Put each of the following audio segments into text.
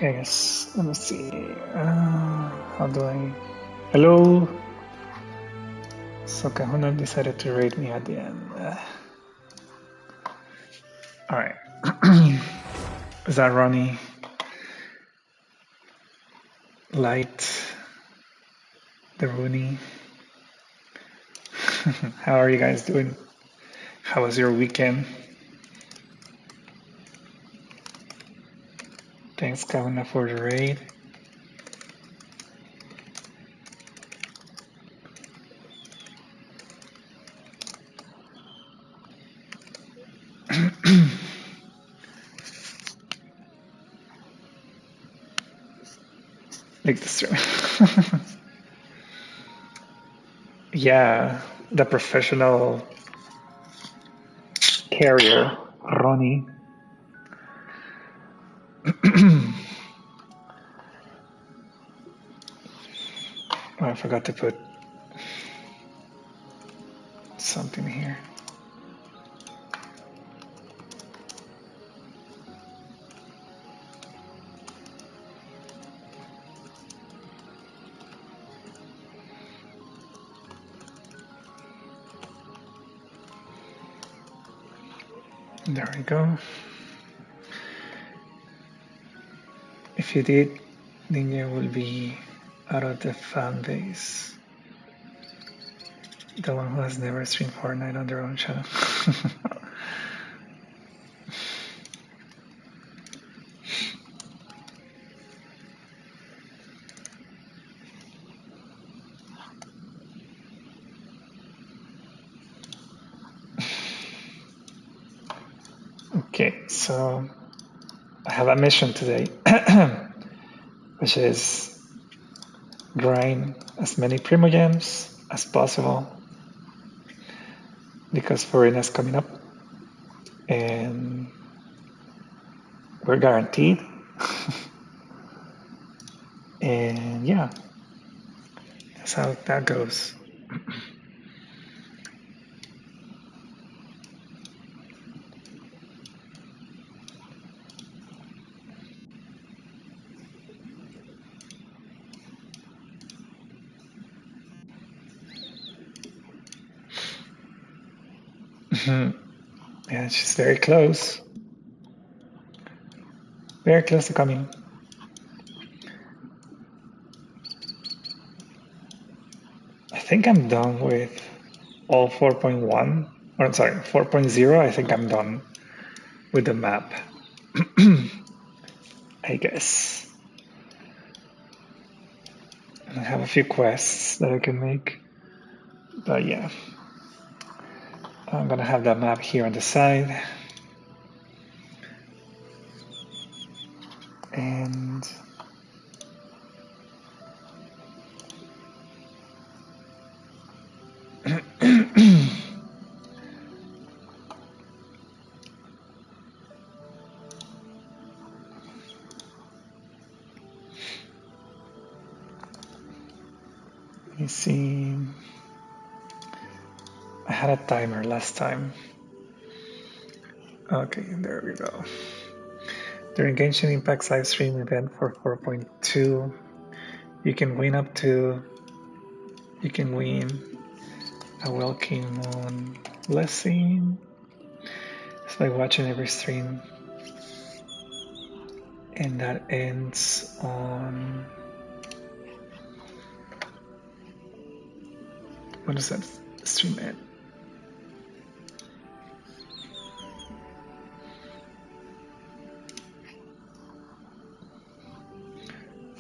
Okay, guys, let me see. How do I... Hello? So Kahuna decided to rate me at the end. Alright. Is that Ronnie? Light? The Rooney? How are you guys doing? How was your weekend? Thanks, Kahuna, for the raid. Like this room. Yeah, the professional carrier, Ronnie. Oh, I forgot to put something here. There we go. If you did, then you will be out of the fan base. The one who has never streamed Fortnite on their own channel. Okay, so I have a mission today, which is grind as many Primogems as possible because Farina's coming up and we're guaranteed. And yeah, that's how that goes. Yeah, she's very close. Very close to coming. I think I'm done with all 4.1, or sorry, 4.0. I think I'm done with the map. I guess. I have a few quests that I can make. But yeah. I'm gonna have that map here on the side. And let me see. I had a timer last time. Okay, there we go. During Genshin Impact's live stream event for 4.2, you can win a Welkin Moon blessing. It's by watching every stream. And that ends on, when does that stream end?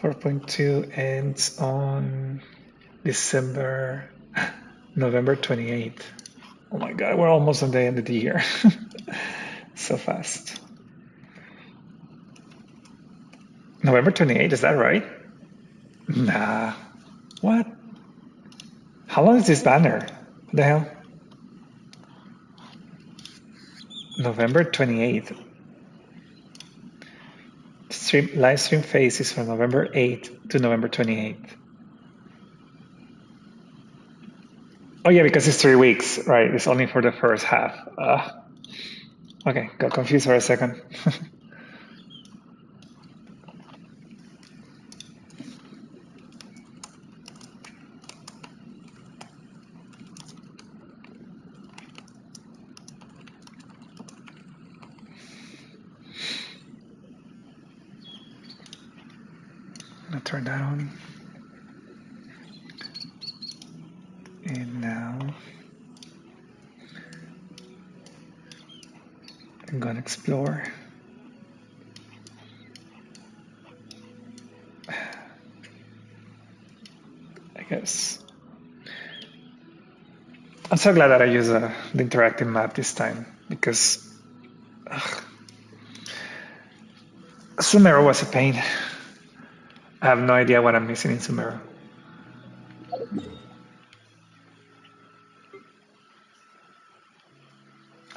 4.2 ends on November 28th. Oh my god, we're almost at the end of the year. So fast. November 28th, is that right? Nah. What? How long is this banner? What the hell? November 28th. Live stream phase is from November 8th to November 28th. Oh yeah, because it's 3 weeks, right? It's only for the first half. Okay, got confused for a second. I'm gonna turn that on. And now I'm gonna explore. I guess. I'm so glad that I use the interactive map this time because Sumeru was a pain. I have no idea what I'm missing in Sumeru.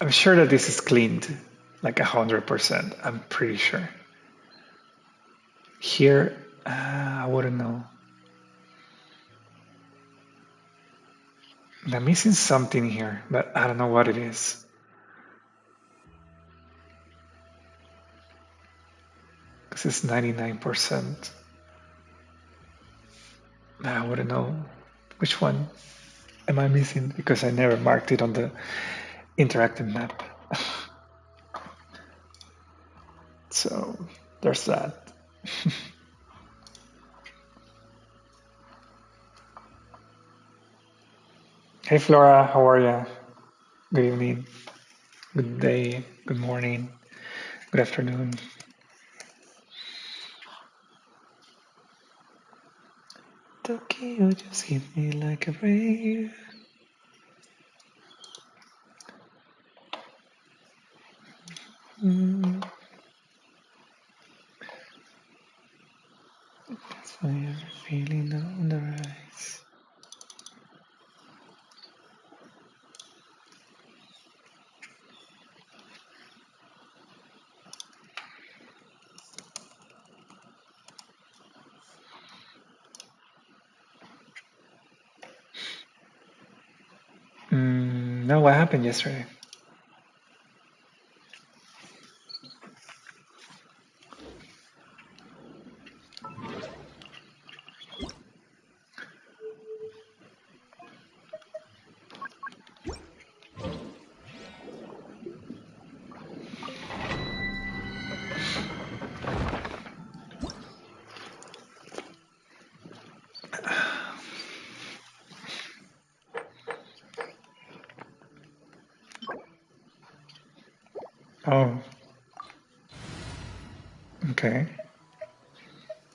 I'm sure that this is cleaned like 100%. I'm pretty sure. Here, I wouldn't know. I'm missing something here, but I don't know what it is. Because it's 99%. I wouldn't know which one am I missing because I never marked it on the interactive map. So there's that. Hey Flora, how are you? Good evening, good day, good morning, good afternoon. Tokyo just hit me like a wave. That's why I'm feeling on the rise. No, what happened yesterday? Oh, okay.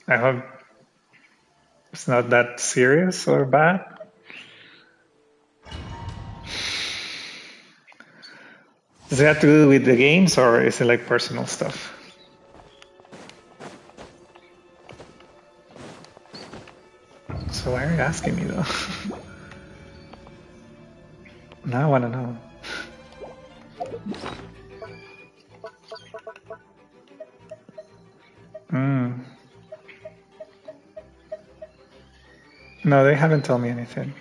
I hope it's not that serious or bad. Does it have to do with the games or is it like personal stuff? So why are you asking me though? Now I want to know. No, they haven't told me anything.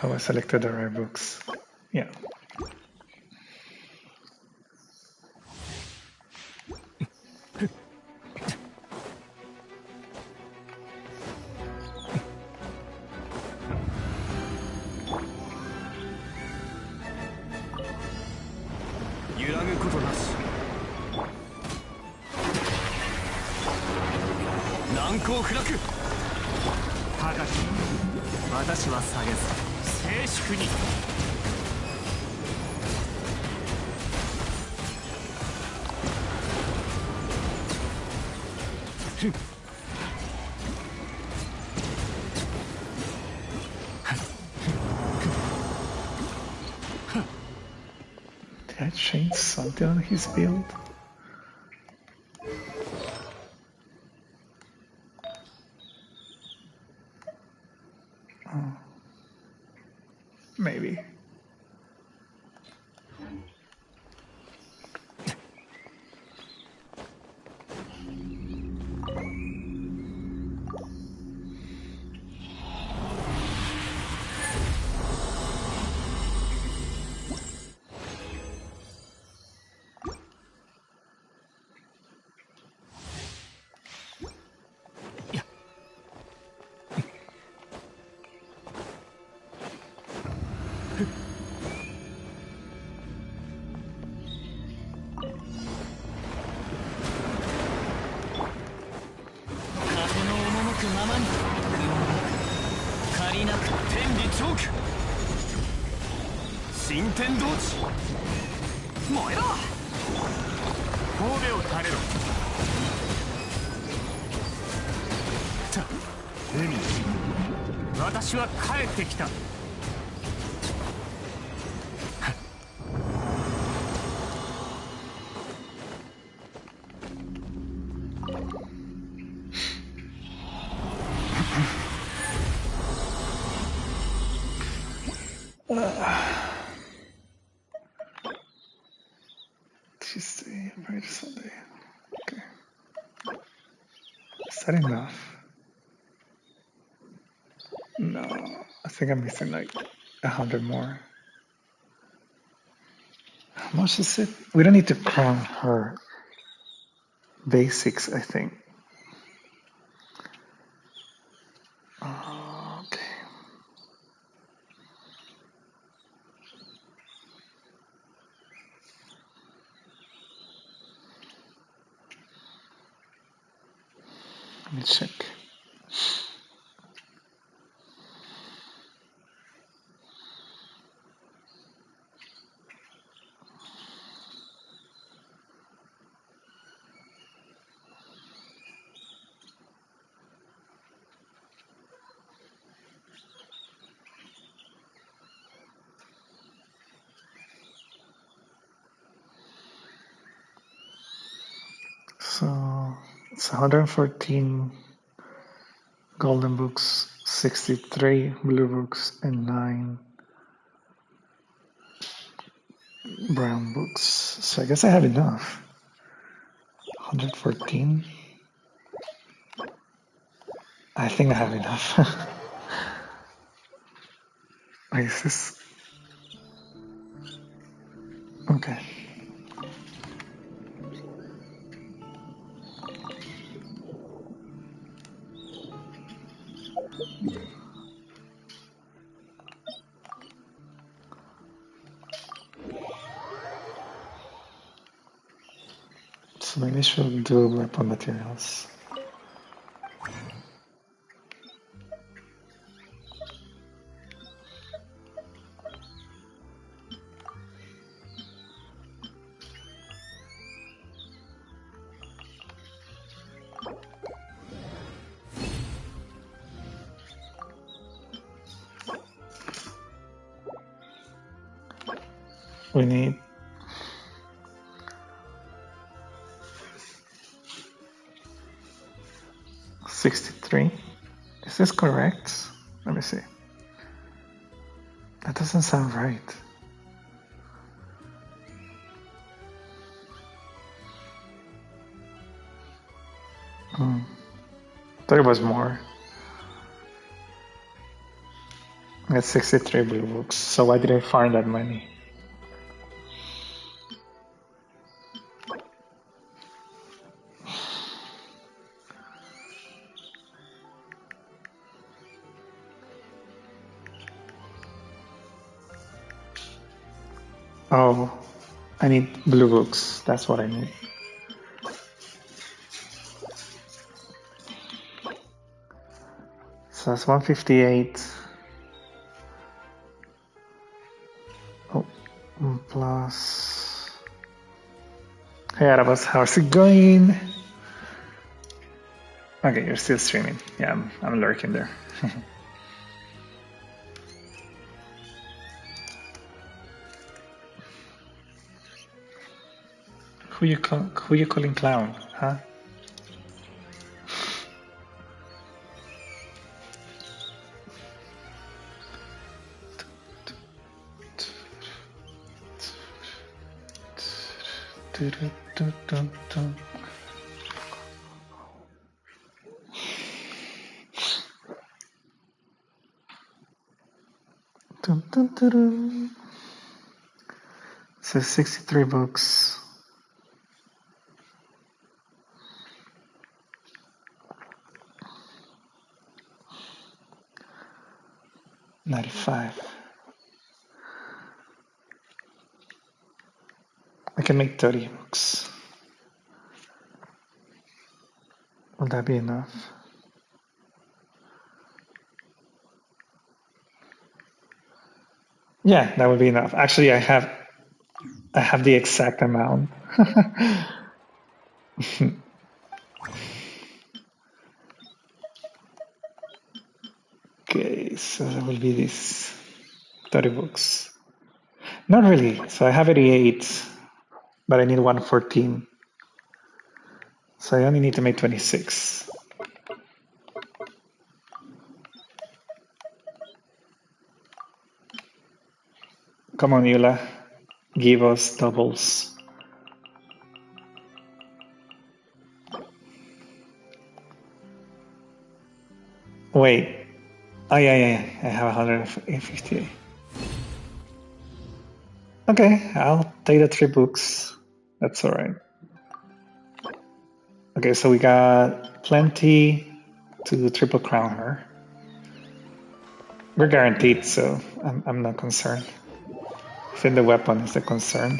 Oh, I selected the right books. Yeah. Did I change something on his build? Oh, maybe. 新天道地燃えろ神戸を垂れろ海私は帰ってきたTuesday, Friday, Sunday. Okay. Is that enough? No, I think I'm missing like 100 more. How much is it? We don't need to crown her. Basics, I think. Okay. Let me check. So it's 114 golden books, 63 blue books, and 9 brown books. So I guess I have enough. 114. I think I have enough. Is this? Okay. So maybe I should do weapon materials. We need 63. Is this correct? Let me see. That doesn't sound right. Thought it was more. I got 63 blue books, so why did I find that many? Oh, I need blue books. That's what I need. So that's 158. Oh, plus. Hey, Arabas, how's it going? Okay, you're still streaming. Yeah, I'm lurking there. Who you calling clown, huh? So 63 books. 95. I can make 30 books. Will that be enough? Yeah, that would be enough. Actually, I have the exact amount. Okay, so that will be this 30 books. Not really. So I have 88, but I need 114. So I only need to make 26. Come on, Eula. Give us doubles. Wait. Oh, yeah. I have 158. Okay, I'll take the 3 books. That's all right. Okay, so we got plenty to triple crown her. We're guaranteed, so I'm not concerned. I think the weapon is the concern.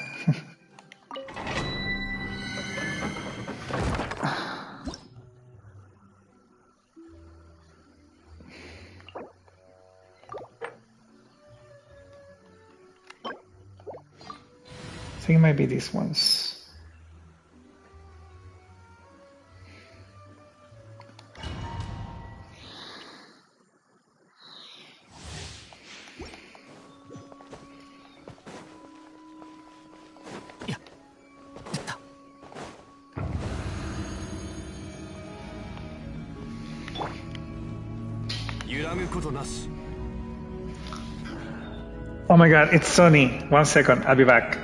I think it might be these ones. Oh my god, it's Sony. 1 second, I'll be back.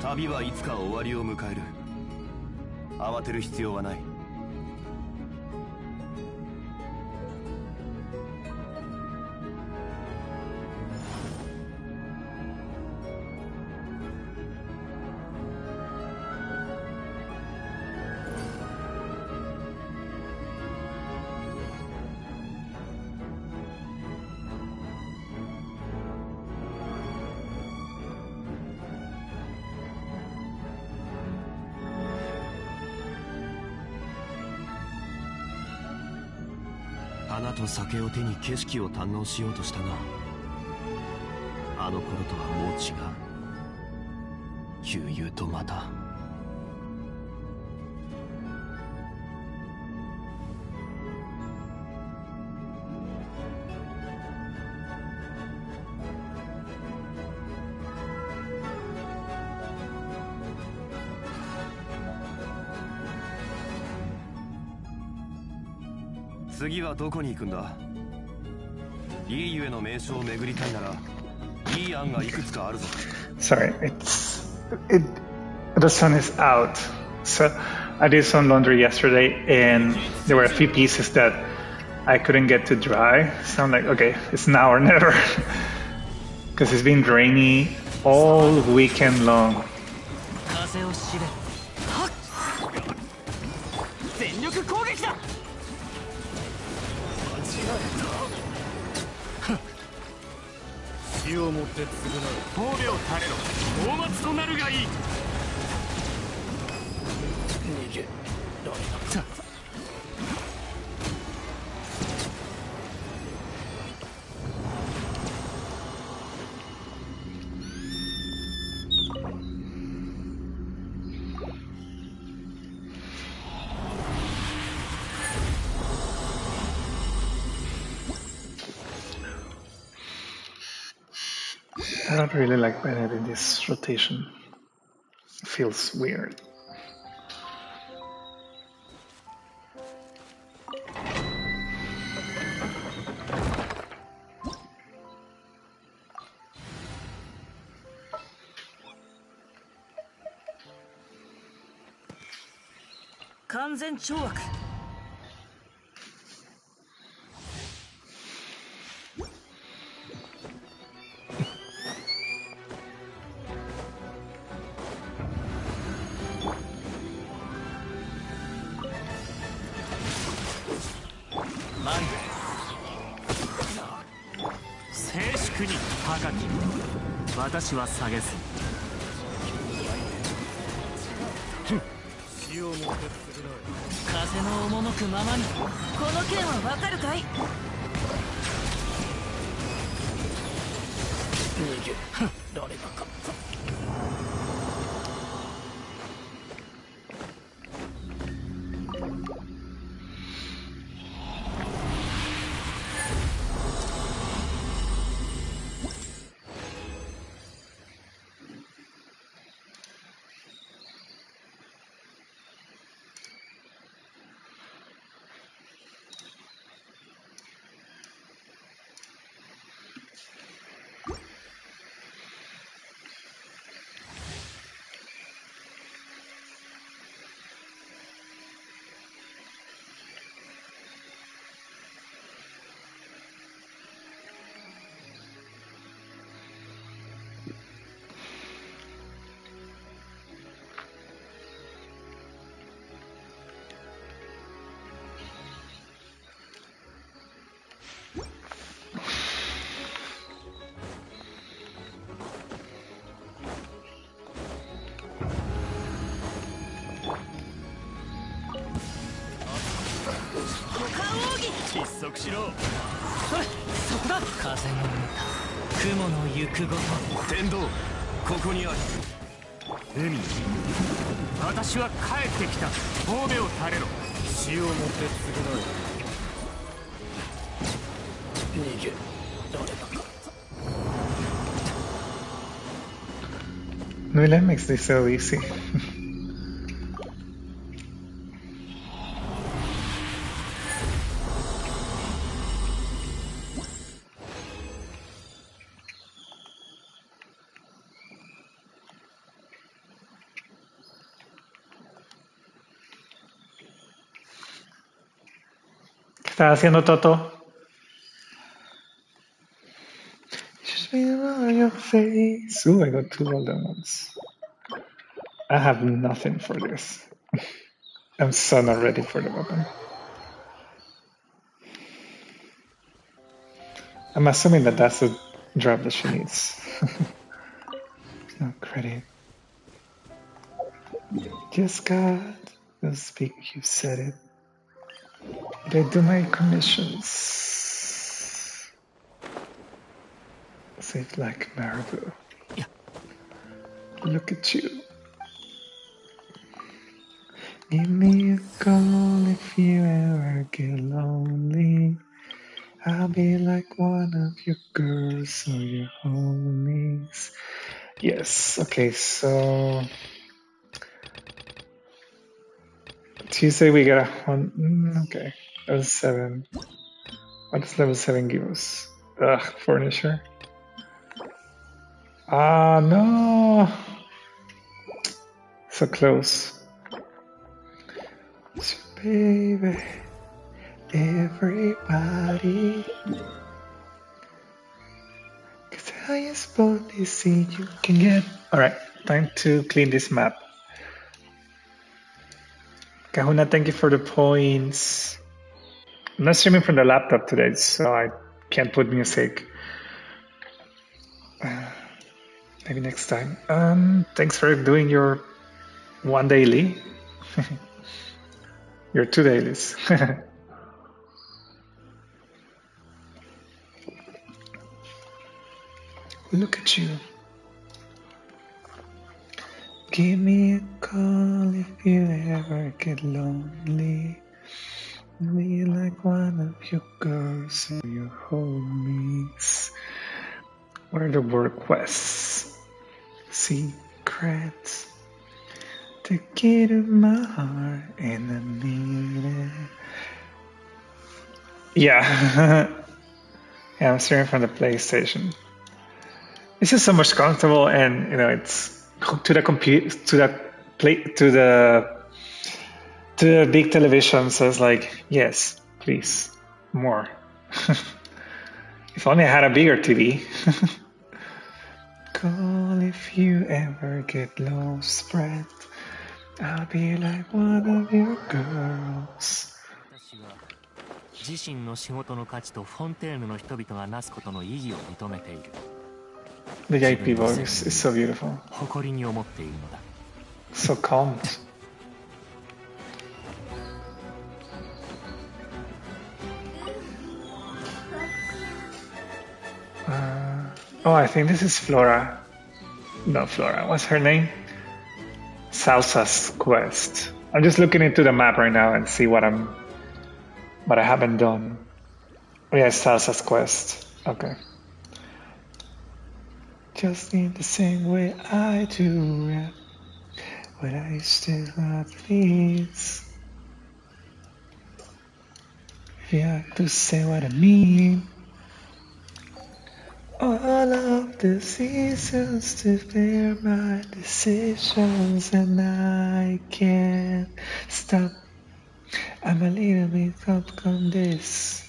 旅はいつか終わりを迎える。慌てる必要はない。花と酒を手に景色を堪能しようとしたが、あの頃とはもう違う。悠々とまた。次はどこに行くんだ。いいゆえの名所を巡りたいなら、いい案がいくつかあるぞ。Sorry, the sun is out. So I did some laundry yesterday, and there were a few pieces that I couldn't get to dry. So I'm like, okay, it's now or never, because it's been rainy all weekend long. 風を知れ。全力攻撃だ。死をもって償う。褒美を垂れろ。大末となるがいい。逃げられなかった。I don't really like Bennett in this rotation. It feels weird. 静粛に高き私は下げず死をもって償え風の赴くままにこの件はわかるかい逃げられなかった 窒息しろそれそこだ風の歌雲の行くごと天道ここにある海私は帰ってきた褒美を垂れろ死をもって償え逃げられなかった Nuela makes this so easy. ¿Qué estás haciendo, Toto? Just be on your face. Ooh, I got 2 golden ones. I have nothing for this. I'm so not ready for the weapon. I'm assuming that that's the drop that she needs. No credit. Just God, don't speak, you said it. Did I do my commissions? Save like Marabou. Yeah. Look at you. Give me a call if you ever get lonely. I'll be like one of your girls or your homies. Yes, okay, so Tuesday we got okay, level 7. What does level 7 give us? Ugh, furniture. Ah, no! So close. So baby, everybody. Cause I suppose you see you can get. Alright, time to clean this map. Kahuna, thank you for the points. I'm not streaming from the laptop today, so I can't put music. Maybe next time. Thanks for doing your 1 daily. Your 2 dailies. Look at you. Give me a call if you ever get lonely. Me like one of your girls or your homies. What are the word quests? Secrets. The key to my heart and I need it. Yeah. Yeah, I'm streaming from the PlayStation. This is so much comfortable, and it's hooked to the computer, to the big television. So it's like, yes, please, more. If only I had a bigger TV. Call if you ever get lost, Brett. I'll be like one of your girls. 自身の仕事の価値とフォンテーヌの人々がなすことの意義を認めている。 The JP voice is so beautiful. 誇りに思っているのだ。 So calm. Oh, I think this is Flora. No, Flora. What's her name? Salsa's quest. I'm just looking into the map right now and see what I haven't done. Oh yeah, Salsa's quest. Okay. Just in the same way I do rap, but I still have please. If you have to say what I mean. All of the seasons to clear my decisions, and I can't stop. I'm a little bit up on this.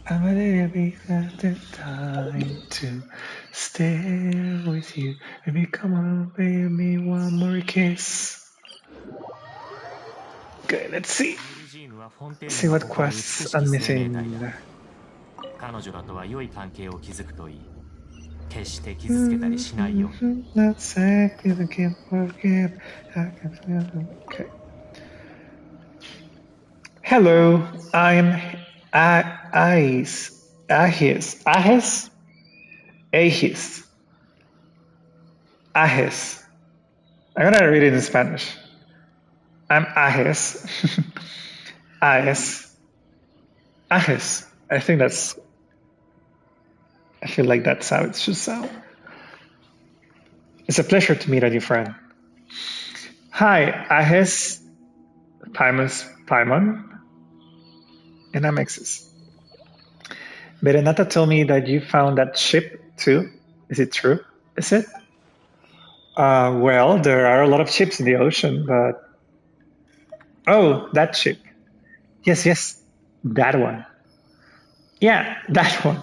I'm a little bit at the time to stay with you. Baby, come on, baby, me one more kiss. Okay, let's see. See what quests I'm missing. 彼女らとは良い関係を築くといい。決して傷つけたりしないよ。 Let's act if I can't forget. Okay. Hello, I'm Ahis. Ahis. Ahis? Ahis. Ahis. I'm gonna read it in Spanish. I'm Ahis. Ahis. Ahis. I think that's... I feel like that's how it should sound. It's a pleasure to meet a new friend. Hi, Ahis. Paimon. And I'm Exis. Berenata told me that you found that ship too. Is it true? Is it? Well, there are a lot of ships in the ocean, but... Oh, that ship. Yes, that one. Yeah, that one.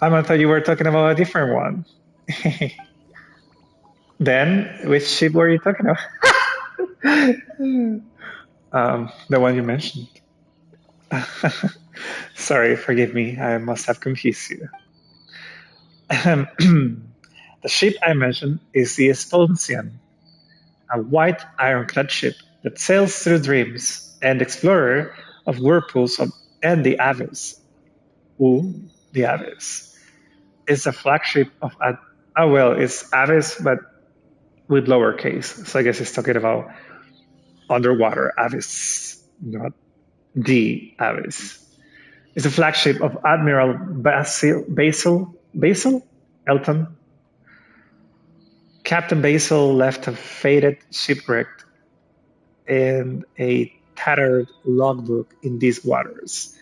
I thought you were talking about a different one. Then, which ship were you talking about? The one you mentioned. Sorry, forgive me. I must have confused you. The ship I mentioned is the Esponsian, a white ironclad ship that sails through dreams and explorer of whirlpools and the abyss. Ooh, the abyss. It's a flagship of... it's abyss, but with lowercase. So I guess it's talking about underwater abyss, not the abyss. It's a flagship of Admiral Basil Elton. Captain Basil left a faded shipwreck and a tattered logbook in these waters.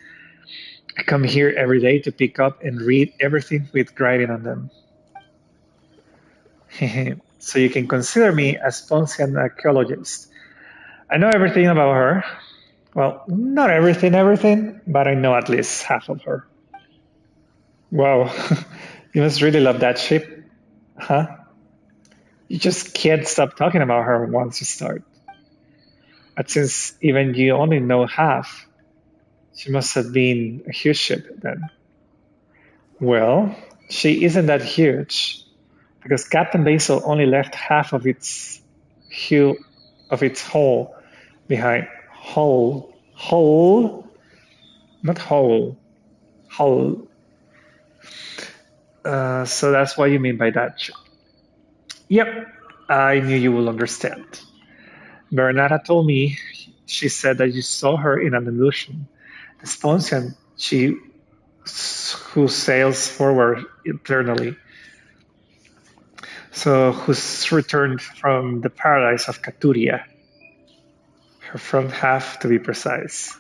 I come here every day to pick up and read everything with writing on them. So you can consider me a Sponsian archaeologist. I know everything about her. Well, not everything, but I know at least half of her. Wow, you must really love that ship, huh? You just can't stop talking about her once you start. But since even you only know half, she must have been a huge ship then. Well, she isn't that huge, because Captain Basil only left half of its hull behind. Hull. Not whole. Hull. So that's what you mean by that ship. Yep, I knew you will understand. Bernarda told me, she said that you saw her in an illusion. The Sponsian, who sails forward eternally. So who's returned from the paradise of Caturia. Her front half, to be precise.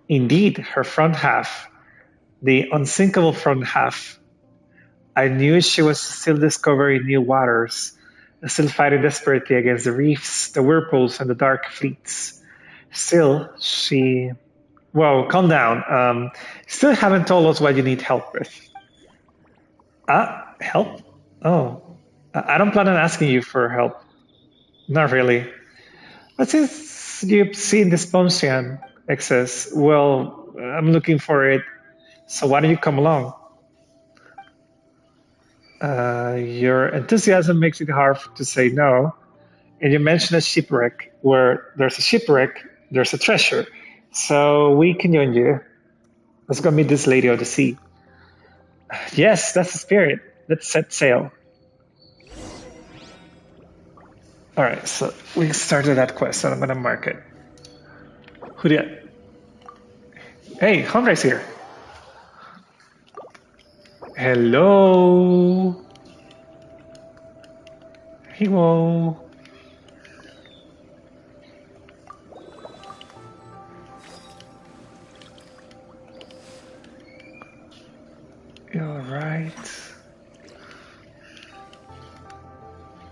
Indeed, her front half, the unsinkable front half. I knew she was still discovering new waters, still fighting desperately against the reefs, the whirlpools, and the dark fleets. Still, she... Well, calm down. Still haven't told us what you need help with. Help? Oh, I don't plan on asking you for help. Not really. But since you've seen this potion, XS, well, I'm looking for it. So why don't you come along? Your enthusiasm makes it hard to say no. And you mentioned a shipwreck. Where there's a shipwreck, there's a treasure. So we can join you. Let's go meet this lady of the sea. Yes, that's the spirit. Let's set sail. All right, so we started that quest, so I'm gonna mark it. Who did? Hey, Homre's here. Hello. Hello. All right.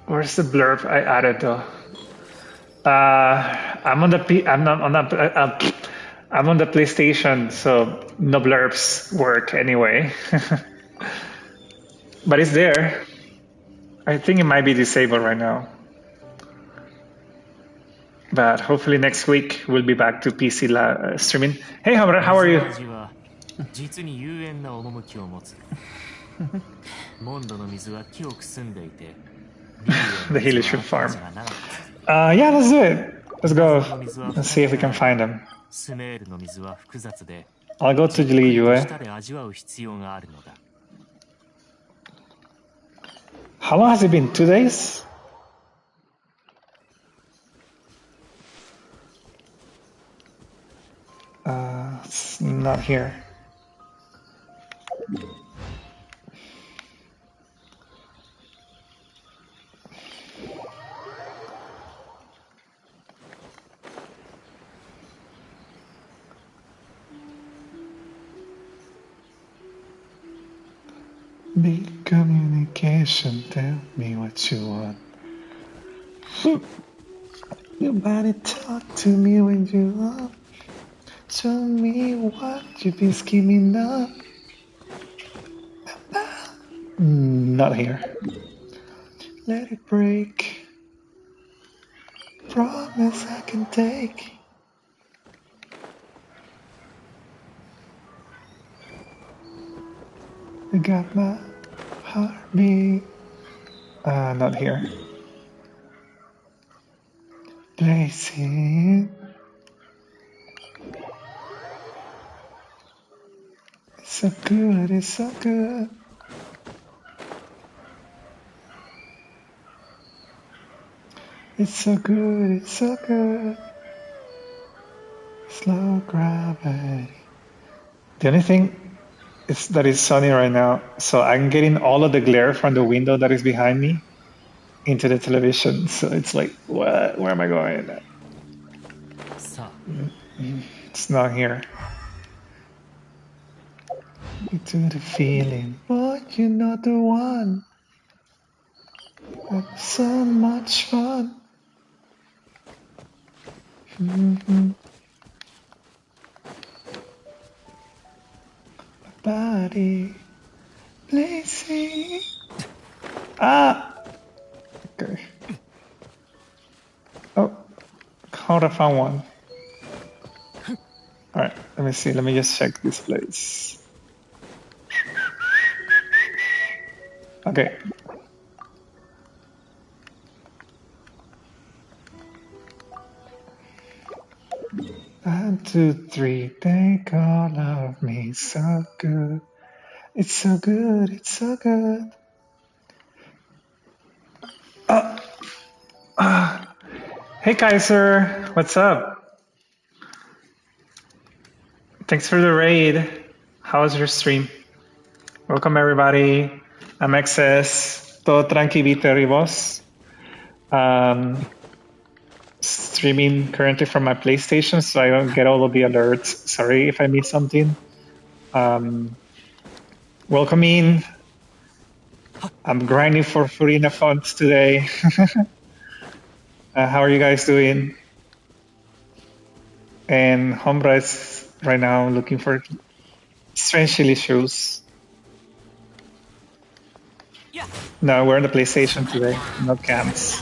Where's the blurb I added though? I'm on the I'm not on the I'm on the PlayStation, so no blurbs work anyway. But it's there. I think it might be disabled right now. But hopefully next week we'll be back to PC streaming. Hey, Hamra, how are you? 実に幽怨な趣を持つ。モンドの水は木をくすんでいて、The Helishwood farm. Yeah, let's do it. Let's go. Let's see if we can find them. スメールの水は複雑で、 I'll go to Liyue. 舌で味わう必要があるのだ。 How long has it been? 2 days? It's not here. Big communication, tell me what you want. Your body talk to me when you want. Show me what you've been scheming up. Not here. Let it break. Promise I can take. You got my heartbeat. Not here. Blazing. It's so good, it's so good. It's so good, it's so good. Slow gravity. The only thing is that it's sunny right now, so I'm getting all of the glare from the window that is behind me into the television. So it's like, what? Where am I going? It's not here. To the feeling, but you're not the one. That's so much fun. My body blazing. Okay. Oh, I found one. All right, let me see. Let me just check this place. Okay. 1, 2, 3, they all of me so good. It's so good, it's so good. Hey Kaiser, what's up? Thanks for the raid. How was your stream? Welcome everybody. I'm XS. Todo tranquilito, y vos? Streaming currently from my PlayStation, so I don't get all of the alerts. Sorry if I miss something. Welcome in. I'm grinding for Furina fonts today. How are you guys doing? And Hombra is right now looking for Strange Chili shoes. No, we're on the PlayStation today, no cams.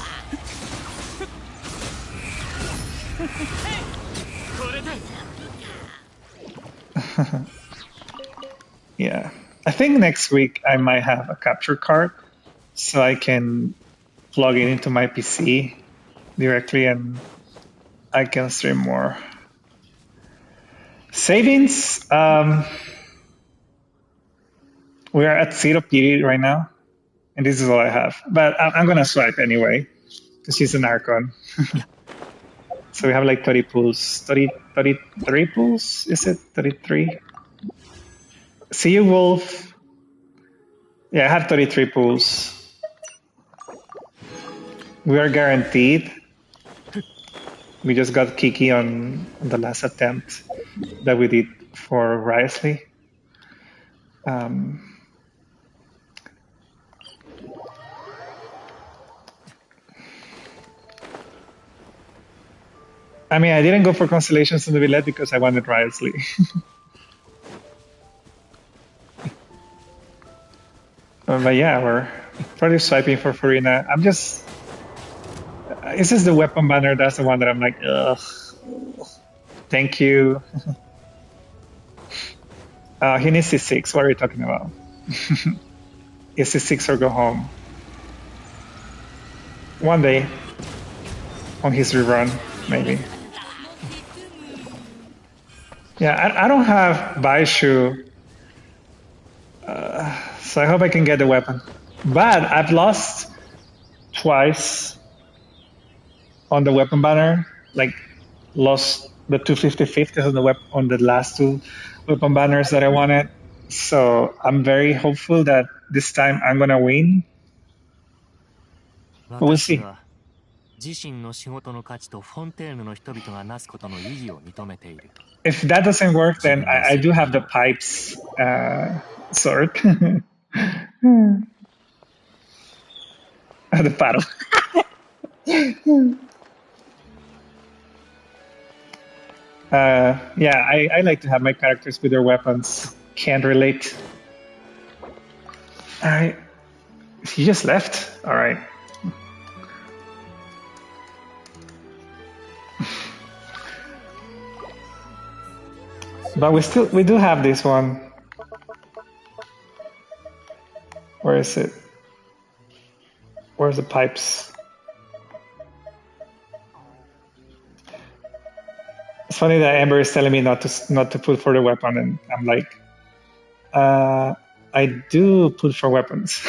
Yeah. I think next week I might have a capture card so I can plug it into my PC directly and I can stream more. Savings, we are at 0 period right now, and this is all I have. But I'm going to swipe anyway, because she's an Archon. So we have like 30 pools. 33 pools? Is it 33? See you, Wolf. Yeah, I have 33 pools. We are guaranteed. We just got Kiki on the last attempt that we did for Risley. I mean, I didn't go for Constellations in the Villette because I wanted Risley. But yeah, we're probably swiping for Farina. I'm just... It's just the weapon banner. That's the one that I'm like, ugh. Thank you. He needs C6. What are you talking about? Is C6 or go home? One day. On his rerun, maybe. Yeah, I don't have Baishu. So I hope I can get the weapon. But I've lost twice on the weapon banner. Like, lost the 250/50 on the last two weapon banners that I wanted. So I'm very hopeful that this time I'm gonna win. But we'll see. 自身の仕事の価値とフォンテーヌの人々がなすことの意義を認めている。 If that doesn't work, then I do have the pipes sword. The paddle. Yeah, I like to have my characters with their weapons. Can't relate. Alright. He just left? Alright. But we do have this one. Where is it? Where's the pipes? It's funny that Amber is telling me not to put for the weapon, and I'm like, I do put for weapons.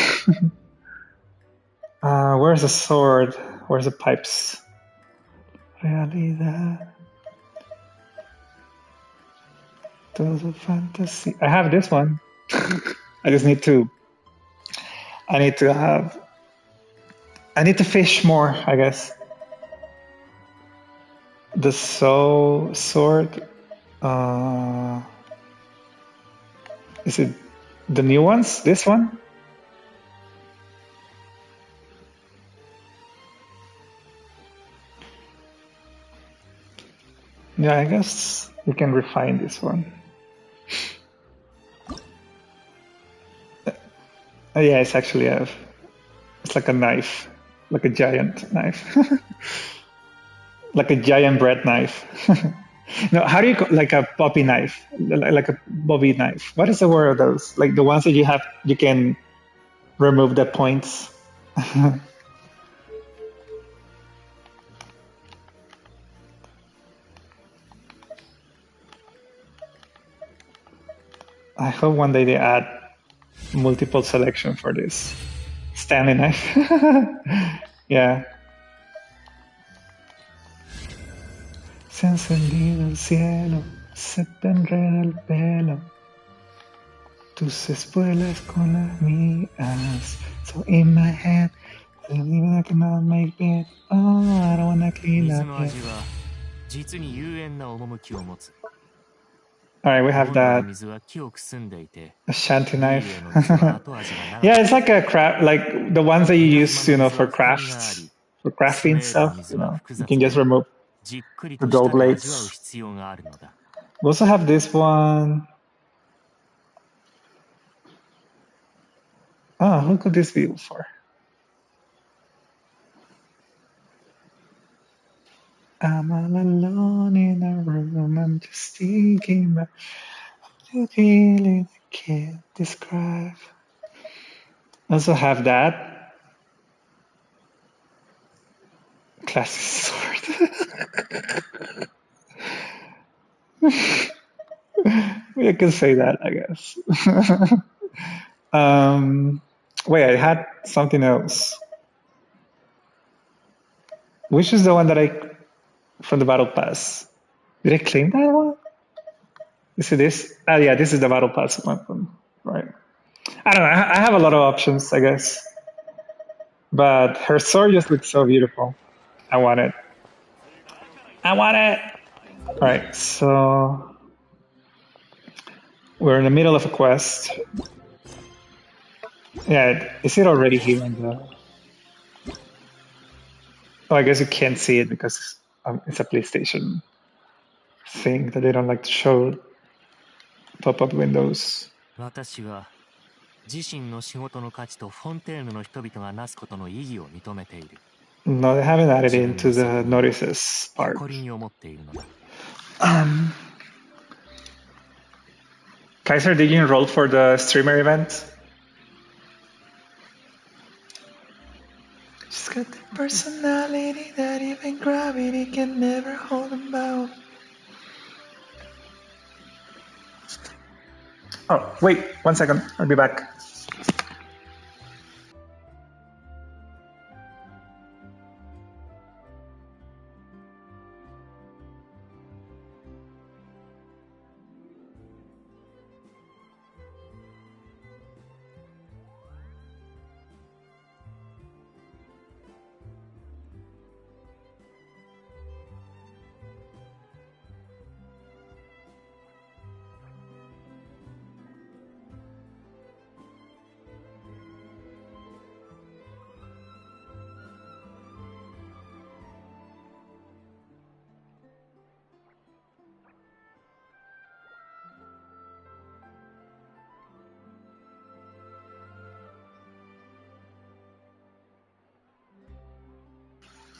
Where's the sword? Where's the pipes? Realidad. Todo fantasy. I have this one. I just need to. I need to fish more, I guess. The sword. Is it the new ones? This one? Yeah, I guess we can refine this one. Yeah, it's actually it's like a knife, like a giant knife, like a giant bread knife. No, how do you like a poppy knife, like a bobby knife? What is the word of those? Like the ones that you can remove the points. I hope one day they add multiple selection for this Stanley knife. Yeah. Se ha encendido el cielo, se te enreda el pelo. Tus espuelas con las mías. So in my head, I cannot make it. Oh, I don't wanna clean up it. Alright, we have that. A shanty knife. Yeah, it's like a craft, like the ones that you use, for crafts, for crafting stuff. You can just remove the dull blades. We also have this one. Oh, who could this be for? I'm all alone in a room. I'm just thinking about you feeling can't describe. I also have that. Classic sword. I can say that, I guess. Wait, I had something else. Which is the one that from the battle pass? Did I claim that one? Is it this? Oh yeah, this is the battle pass weapon, right? I don't know. I have a lot of options, I guess. But her sword just looks so beautiful. I want it. I want it. All right, so we're in the middle of a quest. Yeah, is it already here in the? Oh, I guess you can't see it because it's a PlayStation thing that they don't like to show pop-up windows. 私は自身の仕事の価値とフォンテーヌの人々がなすことの意義を認めている。 No, they haven't added it into the notices part. 誇りに思っているのだ。Kaiser, did you enroll for the streamer event? She's got the personality that even gravity can never hold them out. Oh, wait, 1 second. I'll be back.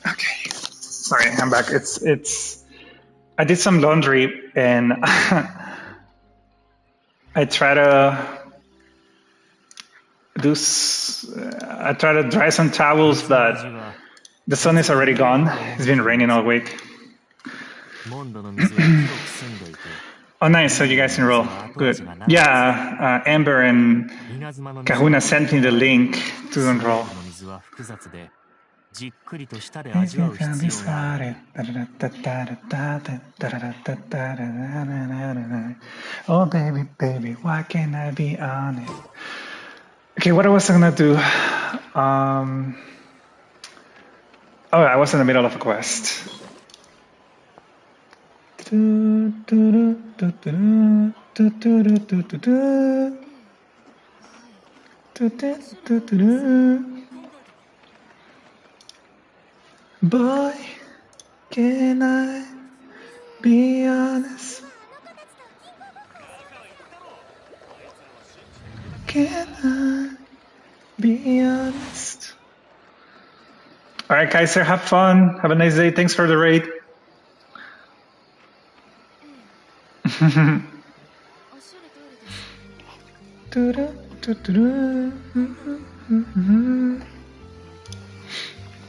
Okay, sorry, I'm back. I did some laundry and I try to dry some towels, but the sun is already gone. It's been raining all week. Oh, nice. So you guys enroll. Good. Yeah, Amber and Kahuna sent me the link to enroll. じっくりと舌で味わう必要がある。 Oh baby, baby, why can't I be on it? Okay, what was I gonna do? Oh, I was in the middle of a quest. Boy, can I be honest? Can I be honest? All right, Kaiser, have fun. Have a nice day. Thanks for the raid.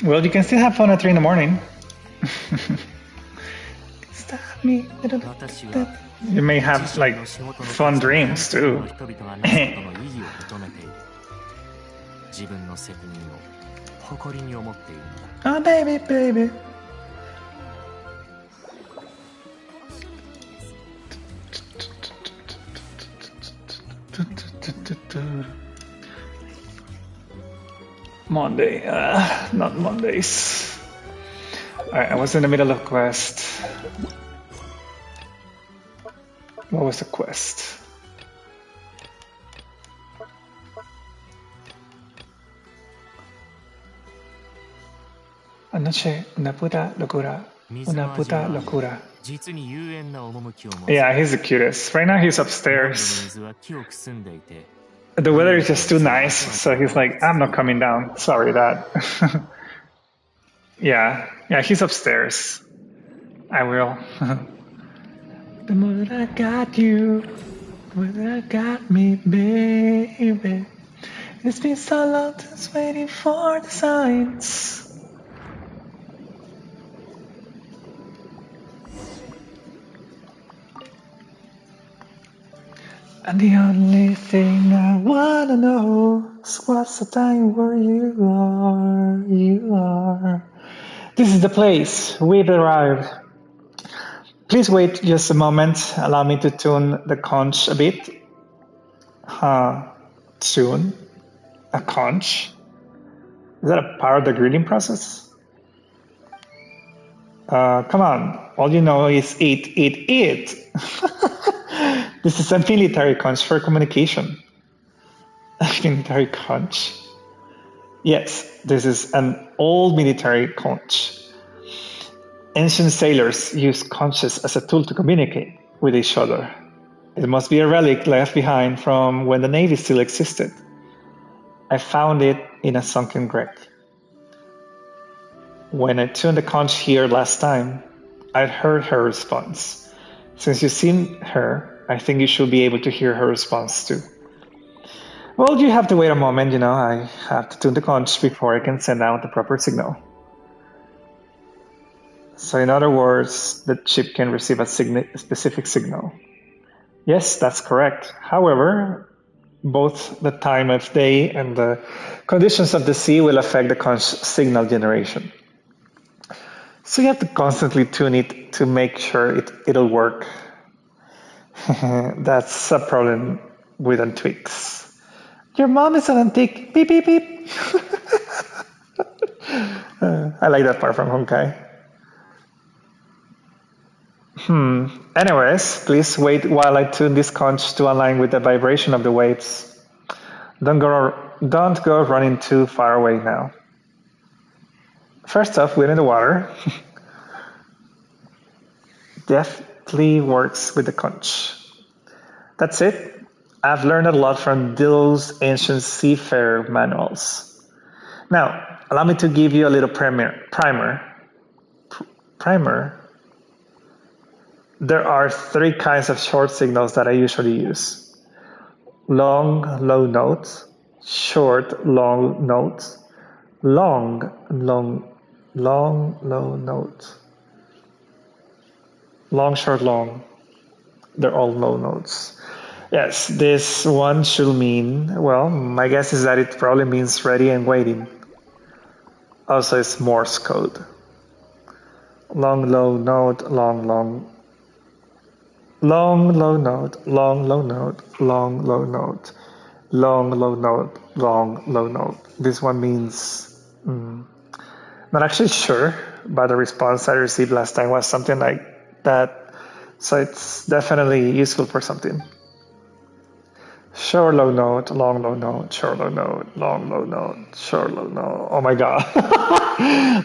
Well, you can still have fun at 3 in the morning. Stop me. You may have like fun dreams too. Oh baby, baby. Monday, not Mondays. Alright, I was in the middle of quest. What was the quest? Anoche, una puta locura. Una puta locura. Yeah, he's the cutest. Right now he's upstairs. The weather is just too nice, so he's like, I'm not coming down. Sorry, Dad. Yeah, he's upstairs. I will. The mood I got you. Where got me, baby. It's been so long since waiting for the signs. And the only thing I wanna know is what's the time where you are. This is the place we've arrived. Please wait just a moment. Allow me to tune the conch a bit. Tune? A conch? Is that a part of the greeting process? Come on. All you know is eat, eat, eat. This is a military conch for communication. A military conch. Yes, this is an old military conch. Ancient sailors used conches as a tool to communicate with each other. It must be a relic left behind from when the Navy still existed. I found it in a sunken wreck. When I tuned the conch here last time, I heard her response. Since you've seen her, I think you should be able to hear her response too. Well, you have to wait a moment, I have to tune the conch before I can send out the proper signal. So in other words, the chip can receive a specific signal. Yes, that's correct. However, both the time of day and the conditions of the sea will affect the conch signal generation. So you have to constantly tune it to make sure it'll work. That's a problem with antiques. Your mom is an antique. Beep, beep, beep. I like that part from Honkai. Anyways, please wait while I tune this conch to align with the vibration of the waves. Don't go running too far away now. First off, we're in the water. Deftly works with the conch. That's it. I've learned a lot from those ancient seafarer manuals. Now, allow me to give you a little primer. There are 3 kinds of short signals that I usually use. Long, low notes, short, long notes, long, low notes. Long, short, long. They're all low notes. Yes, this one should mean, well, my guess is that it probably means ready and waiting. Also, it's Morse code. Long, low note, long, long. Long, low note, long, low note, long, low note. Long, low note, long, low note. This one means, not actually sure, but the response I received last time was something like that. So it's definitely useful for something. Short low note, long low note, short low note, long low note, short low note. Oh my god.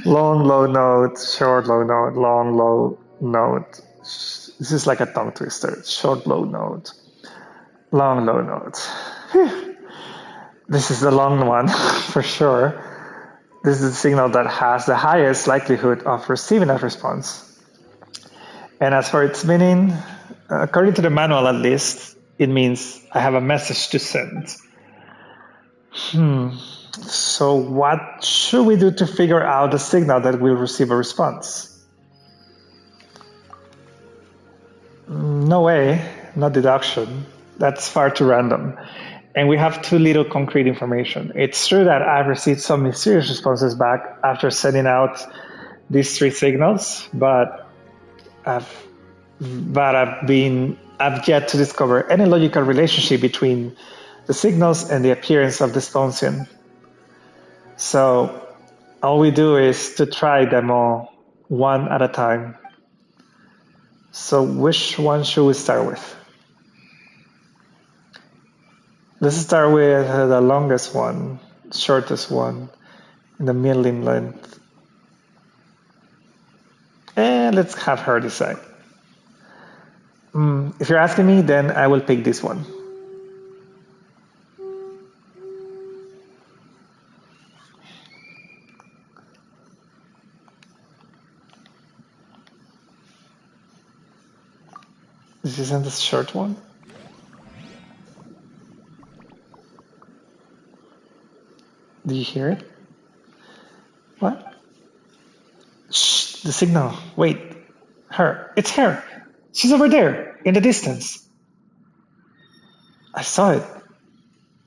Long low note, short low note, long low note. This is like a tongue twister. Short low note, long low note. This is the long one for sure. This is the signal that has the highest likelihood of receiving a response. And as for its meaning, according to the manual at least, it means I have a message to send. So what should we do to figure out the signal that will receive a response? No way, not deduction. That's far too random. And we have too little concrete information. It's true that I've received some mysterious responses back after sending out these 3 signals, but I've yet to discover any logical relationship between the signals and the appearance of the sponsion. So all we do is to try them all one at a time. So which one should we start with? Let's start with the longest one, shortest one, in the middling length. And let's have her decide. If you're asking me, then I will pick this one. This isn't the short one? Do you hear it? What? Shh, the signal. Wait. Her. It's her. She's over there, in the distance. I saw it.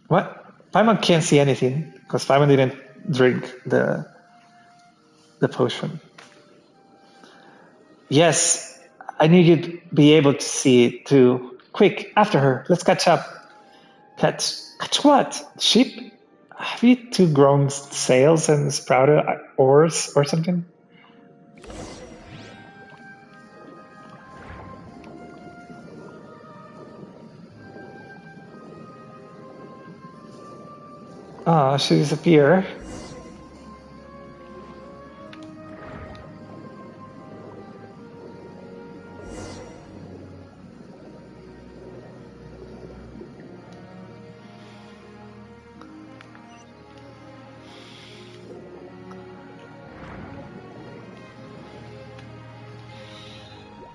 What? Paimon can't see anything, because Paimon didn't drink the potion. Yes, I need you to be able to see it too. Quick, after her. Let's catch up. Catch what? Sheep? Have you two grown sails and sprouted oars or something? Oh, she disappeared.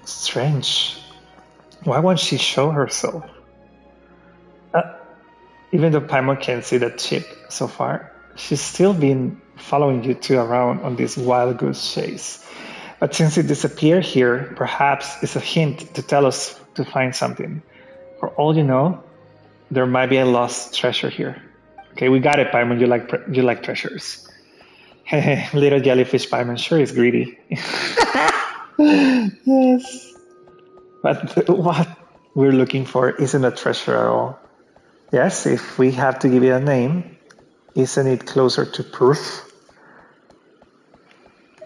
Strange. Why won't she show herself? Even though Paimon can't see that ship so far, she's still been following you two around on this wild goose chase. But since it disappeared here, perhaps it's a hint to tell us to find something. For all you know, there might be a lost treasure here. Okay, we got it, Paimon. You like treasures. Little jellyfish Paimon sure is greedy. Yes. But what we're looking for isn't a treasure at all. Yes, if we have to give it a name, isn't it closer to proof?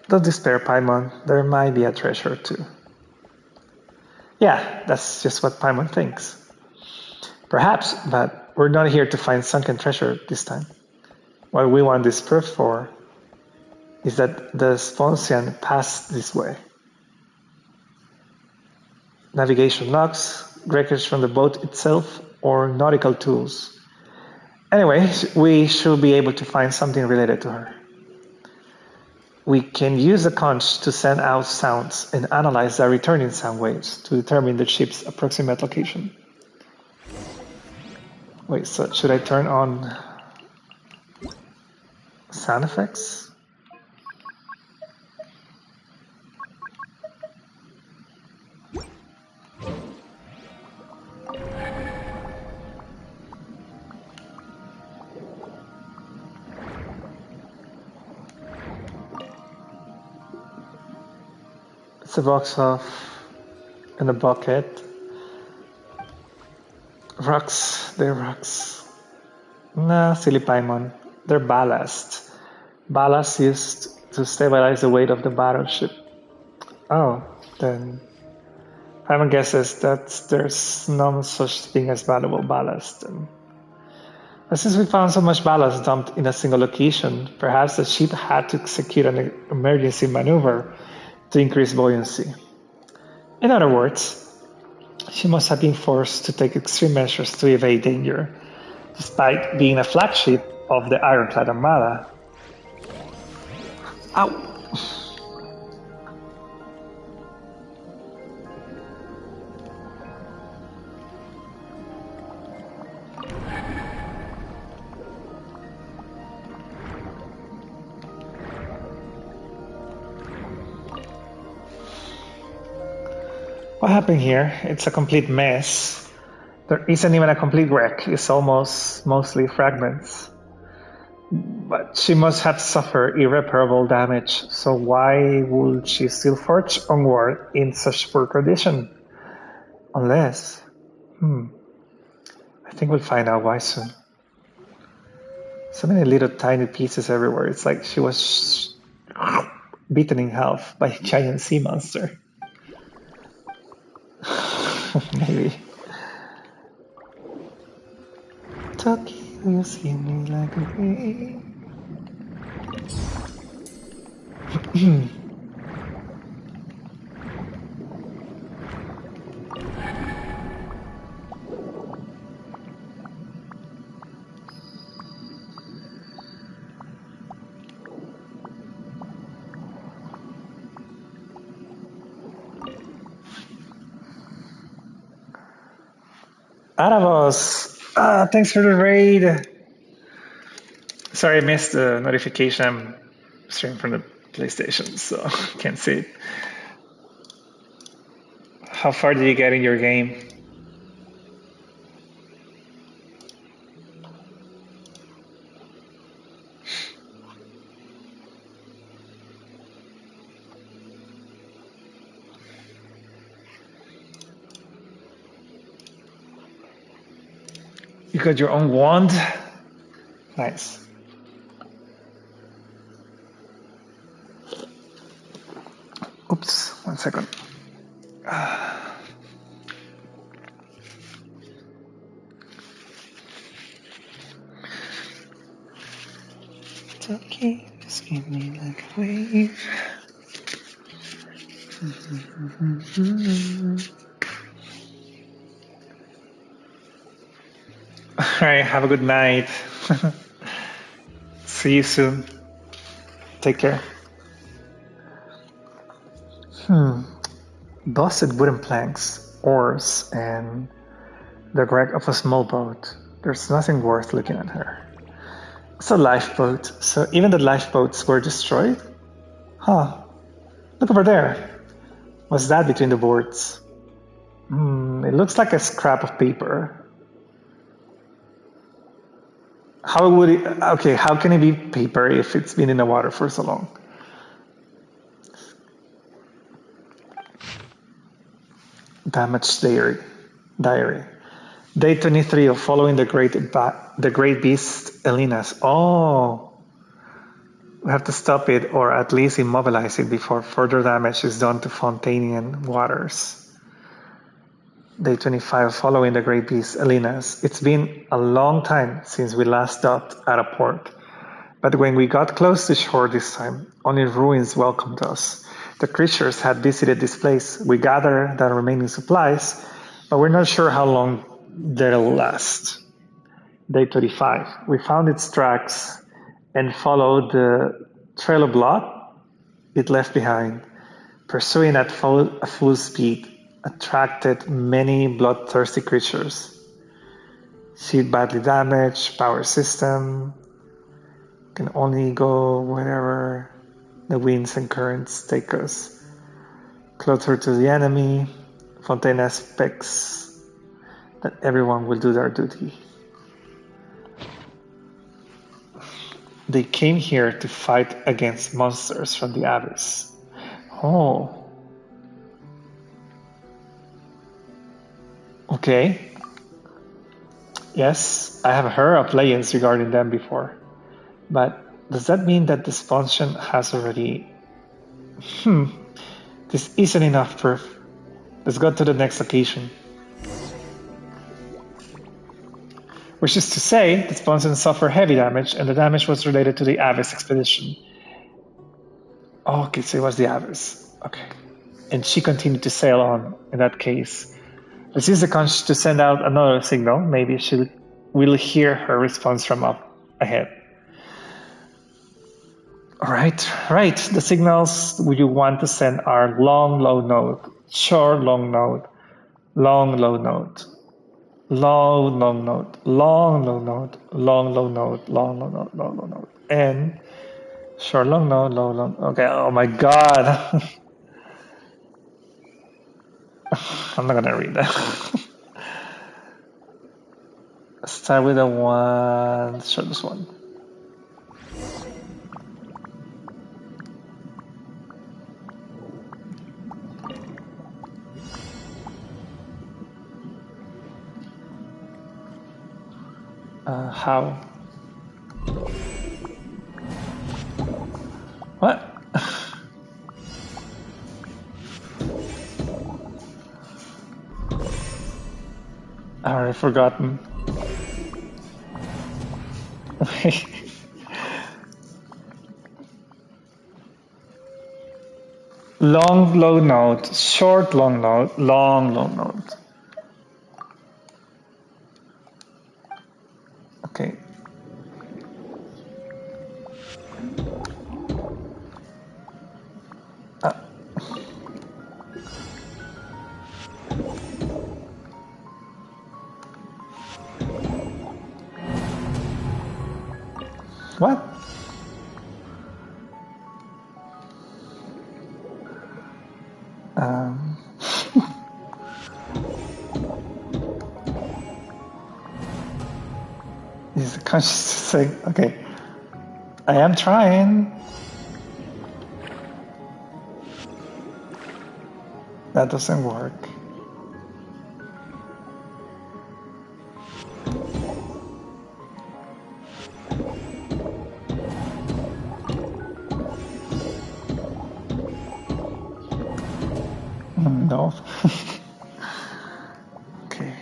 Don't despair, Paimon. There might be a treasure too. Yeah, that's just what Paimon thinks. Perhaps, but we're not here to find sunken treasure this time. What we want this proof for is that the Sponsian passed this way. Navigation logs, records from the boat itself, or nautical tools. Anyway, we should be able to find something related to her. We can use the conch to send out sounds and analyze the returning sound waves to determine the ship's approximate location. Wait, so should I turn on sound effects? It's a box of in a bucket. Rocks, they're rocks. Nah, silly Paimon. They're ballast. Ballast used to stabilize the weight of the battleship. Oh, then Paimon guesses that there's no such thing as valuable ballast. But since we found so much ballast dumped in a single location, perhaps the ship had to execute an emergency maneuver to increase buoyancy. In other words, she must have been forced to take extreme measures to evade danger, despite being a flagship of the ironclad armada. Ow! What happened here? It's a complete mess. There isn't even a complete wreck. It's mostly fragments. But she must have suffered irreparable damage, so why would she still forge onward in such poor condition? Unless... I think we'll find out why soon. So many little tiny pieces everywhere. It's like she was beaten in half by a giant sea monster. Maybe. Talking, you see me like a baby. Aravos! Thanks for the raid! Sorry, I missed the notification. I'm streaming from the PlayStation, so can't see it. How far did you get in your game? You got your own wand? Nice. Oops, 1 second. It's okay, just give me like a wave. Alright, have a good night. See you soon. Take care. Busted wooden planks, oars, and the wreck of a small boat. There's nothing worth looking at her. It's a lifeboat, so even the lifeboats were destroyed? Huh. Look over there. What's that between the boards? It looks like a scrap of paper. How would it... Okay, how can it be paper if it's been in the water for so long? Damaged diary. Day 23 of following the great beast Elinas. Oh, we have to stop it or at least immobilize it before further damage is done to Fontanian waters. Day 25 following the great beast Elinas. It's been a long time since we last docked at a port, but when we got close to shore this time, only ruins welcomed us. The creatures had visited this place. We gathered the remaining supplies, but we're not sure how long they'll last. Day 35. We found its tracks and followed the trail of blood it left behind. Pursuing at full speed attracted many bloodthirsty creatures. Ship badly damaged, power system can only go wherever the winds and currents take us. Closer to the enemy, Fontaine expects that everyone will do their duty. They came here to fight against monsters from the abyss. Oh. Okay. Yes, I have heard of legends regarding them before. But does that mean that this function has already... This isn't enough proof. Let's go to the next location. Which is to say, the Sponson suffered heavy damage, and the damage was related to the Abyss expedition. Oh, okay, so it was the Abyss. Okay. And she continued to sail on, in that case. Let's use the conch to send out another signal. Maybe we'll hear her response from up ahead. Right. The signals you want to send are long, low note, short, long note, long, low note, long, long note, long, low note, long, low note, long, low note, long, low note, and short, long note, low, long. Okay. Oh my God. I'm not gonna read that. Start with the shortest one. How? What? I already forgotten. Long, low note, short, long note, long, low note. Okay. What? Is the conscious saying, okay, I am trying. That doesn't work. No. Okay.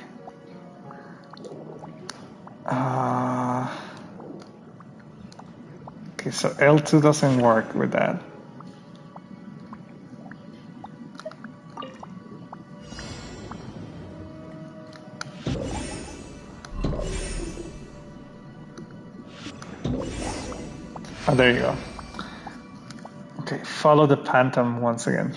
Okay, so L2 doesn't work with that. Oh, there you go. Okay, follow the phantom once again.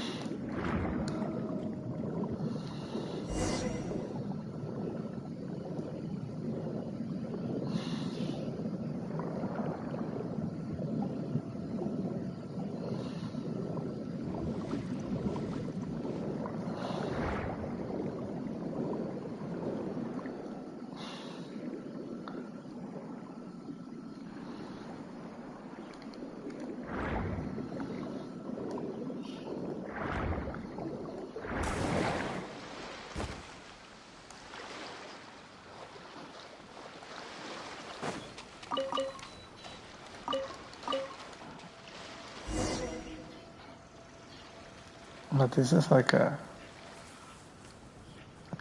But this is like a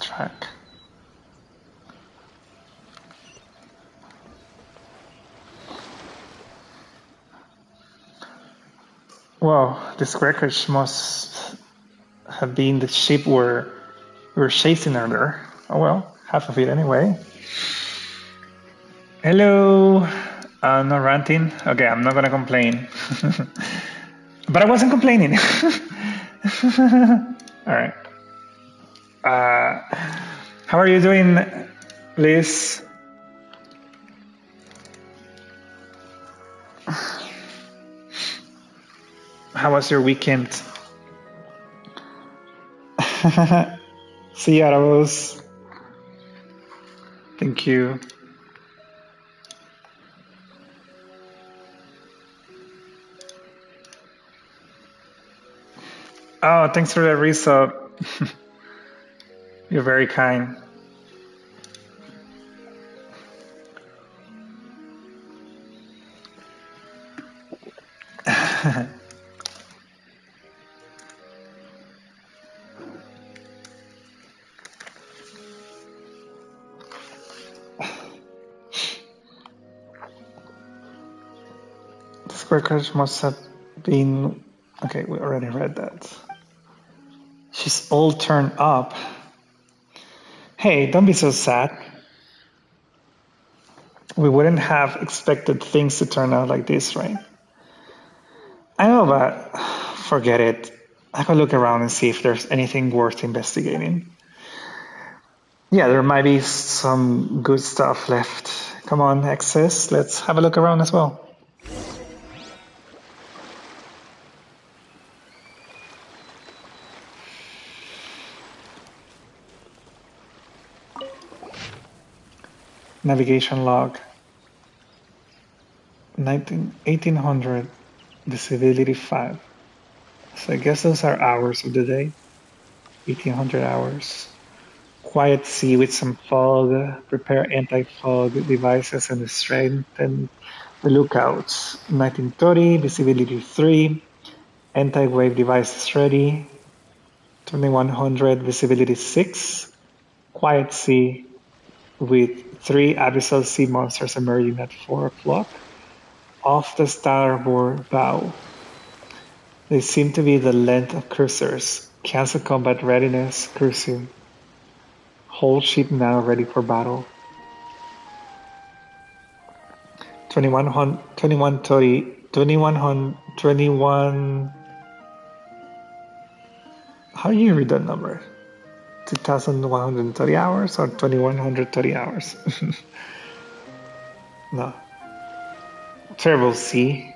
track. Well, this wreckage must have been the ship we were chasing earlier. Oh well, half of it anyway. Hello. No ranting. Okay, I'm not gonna complain. But I wasn't complaining. All right. How are you doing, Liz? How was your weekend? See you, Arabos. Thank you. Oh, thanks for the resub. You're very kind. This record must have been... Okay, we already read that. She's all turned up. Hey, don't be so sad. We wouldn't have expected things to turn out like this, right? I know, but forget it. I can look around and see if there's anything worth investigating. Yeah, there might be some good stuff left. Come on, Access, let's have a look around as well. Navigation log. 1800, visibility 5. So I guess those are hours of the day. 1800 hours. Quiet sea with some fog. Prepare anti-fog devices and strengthen the lookouts. 1930, visibility 3. Anti-wave devices ready. 2100, visibility 6. Quiet sea with 3 abyssal sea monsters emerging at 4 o'clock. Off the starboard bow. They seem to be the length of cruisers. Cancel combat readiness, cruising. Whole ship now ready for battle. 21. How do you read that number? 2130 hours or 2130 hours? No. Terrible Sea,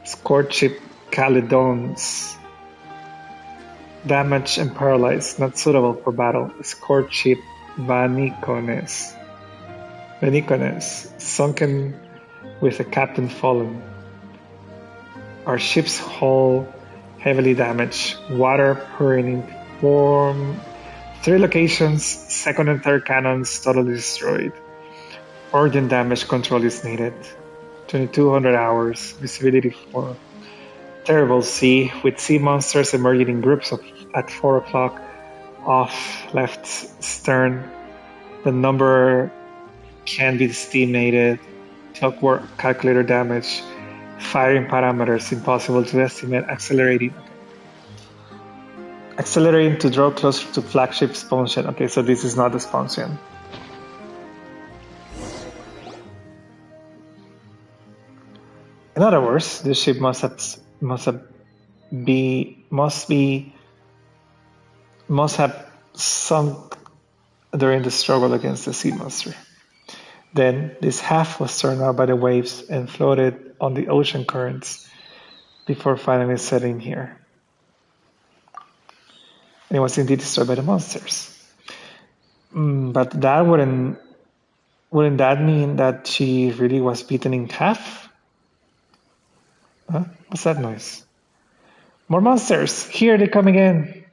Scored Ship Caledons. Damaged and paralyzed, not suitable for battle. Scored Ship Vanicones. Sunken with a captain fallen. Our ship's hull heavily damaged. Water pouring from 3 locations. Second and third cannons totally destroyed. Urgent damage control is needed. 2200 hours. Visibility 4. Terrible Sea, with sea monsters emerging in groups at 4 o'clock off left stern. The number can be estimated. Clockwork calculator damage. Firing parameters impossible to estimate. Accelerating to draw closer to flagship Sponsion. Okay, so this is not the Sponsion. In other words, this ship must have sunk during the struggle against the sea monster. Then this half was turned out by the waves and floated on the ocean currents before finally settling here. And it was indeed destroyed by the monsters. But that wouldn't that mean that she really was beaten in half? Huh? What's that noise? More monsters! Here they come again!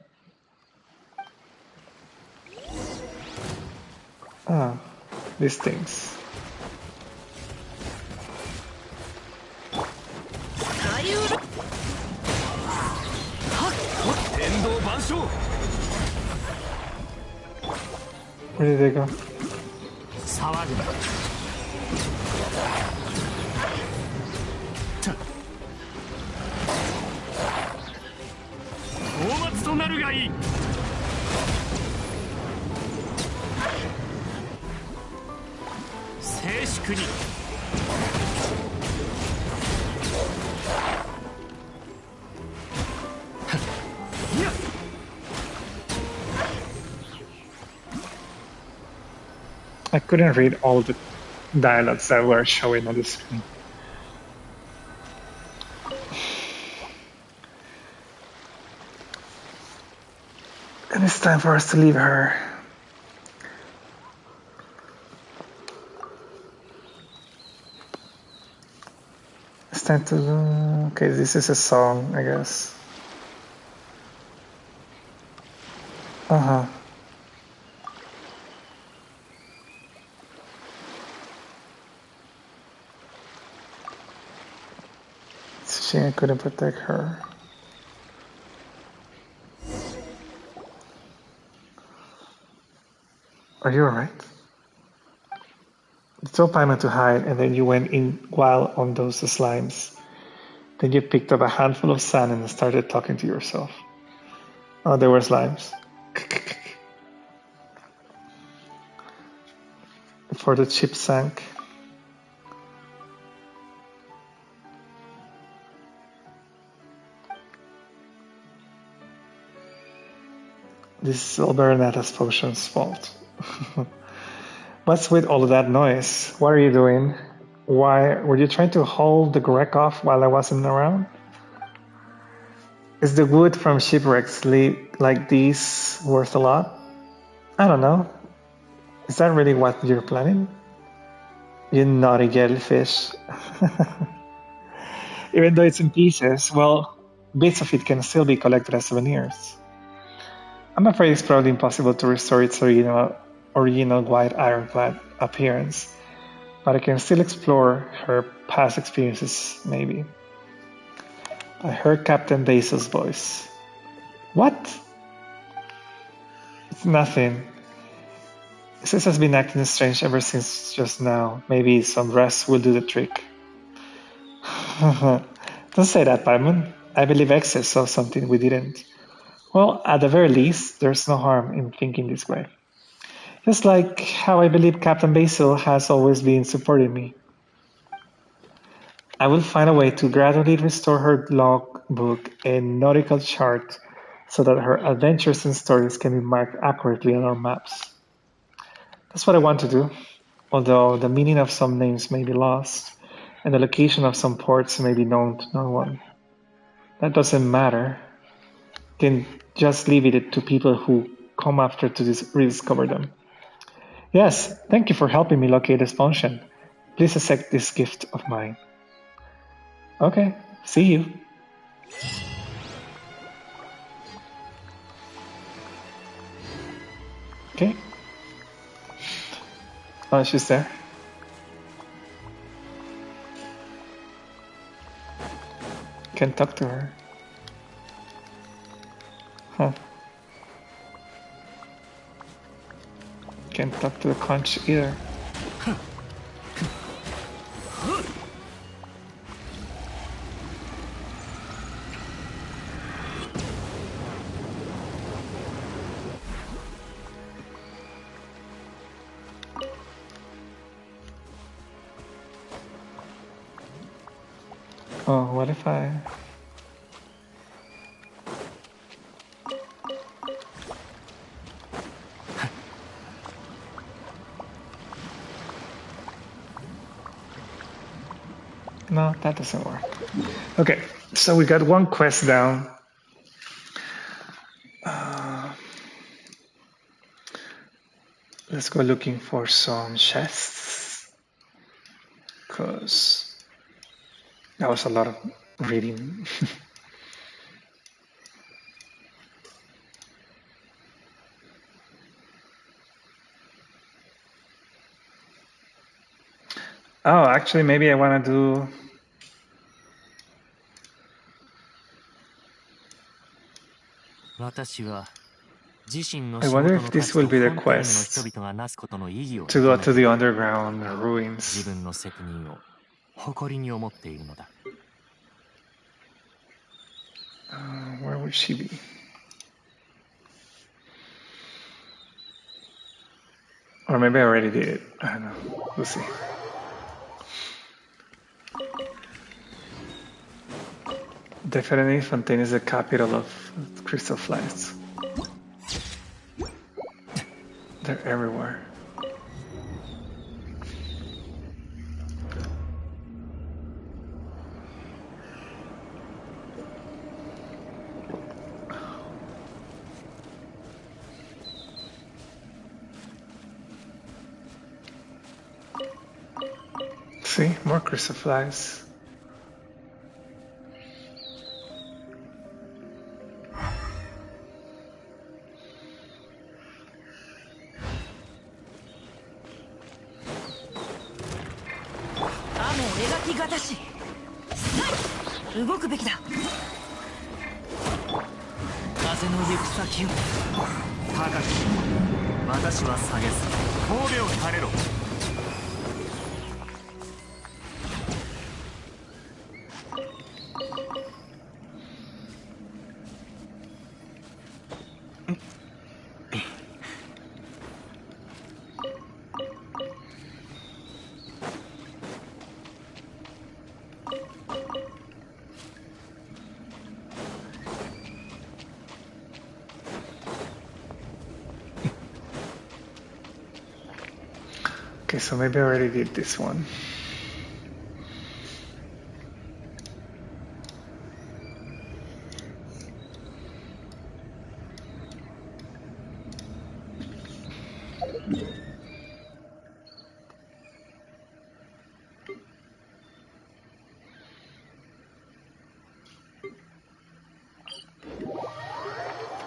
Ah, these things. Where did they go? I couldn't read all the dialogues that were showing on the screen. And it's time for us to leave her. It's time to... Okay, this is a song, I guess. Uh-huh. She couldn't protect her. Are you alright? You told Paimon to hide, and then you went in while on those slimes. Then you picked up a handful of sand and started talking to yourself. Oh, there were slimes. Before the ship sank. This is all Baronata's potion's fault. What's with all of that noise? What are you doing? Why were you trying to hold the wreck off while I wasn't around? Is the wood from shipwrecks like these worth a lot? I don't know. Is that really what you're planning? You naughty jellyfish. Even though it's in pieces, well, bits of it can still be collected as souvenirs. I'm afraid it's probably impossible to restore its original white ironclad appearance, but I can still explore her past experiences, maybe. I heard Captain Basil's voice. What? It's nothing. Sis has been acting strange ever since just now. Maybe some rest will do the trick. Don't say that, Paimon. I believe X saw something we didn't. Well, at the very least, there's no harm in thinking this way. Just like how I believe Captain Basil has always been supporting me. I will find a way to gradually restore her logbook and nautical chart so that her adventures and stories can be marked accurately on our maps. That's what I want to do, although the meaning of some names may be lost. And the location of some ports may be known to no one. That doesn't matter. Can just leave it to people who come after to rediscover them. Yes, thank you for helping me locate this function. Please accept this gift of mine. Okay, see you. Okay. Oh, she's there. Can't talk to her. Huh. Can't talk to the conch either. Oh, what if I... No, that doesn't work. Okay, so we got one quest down. Let's go looking for some chests. Because that was a lot of reading. Oh, actually, maybe I want to do... I wonder if this will be the quest to go to the underground ruins. Where would she be? Or maybe I already did it. I don't know. We'll see. Definitely Fontaine is the capital of crystal flights. They're everywhere. See, more crystal flies. Okay, so maybe I already did this one.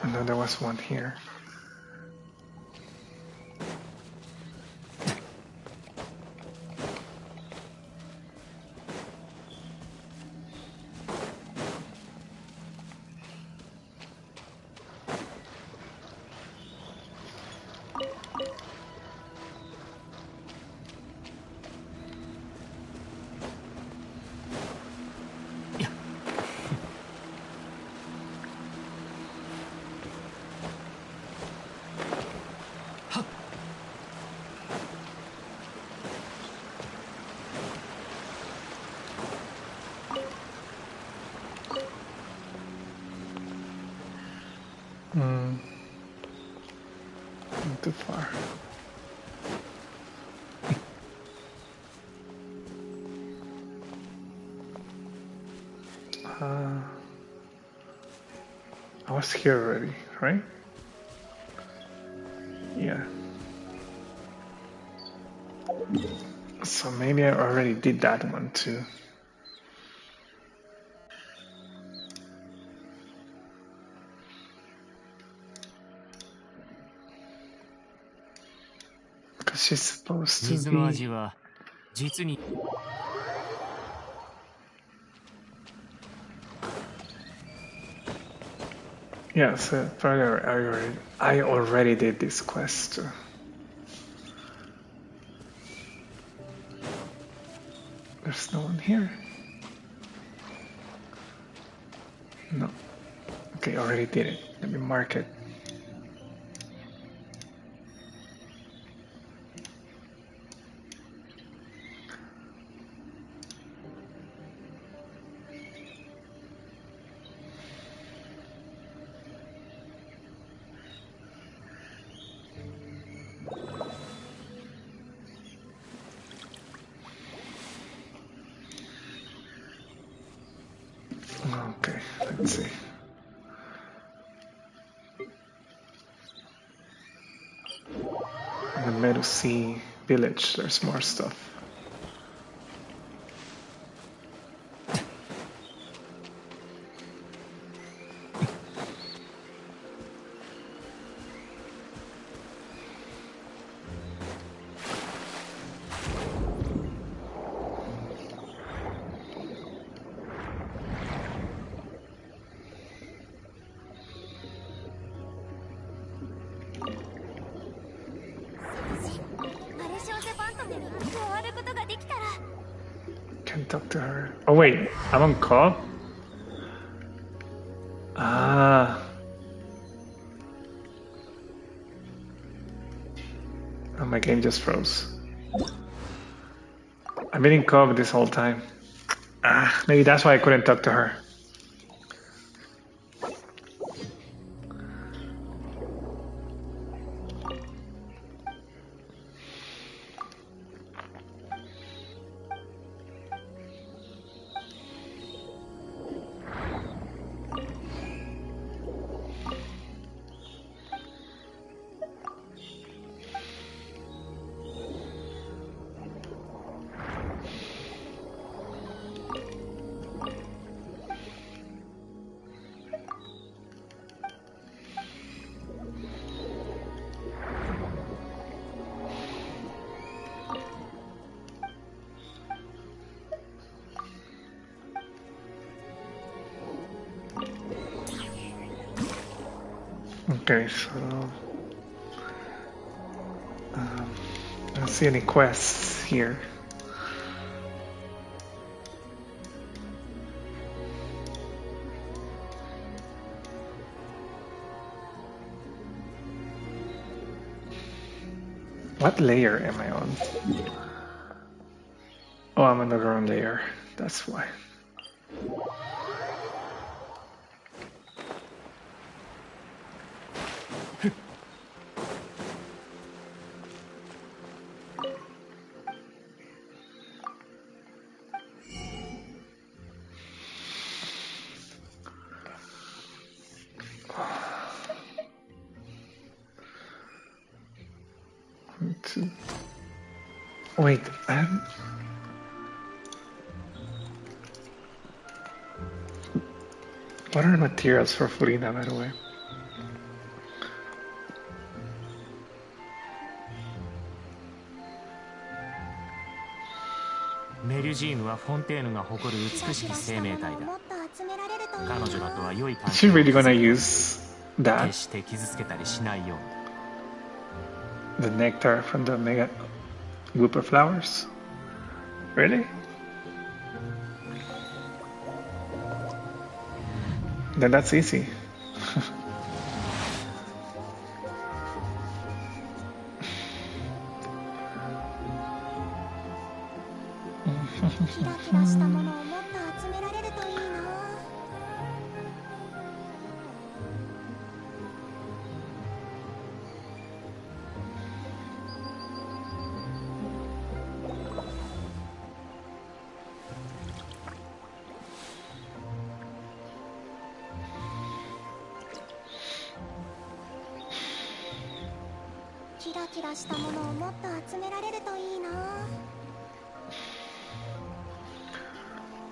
And then there was one here. Not too far. I was here already, right? Yeah. So maybe I already did that one too. Because she's supposed to be... Yeah, so I already did this quest too. There's no one here. No. Okay, already did it. Let me mark it. Okay, let's see. In the Medusi village, there's more stuff. Can't talk to her. Oh wait, I'm on call? Ah. Oh, my game just froze. I've been in call this whole time. Ah, maybe that's why I couldn't talk to her. Okay, so I don't see any quests here. What layer am I on? Oh, I'm on the wrong layer. That's why. Wait, what are the materials for Furina, by the way? Is she really gonna use that? The nectar from the mega whooper flowers? Really? Then that's easy.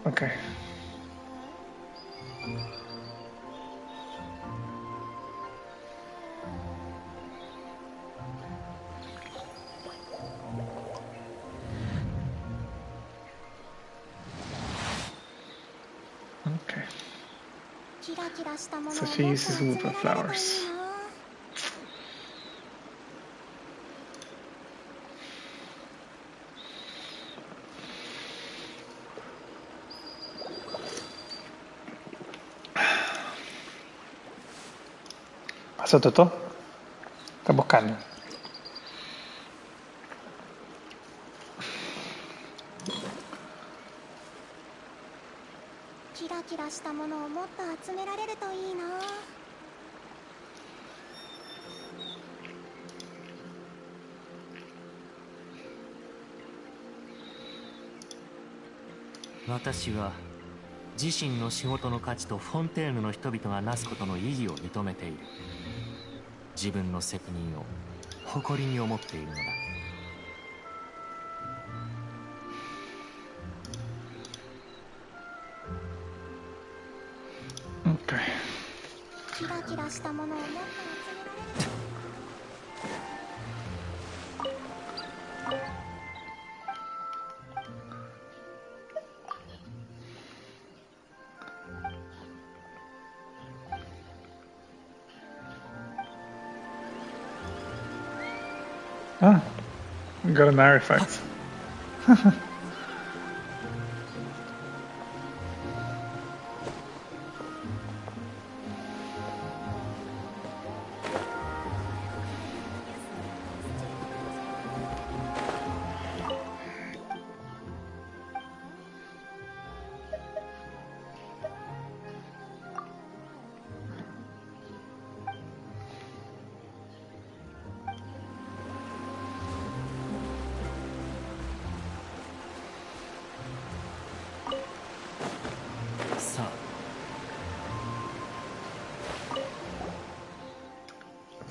Okay. Okay. So she uses wooden flowers. ¿Pasó Toto? Está buscando.私は自身の仕事の価値とフォンテーヌの人々がなすことの意義を認めている。自分の責任を誇りに思っているのだ。Okay. Ah, got an artifact.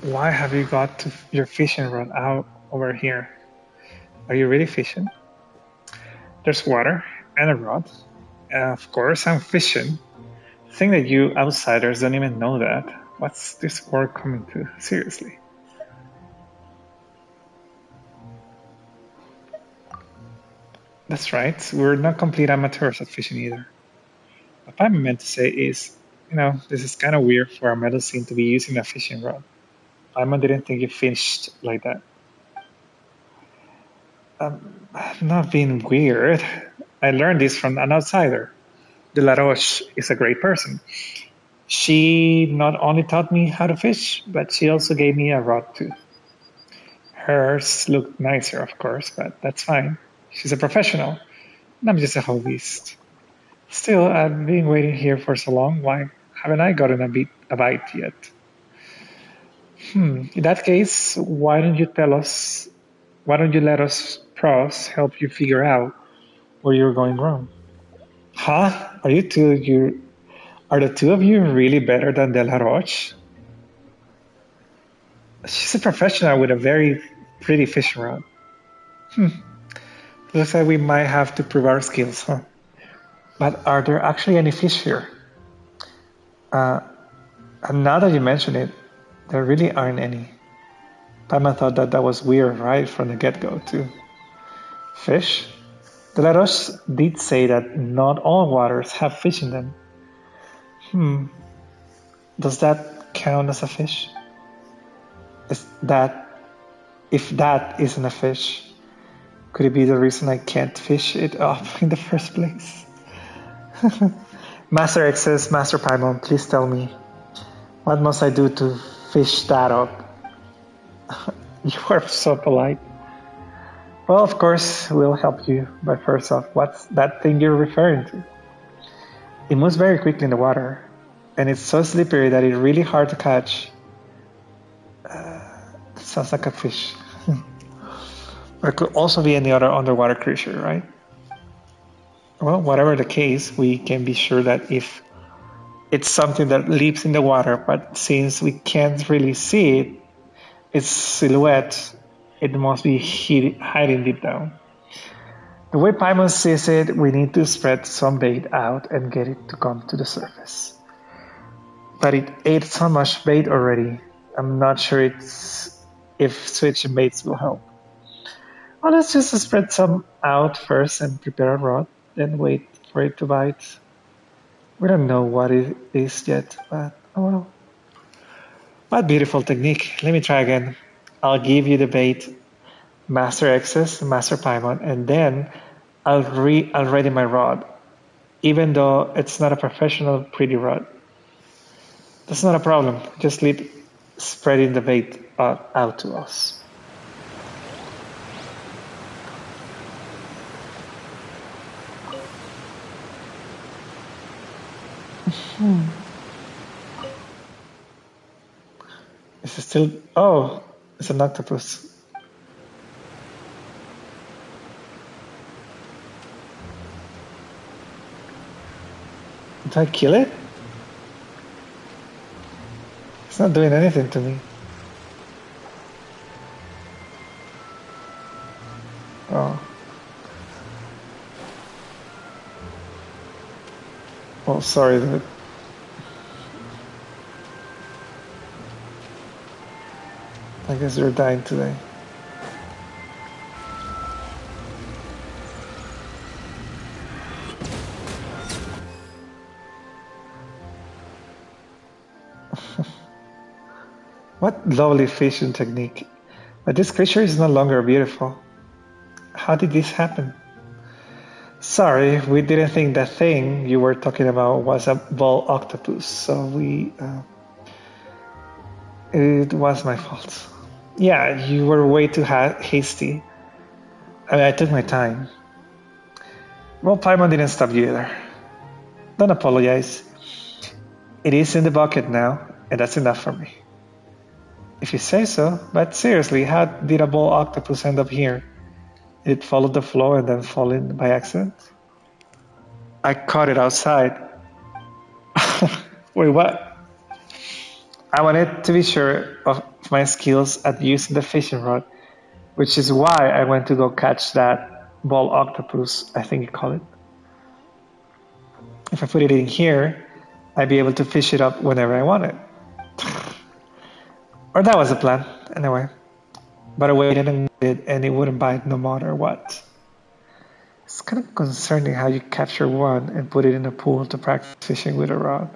Why have you got your fishing rod out over here? Are you really fishing? There's water and a rod. Of course, I'm fishing. Think that you outsiders don't even know that. What's this work coming to? Seriously. That's right. We're not complete amateurs at fishing either. What I meant to say is, this is kind of weird for a metal scene to be using a fishing rod. Paimon didn't think you fished like that. I'm not being weird. I learned this from an outsider. De La Roche is a great person. She not only taught me how to fish, but she also gave me a rod too. Hers looked nicer, of course, but that's fine. She's a professional, and I'm just a hobbyist. Still, I've been waiting here for so long. Why haven't I gotten a bite yet? In that case, why don't you let us pros help you figure out where you're going wrong? Huh? Are the two of you really better than De La Roche? She's a professional with a very pretty fishing rod. Looks like we might have to prove our skills, huh? But are there actually any fish here? And now that you mention it, there really aren't any. Paimon thought that was weird right from the get-go, too. Fish? De La Roche did say that not all waters have fish in them. Does that count as a fish? If that isn't a fish, could it be the reason I can't fish it up in the first place? Master X says, Master Paimon, please tell me, what must I do to fish that up? You are so polite. Well, of course, we'll help you, but first off, what's that thing you're referring to? It moves very quickly in the water, and it's so slippery that it's really hard to catch. It sounds like a fish. Or it could also be any other underwater creature, right? Well, whatever the case, we can be sure that if it's something that leaps in the water, but since we can't really see it, its silhouette, It must be hiding deep down. The way Paimon sees it, we need to spread some bait out and get it to come to the surface. But it ate so much bait already. I'm not sure if switching baits will help. Well, let's just spread some out first and prepare a rod, then wait for it to bite. We don't know what it is yet, but oh well. What beautiful technique. Let me try again. I'll give you the bait, Master X's, Master Paimon, and then I'll ready my rod, even though it's not a professional pretty rod. That's not a problem. Just leave spreading the bait out to us. Is it still? Oh, it's an octopus. Did I kill it? It's not doing anything to me. Oh. Oh, sorry, dude. I guess you're dying today. What lovely fishing technique. But this creature is no longer beautiful. How did this happen? Sorry, we didn't think that thing you were talking about was a ball octopus, so it was my fault. Yeah, you were way too hasty. I took my time. Well, Paimon didn't stop you either. Don't apologize. It is in the bucket now, and that's enough for me. If you say so, but seriously, how did a ball octopus end up here? Did it follow the flow and then fall in by accident? I caught it outside. Wait, what? I wanted to be sure of my skills at using the fishing rod, which is why I went to go catch that ball octopus, I think you call it. If I put it in here, I'd be able to fish it up whenever I want it. Or that was the plan, anyway. But I waited and waited, and it wouldn't bite no matter what. It's kind of concerning how you capture one and put it in a pool to practice fishing with a rod.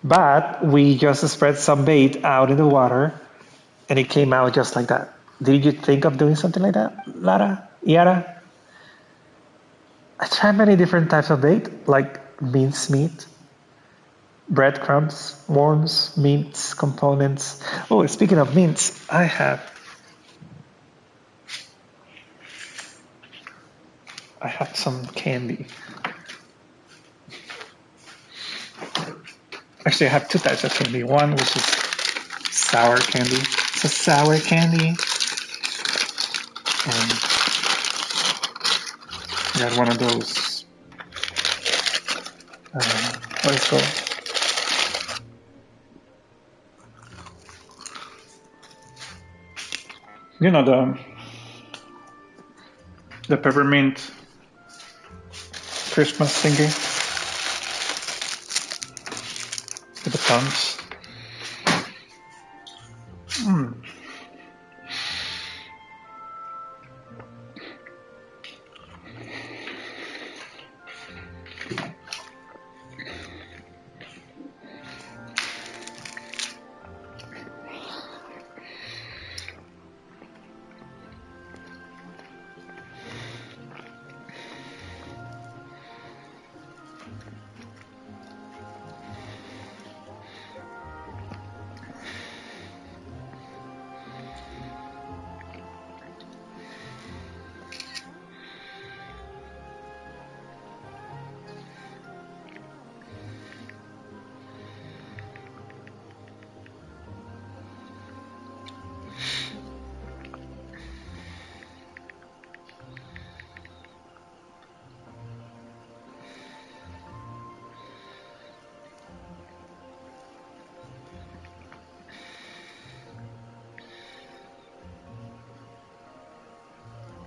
But we just spread some bait out in the water, and it came out just like that. Did you think of doing something like that, Lara? Yara? I tried many different types of bait, like mincemeat, breadcrumbs, worms, mints, components. Oh, speaking of mints, I have some candy. Actually, I have two types of candy. One which is sour candy. It's a sour candy. And I got one of those. What is it called? You know, the peppermint Christmas thingy with the punch.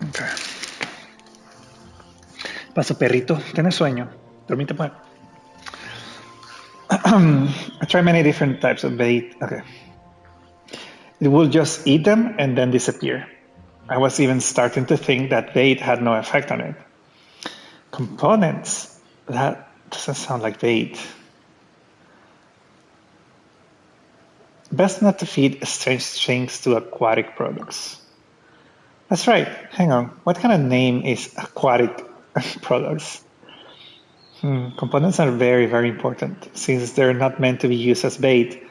Okay. Paso, perrito. ¿Tienes sueño? Dormite, pues. I try many different types of bait. Okay. It will just eat them and then disappear. I was even starting to think that bait had no effect on it. Components? That doesn't sound like bait. Best not to feed strange things to aquatic products. That's right. Hang on. What kind of name is aquatic products? Components are very, very important. Since they're not meant to be used as bait,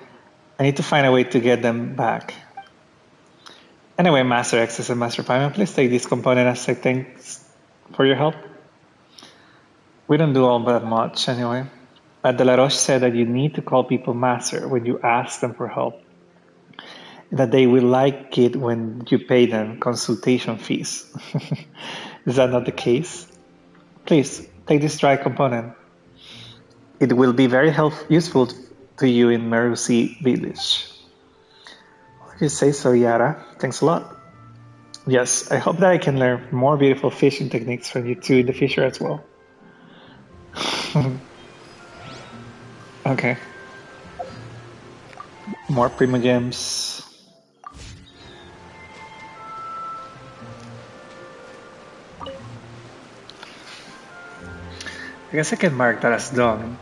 I need to find a way to get them back. Anyway, Master X is a Master Python. Please take this component as a thanks for your help. We don't do all that much anyway. But De La Roche said that you need to call people Master when you ask them for help. That they will like it when you pay them consultation fees. Is that not the case? Please, take this dry component. It will be very useful to you in Merusi village. If you say so, Yara. Thanks a lot. Yes, I hope that I can learn more beautiful fishing techniques from you too in the future as well. Okay. More Primogems. I guess I can mark that as done.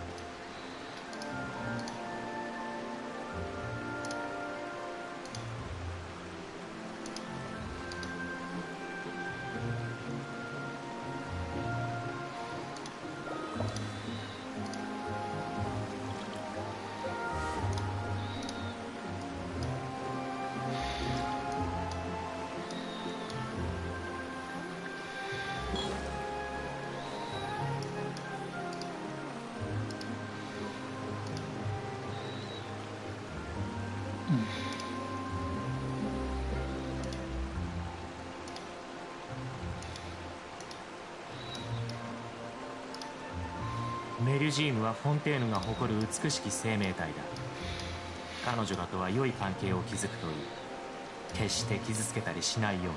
メリュジームはフォンテーヌが誇る美しき生命体だ。彼女らとは良い関係を築くといい。決して傷つけたりしないように。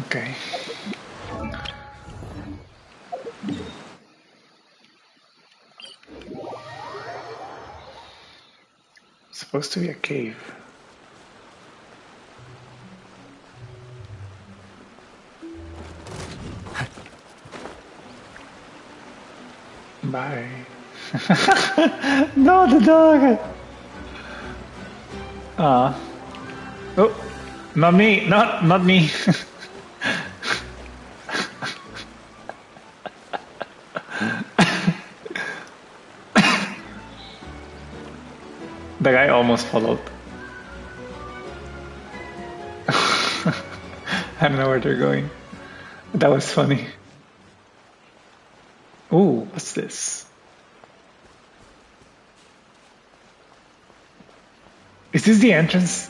Okay. Supposed to be a cave. Bye. No, the dog. Oh, not me. Not me. The guy almost followed. I don't know where they're going. That was funny. Ooh, what's this? Is this the entrance?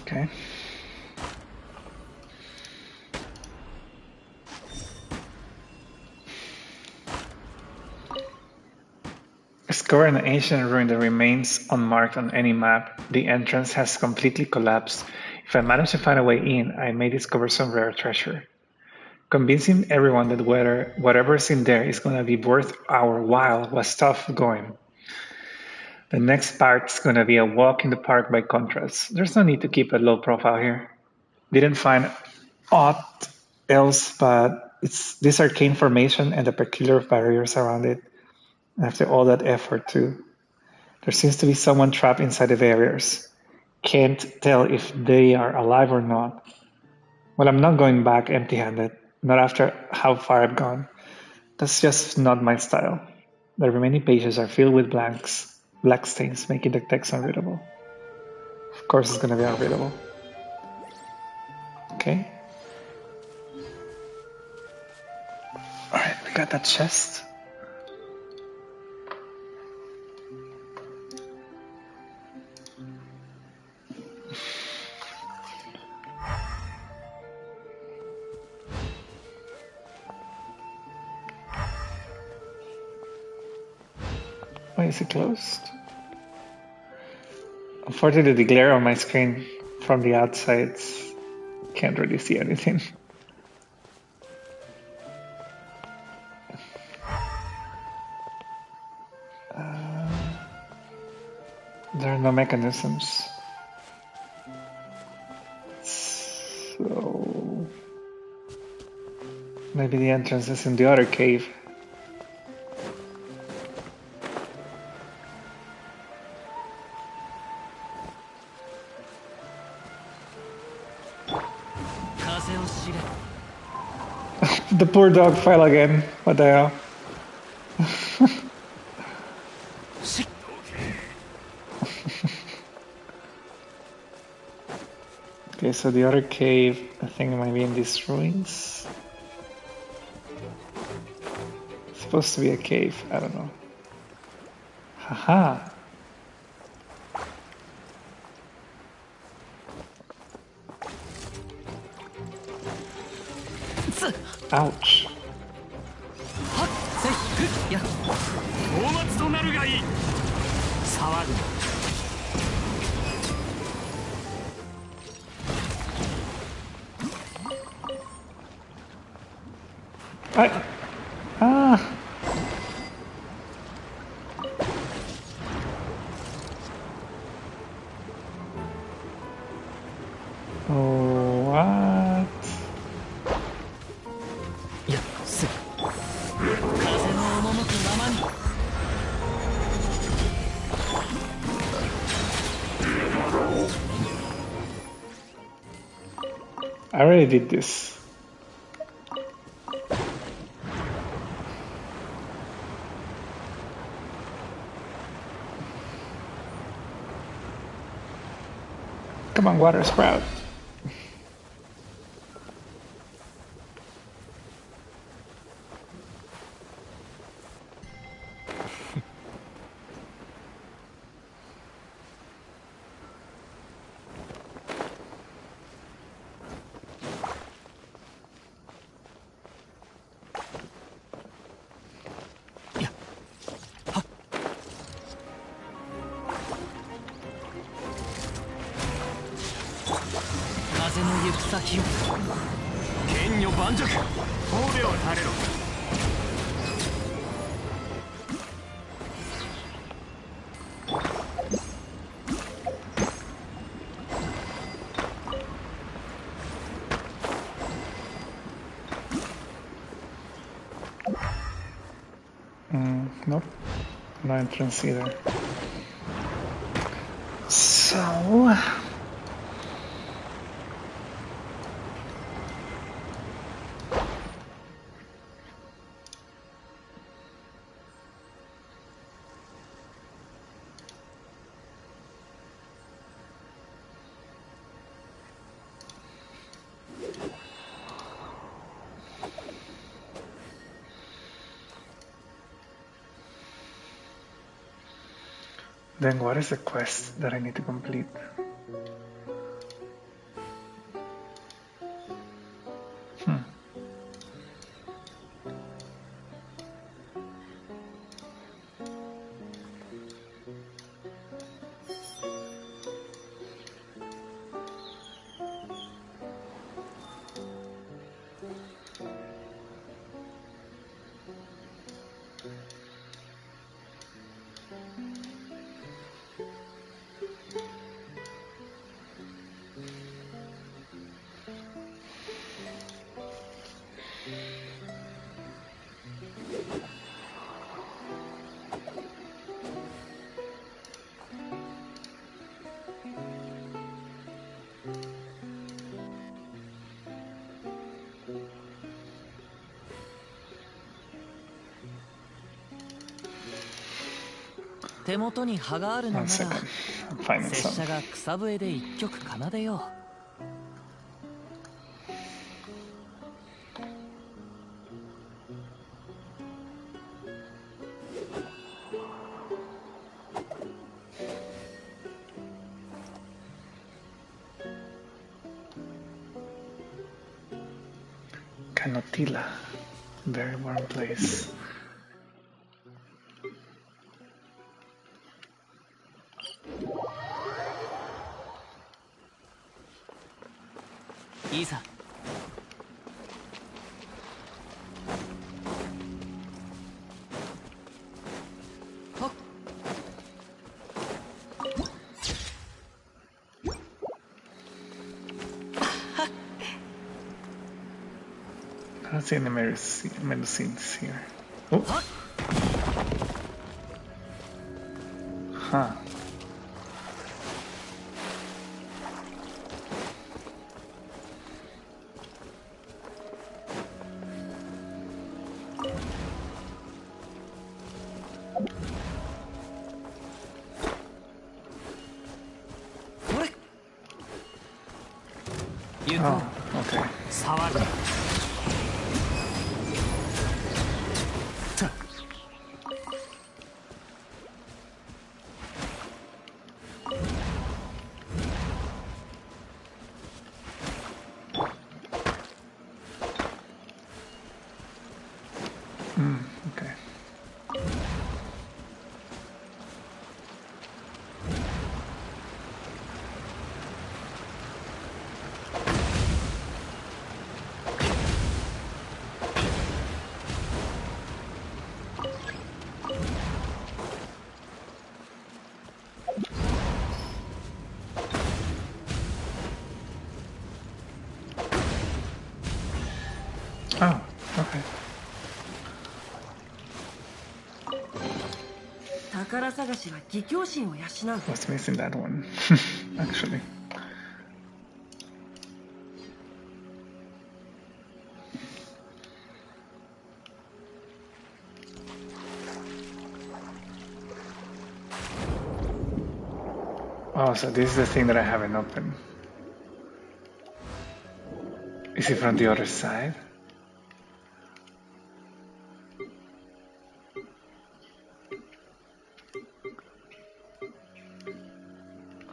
Okay. Discover an ancient ruin that remains unmarked on any map. The entrance has completely collapsed. If I manage to find a way in, I may discover some rare treasure. Convincing everyone that whatever's in there is going to be worth our while was tough going. The next part's going to be a walk in the park by contrast. There's no need to keep a low profile here. Didn't find aught else but it's this arcane formation and the peculiar barriers around it. After all that effort too, there seems to be someone trapped inside the barriers. can't tell if they are alive or not. Well, I'm not going back empty-handed, not after how far I've gone. That's just not my style. The remaining pages are filled with black stains, making the text unreadable. Of course it's gonna be unreadable. Okay. Alright, we got that chest. Why is it closed? Unfortunately, the glare on my screen from the outside can't really see anything. There are no mechanisms. So maybe the entrance is in the other cave. The poor dog fell again. What the hell? Okay, so the other cave, I think it might be in these ruins. It's supposed to be a cave, I don't know. Haha! Ouch! Ah! Oh, what? I already did this. Come on, water sprout. Nope, no entrance either. So... then what is the quest that I need to complete? 手元に葉があるのなら、拙者が草笛で一曲奏でよう。Canotilla, very warm place.いいさ。はっ。I don't see any medicines here. Oh. Huh. Oh, okay. Okay. Oh, okay. Was missing that one, actually. Oh, so this is the thing that I haven't opened. Is it from the other side?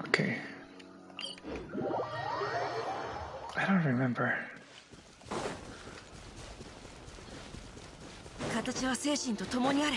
Okay. I don't remember. 形は精神と共にあれ。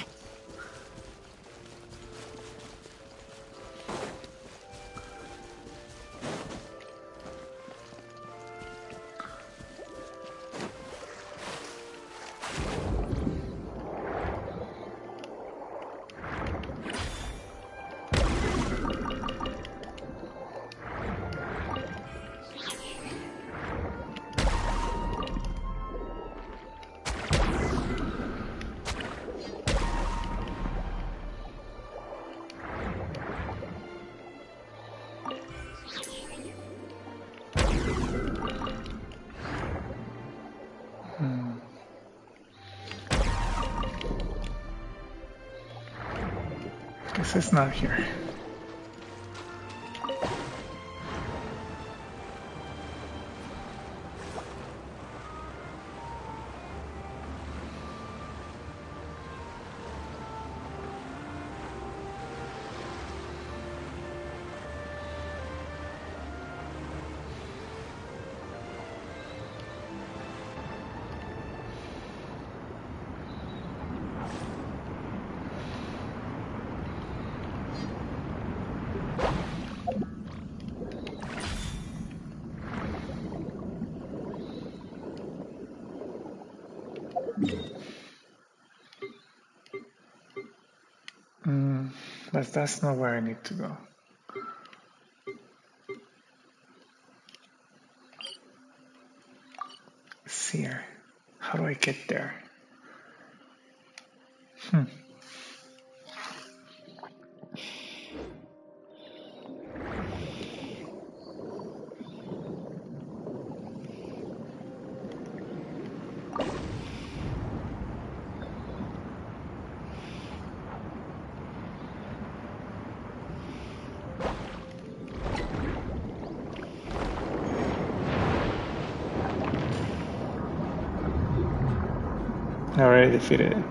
Guess it's not here. But that's not where I need to go. It's here. How do I get there? I already defeated it.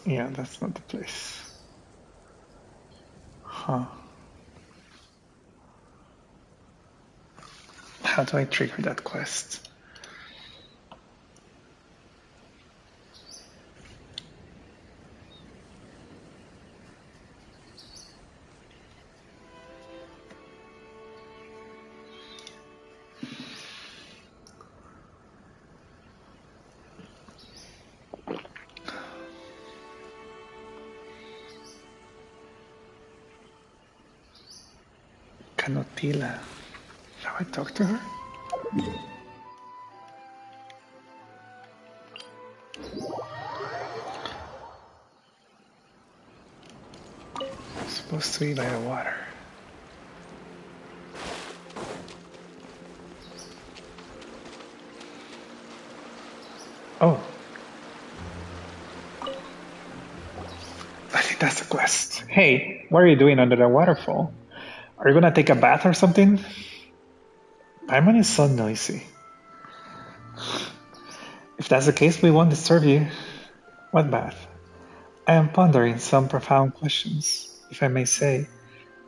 Yeah, that's not the place. Huh. How do I trigger that quest? Canotila. Shall I talk to her? I'm supposed to be by the water. Oh. I think that's the quest. Hey, what are you doing under the waterfall? Are you gonna take a bath or something? Paimon is so noisy. If that's the case, we won't disturb you. What bath? I am pondering some profound questions, if I may say.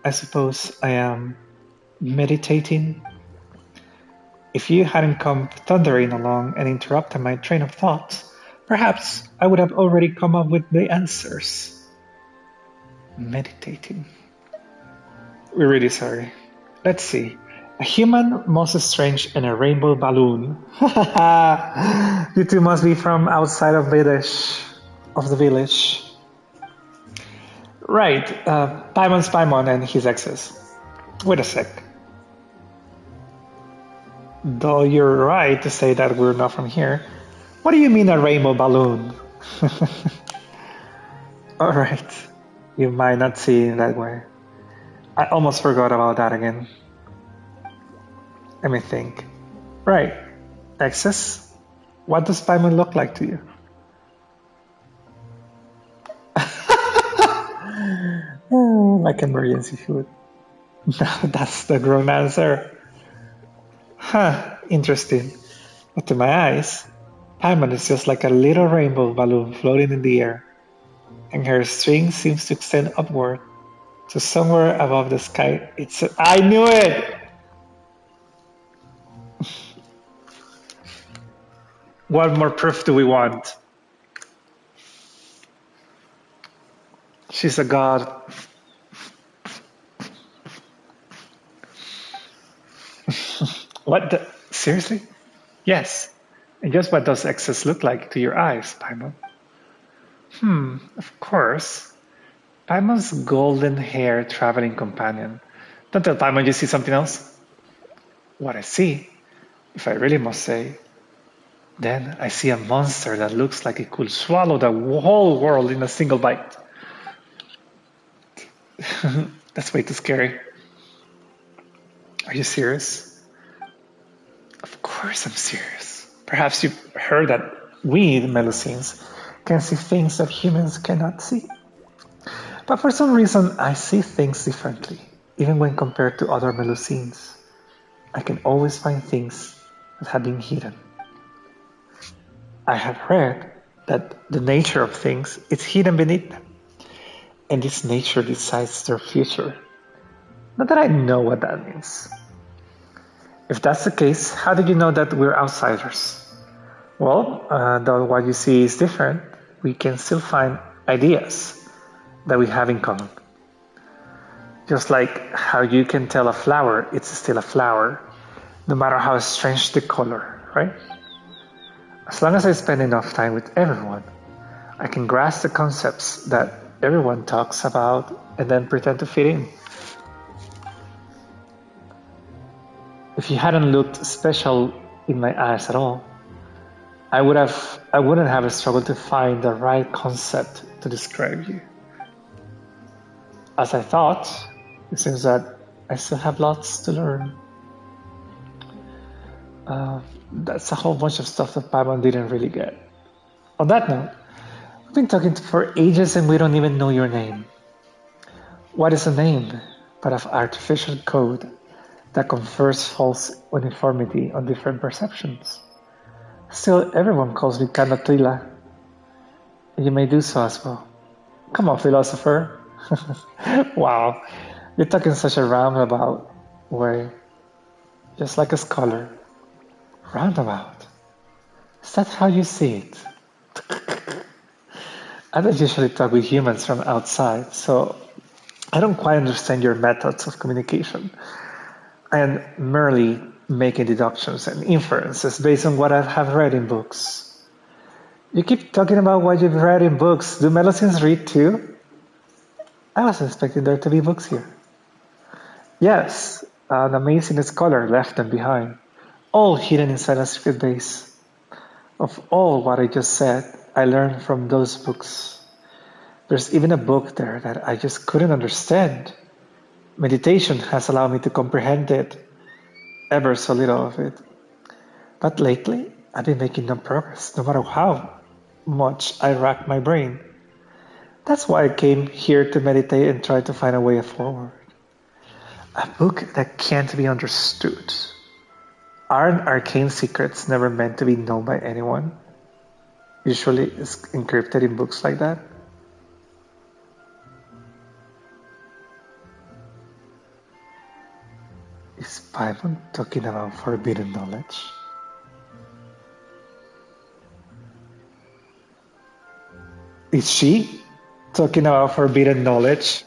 I suppose I am meditating. If you hadn't come thundering along and interrupted my train of thought, perhaps I would have already come up with the answers. Meditating. We're really sorry. Let's see. A human, most strange, and a rainbow balloon. You two must be from outside of the village. Right, Paimon's Paimon and his exes. Wait a sec. Though you're right to say that we're not from here, what do you mean a rainbow balloon? Alright, you might not see it that way. I almost forgot about that again. Let me think. Right, exes? What does Paimon look like to you? Like emergency food. No, that's the grown answer. Huh, interesting. But to my eyes, Paimon is just like a little rainbow balloon floating in the air, and her string seems to extend upward to somewhere above the sky. I knew it! What more proof do we want? She's a god. What the? Seriously? Yes. And just what does excess look like to your eyes, Paimon? Of course. Paimon's golden hair traveling companion. Don't tell Paimon you see something else. What I see, if I really must say, then I see a monster that looks like it could swallow the whole world in a single bite. That's way too scary. Are you serious? Of course I'm serious. Perhaps you've heard that we, the Melusines, can see things that humans cannot see. But for some reason, I see things differently, even when compared to other Melusines. I can always find things that have been hidden. I have read that the nature of things is hidden beneath them, and this nature decides their future. Not that I know what that means. If that's the case, how do you know that we're outsiders? Well, though what you see is different, we can still find ideas that we have in common. Just like how you can tell a flower it's still a flower, no matter how strange the color, right? As long as I spend enough time with everyone, I can grasp the concepts that everyone talks about and then pretend to fit in. If you hadn't looked special in my eyes at all, I wouldn't have struggled to find the right concept to describe you. As I thought, it seems that I still have lots to learn. That's a whole bunch of stuff that Paimon didn't really get. On that note, we've been talking for ages and we don't even know your name. What is a name but of artificial code that confers false uniformity on different perceptions? Still, everyone calls me Kanatila. You may do so as well. Come on, philosopher. Wow, you're talking such a roundabout way. Just like a scholar. Roundabout. Is that how you see it? I don't usually talk with humans from outside, so I don't quite understand your methods of communication. I am merely making deductions and inferences based on what I have read in books. You keep talking about what you've read in books. Do Melusines read too? I was expecting there to be books here. Yes, an amazing scholar left them behind, all hidden inside a secret base. Of all what I just said, I learned from those books. There's even a book there that I just couldn't understand. Meditation has allowed me to comprehend it, ever so little of it. But lately, I've been making no progress, no matter how much I rack my brain. That's why I came here to meditate and try to find a way forward. A book that can't be understood. Aren't arcane secrets never meant to be known by anyone? Usually it's encrypted in books like that. Is Paimon talking about forbidden knowledge? Is she talking about forbidden knowledge?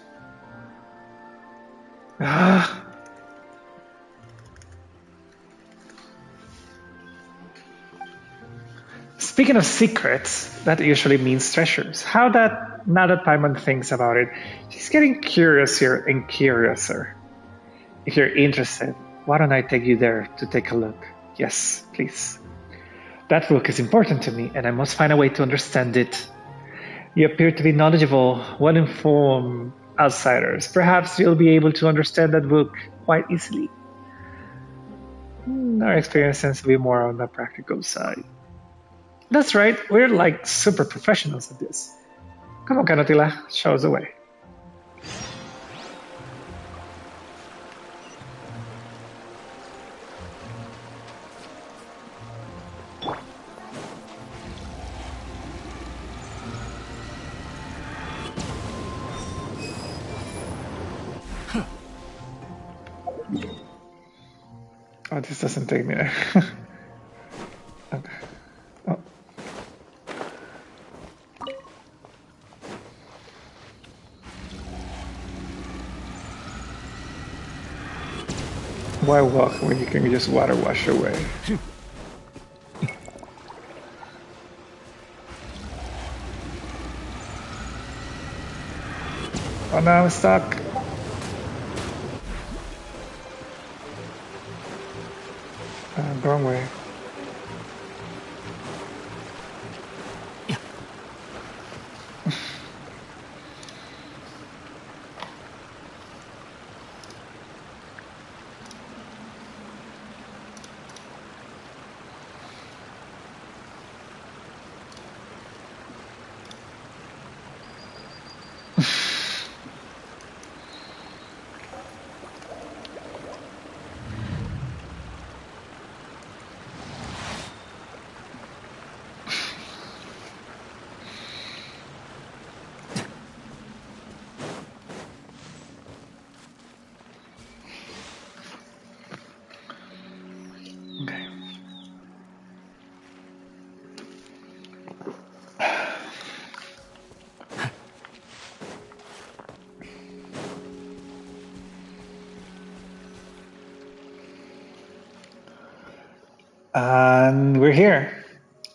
Speaking of secrets, that usually means treasures. Now that Paimon thinks about it, she's getting curiouser and curiouser. If you're interested, why don't I take you there to take a look? Yes, please. That book is important to me, and I must find a way to understand it. You appear to be knowledgeable, well-informed outsiders. Perhaps you'll be able to understand that book quite easily. Our experience tends to be more on the practical side. That's right, we're like super professionals at this. Come on, Kanatila, show us the way. Oh, this doesn't take me there. Okay. Oh. Why walk when you can just water wash away? Oh no, I'm stuck. Wrong way. Okay. And we're here.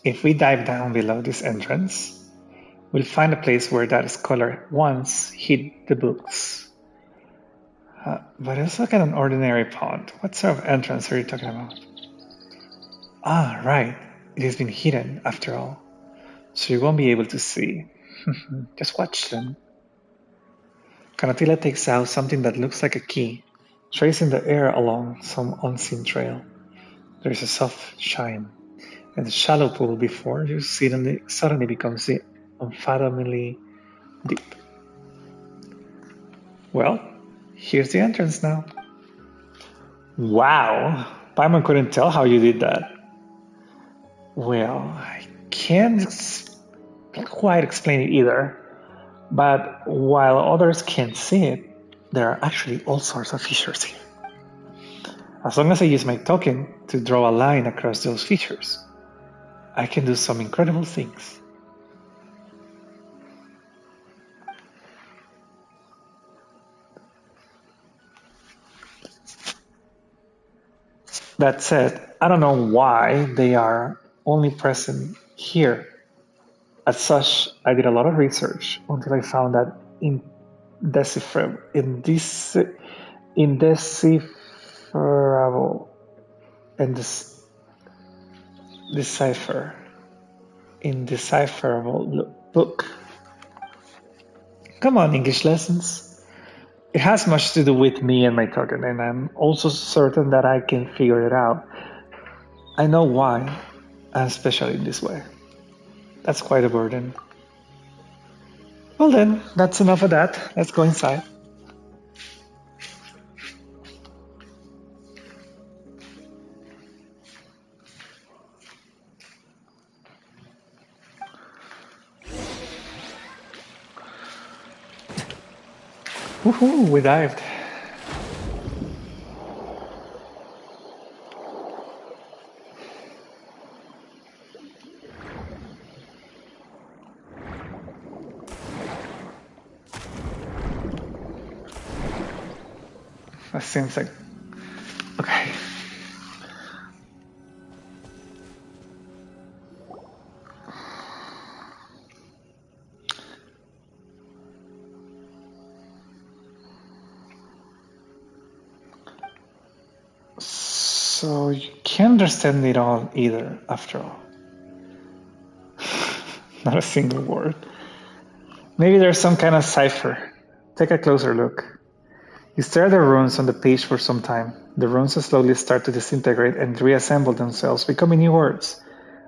If we dive down below this entrance, We'll find a place where that scholar once hid the books. But it's like an ordinary pond. What sort of entrance are you talking about? Ah, right. It has been hidden, after all. So you won't be able to see. Just watch them. Kanatila takes out something that looks like a key, tracing the air along some unseen trail. There is a soft shine, and the shallow pool before you suddenly becomes unfathomably deep. Well, here's the entrance now. Wow! Paimon couldn't tell how you did that. Well, I can't quite explain it either. But while others can't see it, there are actually all sorts of fissures here. As long as I use my token to draw a line across those fissures, I can do some incredible things. That said, I don't know why they are only present here. As such, I did a lot of research until I found that indecipherable, indecipherable book. Come on, English lessons. It has much to do with me and my token, and I'm also certain that I can figure it out. I know why, especially in this way. That's quite a burden. Well then, that's enough of that. Let's go inside. Woohoo, we dived. That seems like... Okay. So you can't understand it all either, after all. Not a single word. Maybe there's some kind of cipher. Take a closer look. You stare at the runes on the page for some time. The runes slowly start to disintegrate and reassemble themselves, becoming new words.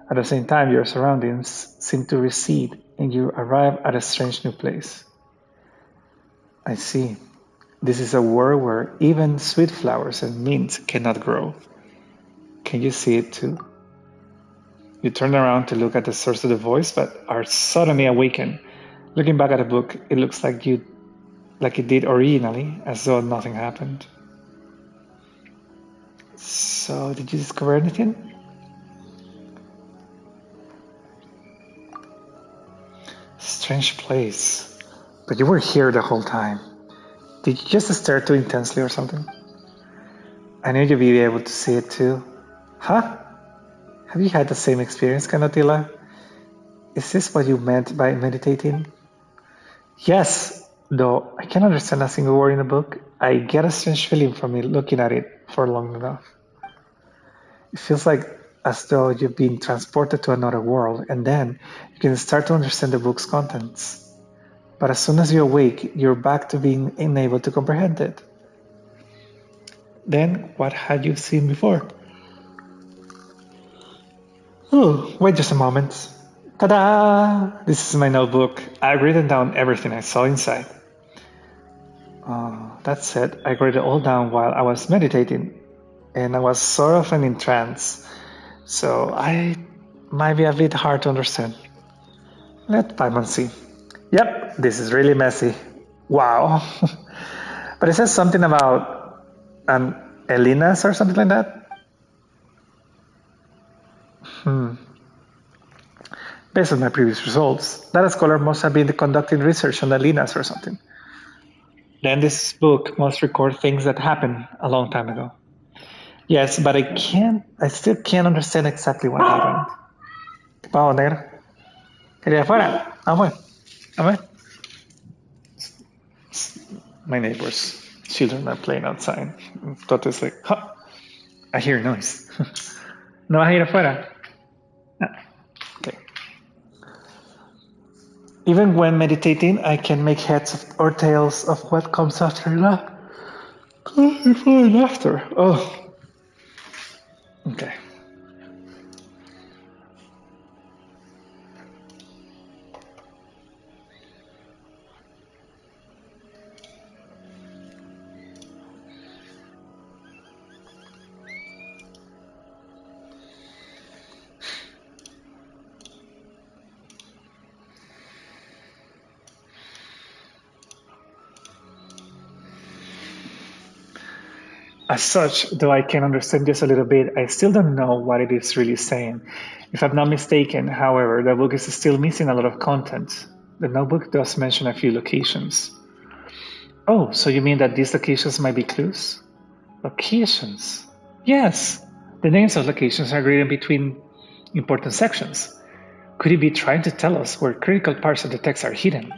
At the same time, your surroundings seem to recede, and you arrive at a strange new place. I see. This is a world where even sweet flowers and mint cannot grow. Can you see it too? You turn around to look at the source of the voice, but are suddenly awakened. Looking back at the book, it looks like it did originally, as though nothing happened. So, did you discover anything? Strange place. But you were here the whole time. Did you just stare too intensely or something? I knew you'd be able to see it too. Huh? Have you had the same experience, Kanatila? Is this what you meant by meditating? Yes, though I can't understand a single word in the book. I get a strange feeling from it looking at it for long enough. It feels like as though you've been transported to another world, and then you can start to understand the book's contents. But as soon as you awake, you're back to being unable to comprehend it. Then, what had you seen before? Oh, wait just a moment. Ta-da! This is my notebook. I've written down everything I saw inside. That said, I wrote it all down while I was meditating, and I was sort of in trance, so I might be a bit hard to understand. Let Paimon see. Yep, this is really messy. Wow. But it says something about an Elinas or something like that. Based on my previous results, that scholar must have been conducting research on the Elinas or something. Then this book must record things that happened a long time ago. Yes, but I still can't understand exactly what happened. ¿Qué pasa, negro? Quería afuera. Ah, bueno. Am I? My neighbor's children are playing outside. Toto's like, huh, I hear noise. No vas a ir afuera? Ah, okay. Even when meditating, I can make heads or tails of what comes after laughter. Oh, okay. As such, though I can understand just a little bit, I still don't know what it is really saying. If I'm not mistaken, however, the book is still missing a lot of content. The notebook does mention a few locations. Oh, so you mean that these locations might be clues? Locations? Yes, the names of locations are written between important sections. Could he be trying to tell us where critical parts of the text are hidden?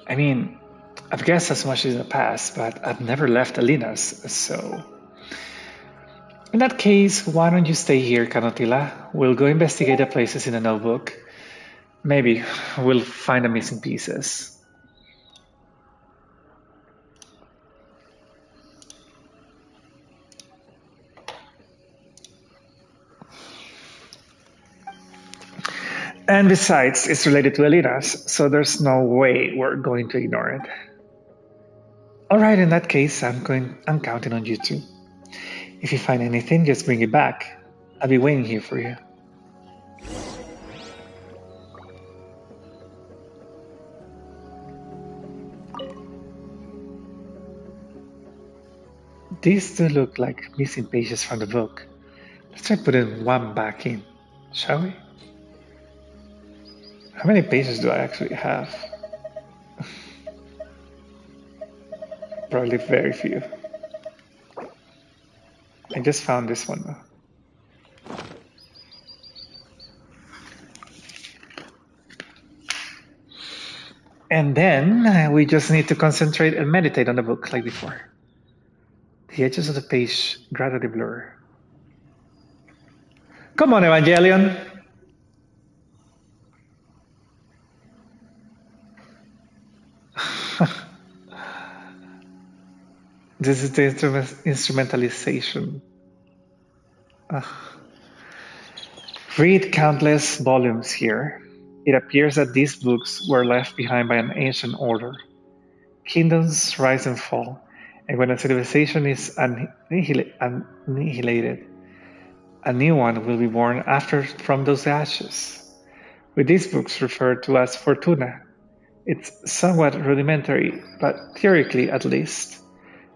I mean, I've guessed as much in the past, but I've never left Alina's, so... In that case, why don't you stay here, Canotila? We'll go investigate the places in the notebook. Maybe we'll find the missing pieces. And besides, it's related to Alina's, so there's no way we're going to ignore it. All right, in that case, I'm counting on you too. If you find anything, just bring it back. I'll be waiting here for you. These do look like missing pages from the book. Let's try putting one back in, shall we? How many pages do I actually have? Probably very few. I just found this one though. And then we just need to concentrate and meditate on the book like before. The edges of the page gradually blur. Come on, Evangelion! This is the instrumentalization. Read countless volumes here. It appears that these books were left behind by an ancient order. Kingdoms rise and fall, and when a civilization is annihilated, a new one will be born from those ashes. With these books referred to as Fortuna, it's somewhat rudimentary, but theoretically at least,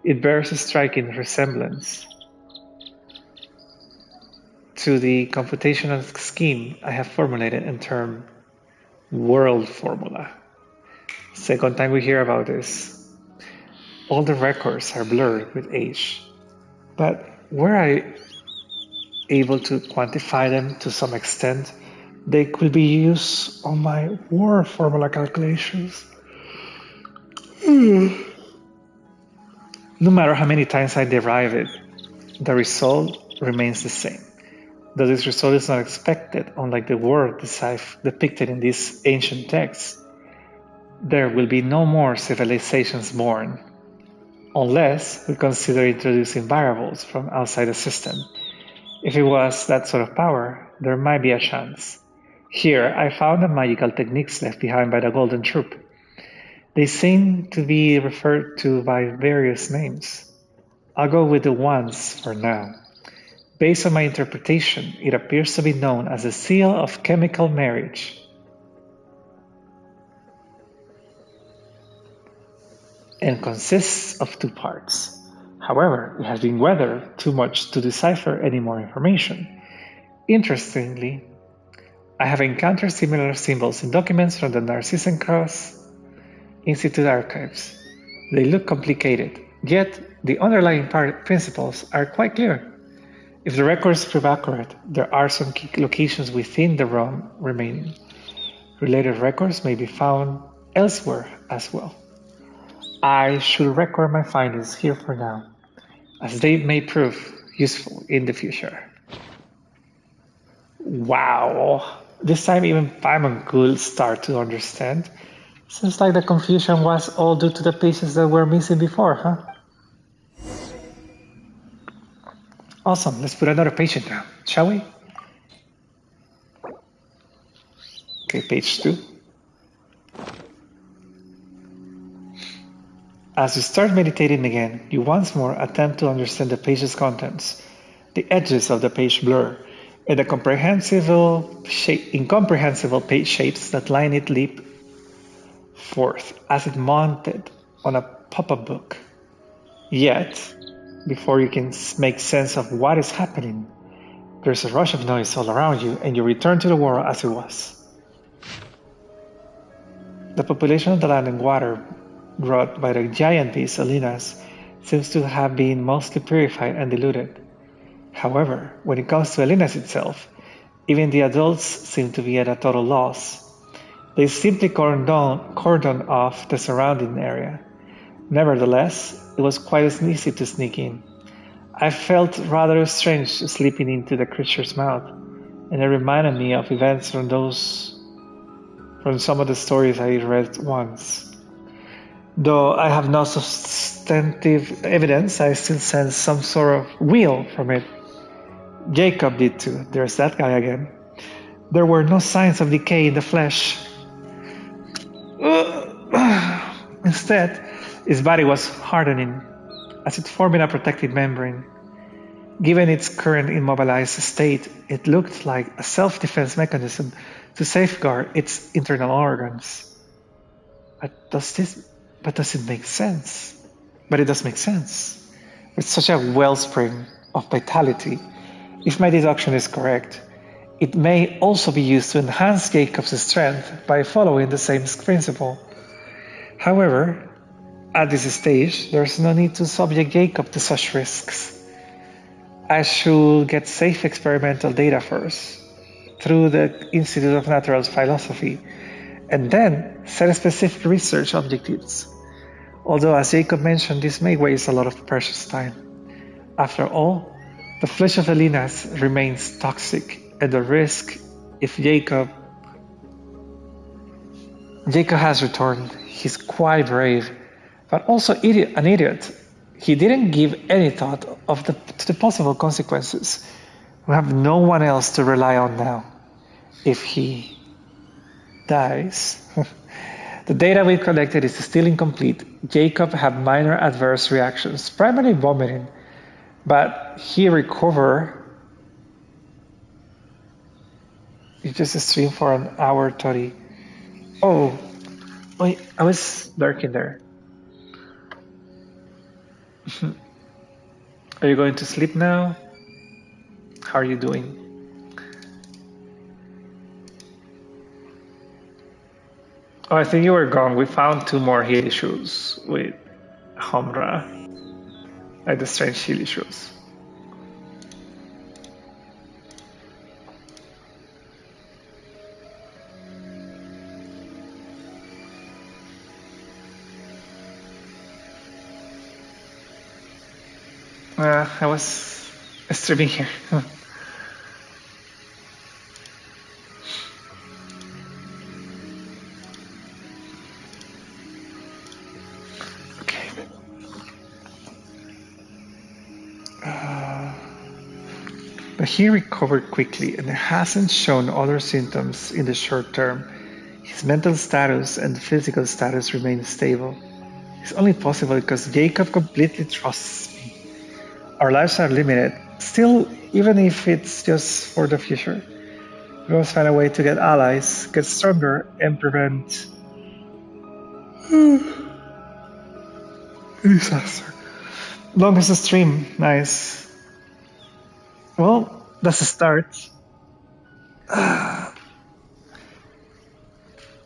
it bears a striking resemblance to the computational scheme I have formulated and termed world formula. Second time we hear about this. All the records are blurred with age, but were I able to quantify them to some extent, they could be used on my war formula calculations. No matter how many times I derive it, the result remains the same. Though this result is not expected, unlike the world depicted in these ancient texts, there will be no more civilizations born, unless we consider introducing variables from outside the system. If it was that sort of power, there might be a chance. Here, I found the magical techniques left behind by the Golden Troop. They seem to be referred to by various names. I'll go with the ones for now. Based on my interpretation, it appears to be known as the Seal of Chemical Marriage. And consists of 2 parts. However, it has been weathered too much to decipher any more information. Interestingly, I have encountered similar symbols in documents from the Narcissus Cross Institute archives. They look complicated, yet the underlying principles are quite clear. If the records prove accurate, there are some key locations within the realm remaining. Related records may be found elsewhere as well. I should record my findings here for now, as they may prove useful in the future. Wow, this time even Paimon could start to understand. Seems like the confusion was all due to the pieces that were missing before, huh? Awesome, let's put another patient down, shall we? Okay, page 2. As you start meditating again, you once more attempt to understand the page's contents. The edges of the page blur, and the incomprehensible page shapes that line it leap forth as it mounted on a pop-up book. Yet, before you can make sense of what is happening, there's a rush of noise all around you, and you return to the world as it was. The population of the land and water brought by the giant beast Alinas seems to have been mostly purified and diluted. However, when it comes to Alinas itself, even the adults seem to be at a total loss. They simply cordon off the surrounding area. Nevertheless, it was quite easy to sneak in. I felt rather strange slipping into the creature's mouth, and it reminded me of events from some of the stories I read once. Though I have no substantive evidence, I still sense some sort of will from it. Jacob did too. There's that guy again. There were no signs of decay in the flesh. Instead, his body was hardening, as if forming a protective membrane. Given its current immobilized state, it looked like a self-defense mechanism to safeguard its internal organs. But does it make sense? But it does make sense. With such a wellspring of vitality, if my deduction is correct, it may also be used to enhance Jacob's strength by following the same principle. However, at this stage, there's no need to subject Jacob to such risks. I should get safe experimental data first, through the Institute of Natural Philosophy, and then set specific research objectives. Although, as Jacob mentioned, this may waste a lot of precious time. After all, the flesh of Elinas remains toxic, and the risk if Jacob has returned. He's quite brave, but also an idiot. He didn't give any thought to the possible consequences. We have no one else to rely on now. If he dies... The data we've collected is still incomplete. Jacob had minor adverse reactions, primarily vomiting, but he recovered. He just streamed for an hour 30. Oh, wait, I was lurking there. Are you going to sleep now? How are you doing? Oh, I think you were gone. We found 2 more heal issues with Homra, like the strange heal issues. I was streaming here. But he recovered quickly and hasn't shown other symptoms in the short term. His mental status and physical status remain stable. It's only possible because Jacob completely trusts me. Our lives are limited. Still, even if it's just for the future, we must find a way to get allies, get stronger, and prevent disaster. Longest stream, nice. Well, that's a start. I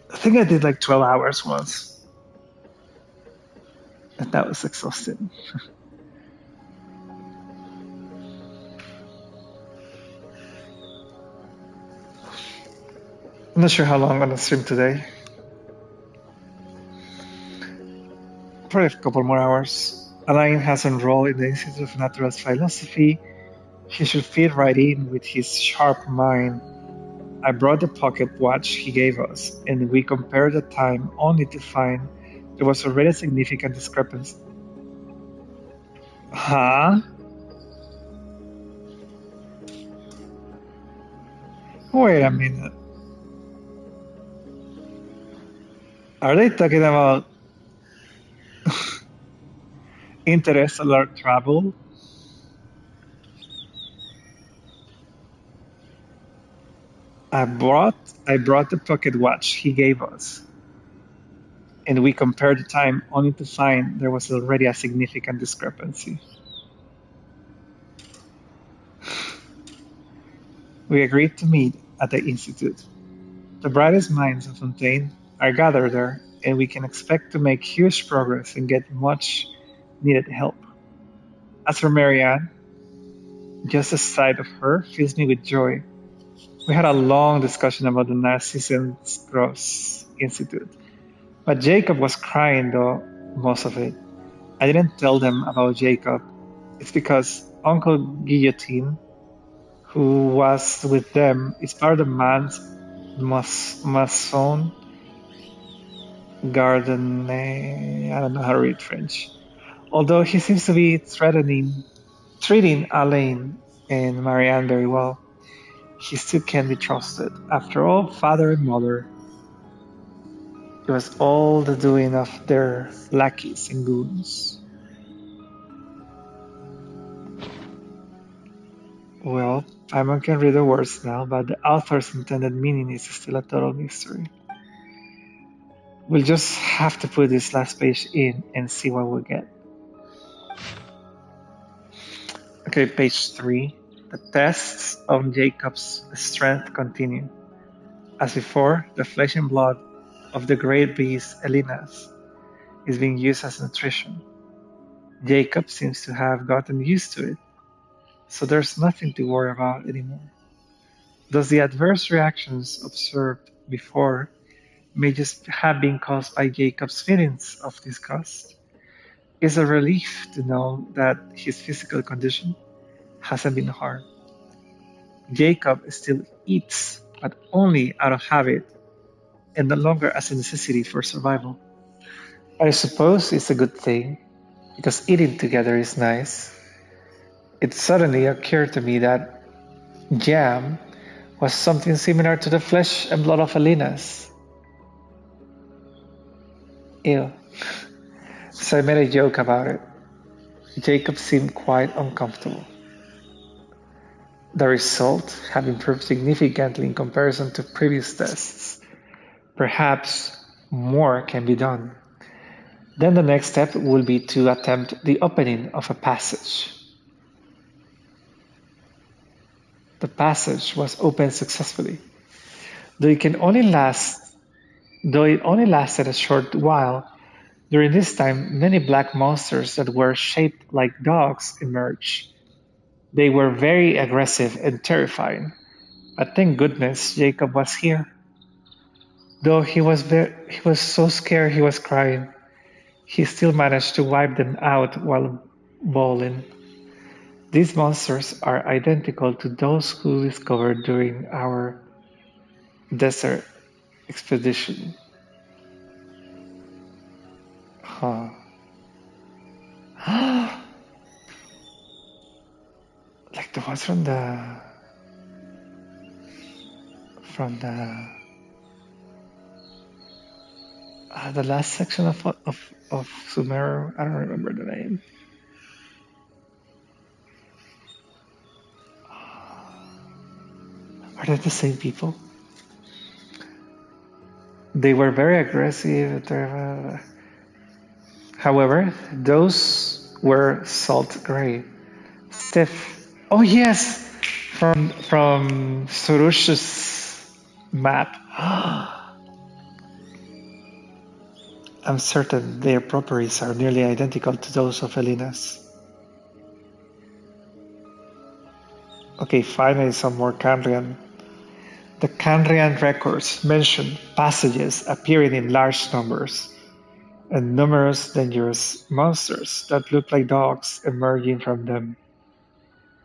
think I did like 12 hours once. And that was exhausting. I'm not sure how long I'm gonna stream today. for a couple more hours. Alain has enrolled in the Institute of Natural Philosophy. He should fit right in with his sharp mind. I brought the pocket watch he gave us, and we compared the time only to find there was already a significant discrepancy. Huh? Wait a minute. Are they talking about interstellar travel? I brought the pocket watch he gave us, and we compared the time only to find there was already a significant discrepancy. We agreed to meet at the Institute. The brightest minds of Fontaine are gathered there, and we can expect to make huge progress and get much needed help. As for Marianne, just the sight of her fills me with joy. We had a long discussion about the Narcissus Cross Institute, but Jacob was crying though most of it. I didn't tell them about Jacob. It's because Uncle Guillotine, who was with them, is part of the Mason Garden. I don't know how to read French. Although he seems to be treating Alain and Marianne very well, he still can't be trusted. After all, father and mother, it was all the doing of their lackeys and goons. Well, Paimon can read the words now, but the author's intended meaning is still a total mystery. We'll just have to put this last page in and see what we get. Okay, page 3. The tests of Jacob's strength continue. As before, the flesh and blood of the great beast Elinas is being used as nutrition. Jacob seems to have gotten used to it, so there's nothing to worry about anymore. Thus, the adverse reactions observed before may just have been caused by Jacob's feelings of disgust. It's a relief to know that his physical condition hasn't been harmed. Jacob still eats, but only out of habit and no longer as a necessity for survival. I suppose it's a good thing, because eating together is nice. It suddenly occurred to me that jam was something similar to the flesh and blood of Elinas. Ew. So I made a joke about it. Jacob seemed quite uncomfortable. The result had improved significantly in comparison to previous tests. Perhaps more can be done. Then the next step will be to attempt the opening of a passage. The passage was opened successfully. Though it only lasted a short while, during this time many black monsters that were shaped like dogs emerged. They were very aggressive and terrifying, but thank goodness Jacob was here. Though he was so scared he was crying, he still managed to wipe them out while bawling. These monsters are identical to those we discovered during our desert expedition. Huh. Like the ones from the last section of Sumeru. I don't remember the name. Are they the same people? They were very aggressive. However, those were salt gray, stiff. Oh yes, from Sorush's map. I'm certain their properties are nearly identical to those of Elinas. Okay, finally some more Canrian. The Canrian records mention passages appearing in large numbers. and numerous dangerous monsters that look like dogs emerging from them.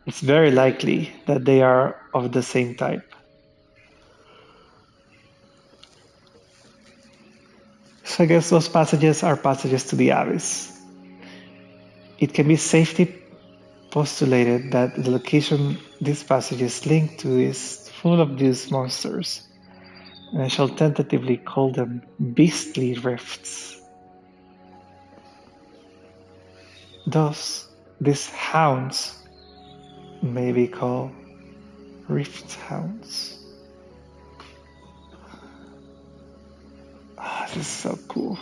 It's very likely that they are of the same type. So I guess those passages are passages to the abyss. It can be safely postulated that the location this passage is linked to is full of these monsters, and I shall tentatively call them beastly rifts. Thus, these hounds may be called rift hounds. Ah, this is so cool.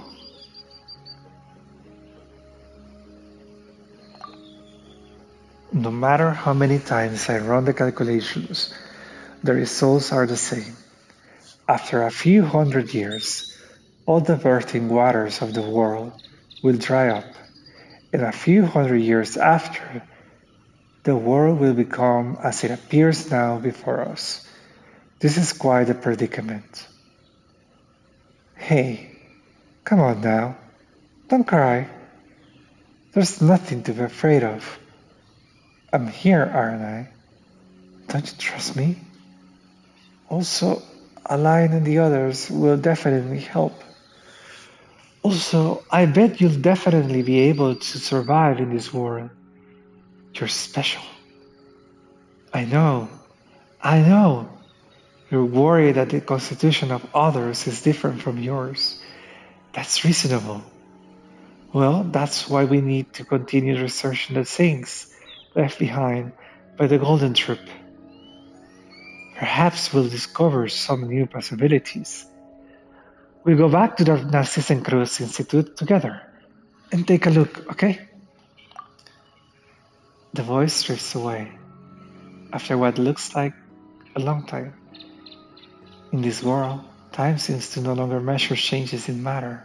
No matter how many times I run the calculations, the results are the same. After a few hundred years, all the birthing waters of the world will dry up, and a few hundred years after, the world will become as it appears now before us. This is quite a predicament. Hey, come on now, don't cry. There's nothing to be afraid of. I'm here, aren't I? Don't you trust me? Also, a lion and the others will definitely help. Also, I bet you'll definitely be able to survive in this world. You're special. I know. You're worried that the constitution of others is different from yours. That's reasonable. Well, that's why we need to continue researching the things left behind by the Golden Troop. Perhaps we'll discover some new possibilities. We'll go back to the Narcissen Cruz Institute together and take a look, okay? The voice drifts away after what looks like a long time. In this world, time seems to no longer measure changes in matter.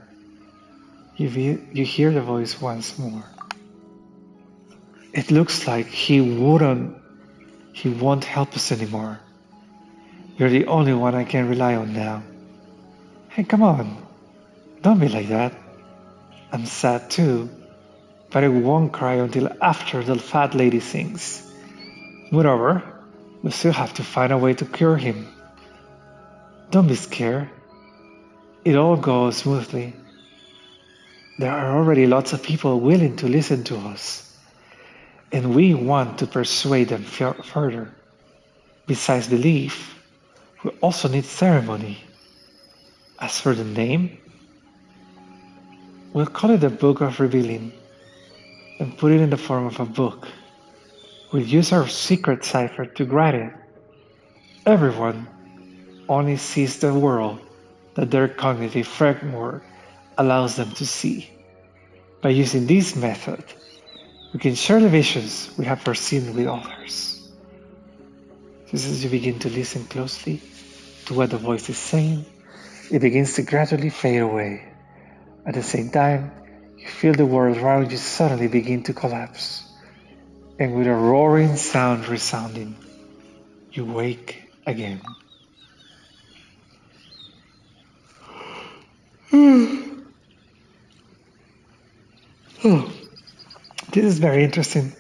You hear the voice once more. It looks like he won't help us anymore. You're the only one I can rely on now. Hey, come on. Don't be like that. I'm sad too, but I won't cry until after the fat lady sings. Moreover, we still have to find a way to cure him. Don't be scared. It all goes smoothly. There are already lots of people willing to listen to us, and we want to persuade them further. Besides belief, we also need ceremony. As for the name, we'll call it the Book of Revealing and put it in the form of a book. We'll use our secret cipher to write it. Everyone only sees the world that their cognitive framework allows them to see. By using this method, we can share the visions we have foreseen with others. Just as you begin to listen closely to what the voice is saying, it begins to gradually fade away. At the same time, you feel the world around you suddenly begin to collapse. And with a roaring sound resounding, you wake again. Oh, this is very interesting.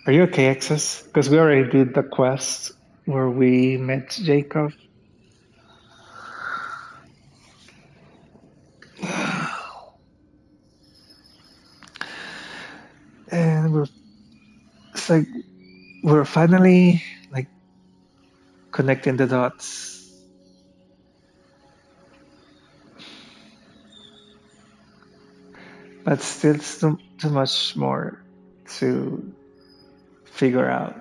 Are you okay, Exus? Because we already did the quest where we met Jacob. And we're finally connecting the dots. But still too much more to figure out.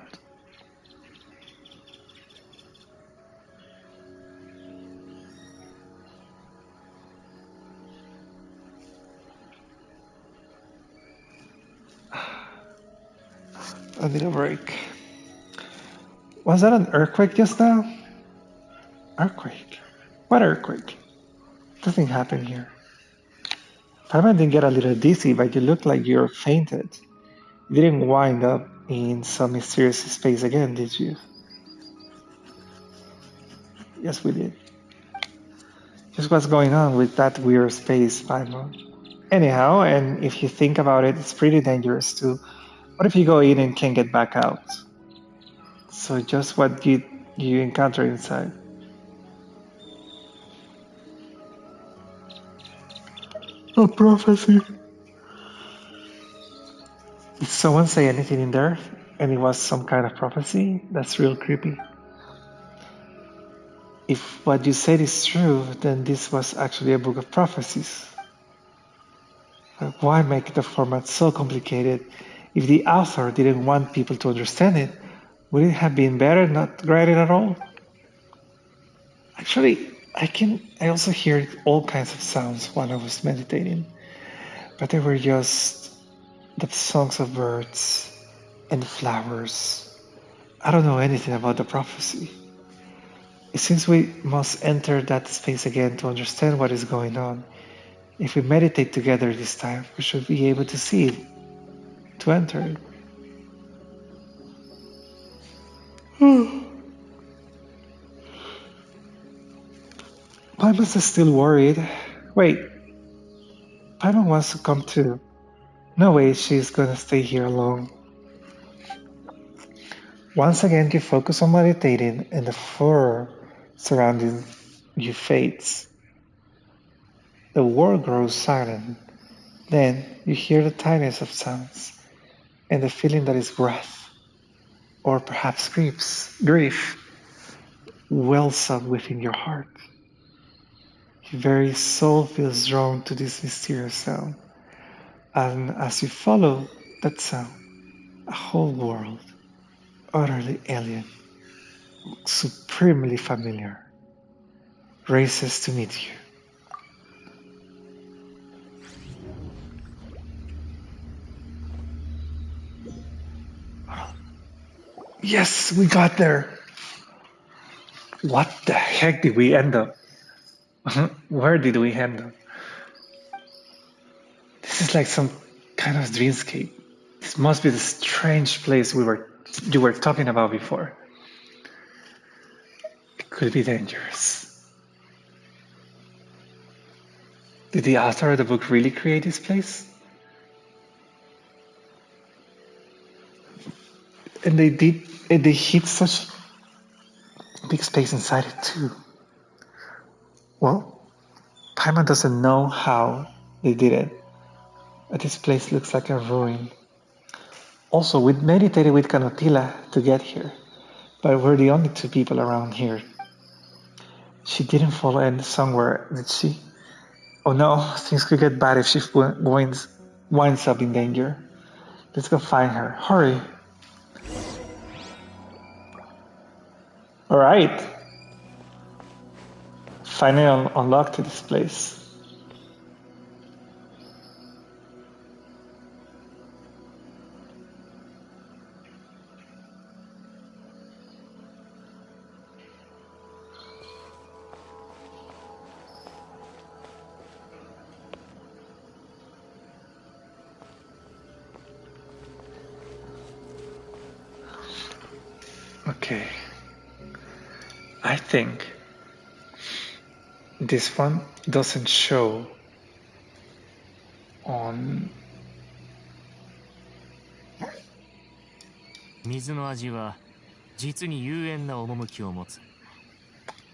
I need a break. Was that an earthquake just now? Earthquake? What earthquake? Nothing happened here. Paimon didn't get a little dizzy, but you looked like you fainted. You didn't wind up in some mysterious space again, did you? Yes, we did. Just what's going on with that weird space, Paimon? Anyhow, and if you think about it, it's pretty dangerous too. What if you go in and can't get back out? So just what you encounter inside. A prophecy. Did someone say anything in there? And it was some kind of prophecy? That's real creepy. If what you said is true, then this was actually a book of prophecies. Why make the format so complicated? If the author didn't want people to understand it, would it have been better not write it at all? Actually, I also hear all kinds of sounds while I was meditating, but they were just the songs of birds and flowers. I don't know anything about the prophecy. It seems we must enter that space again to understand what is going on. If we meditate together this time, we should be able to see it, to enter it. Paimon's still worried. Wait, Paimon wants to come too. No way she's gonna stay here alone. Once again, you focus on meditating and the fur surrounding you fades. The world grows silent. Then you hear the tiniest of sounds and the feeling that is wrath or perhaps grief wells up within your heart. Your very soul feels drawn to this mysterious sound. And as you follow that sound, a whole world, utterly alien, supremely familiar, races to meet you. Yes, we got there. What the heck did we end up? Where did we end up? This is like some kind of dreamscape. This must be the strange place you were talking about before. It could be dangerous. Did the author of the book really create this place? And they hid such big space inside it too. Well, Paimon doesn't know how they did it, but this place looks like a ruin. Also, we meditated with Canotila to get here, but we're the only two people around here. She didn't fall in somewhere, did she? Oh no, things could get bad if she winds up in danger. Let's go find her. Hurry. Alright. Finally unlocked this place. Okay. I think this one doesn't show on 水の味は実に幽怨な趣を持つ。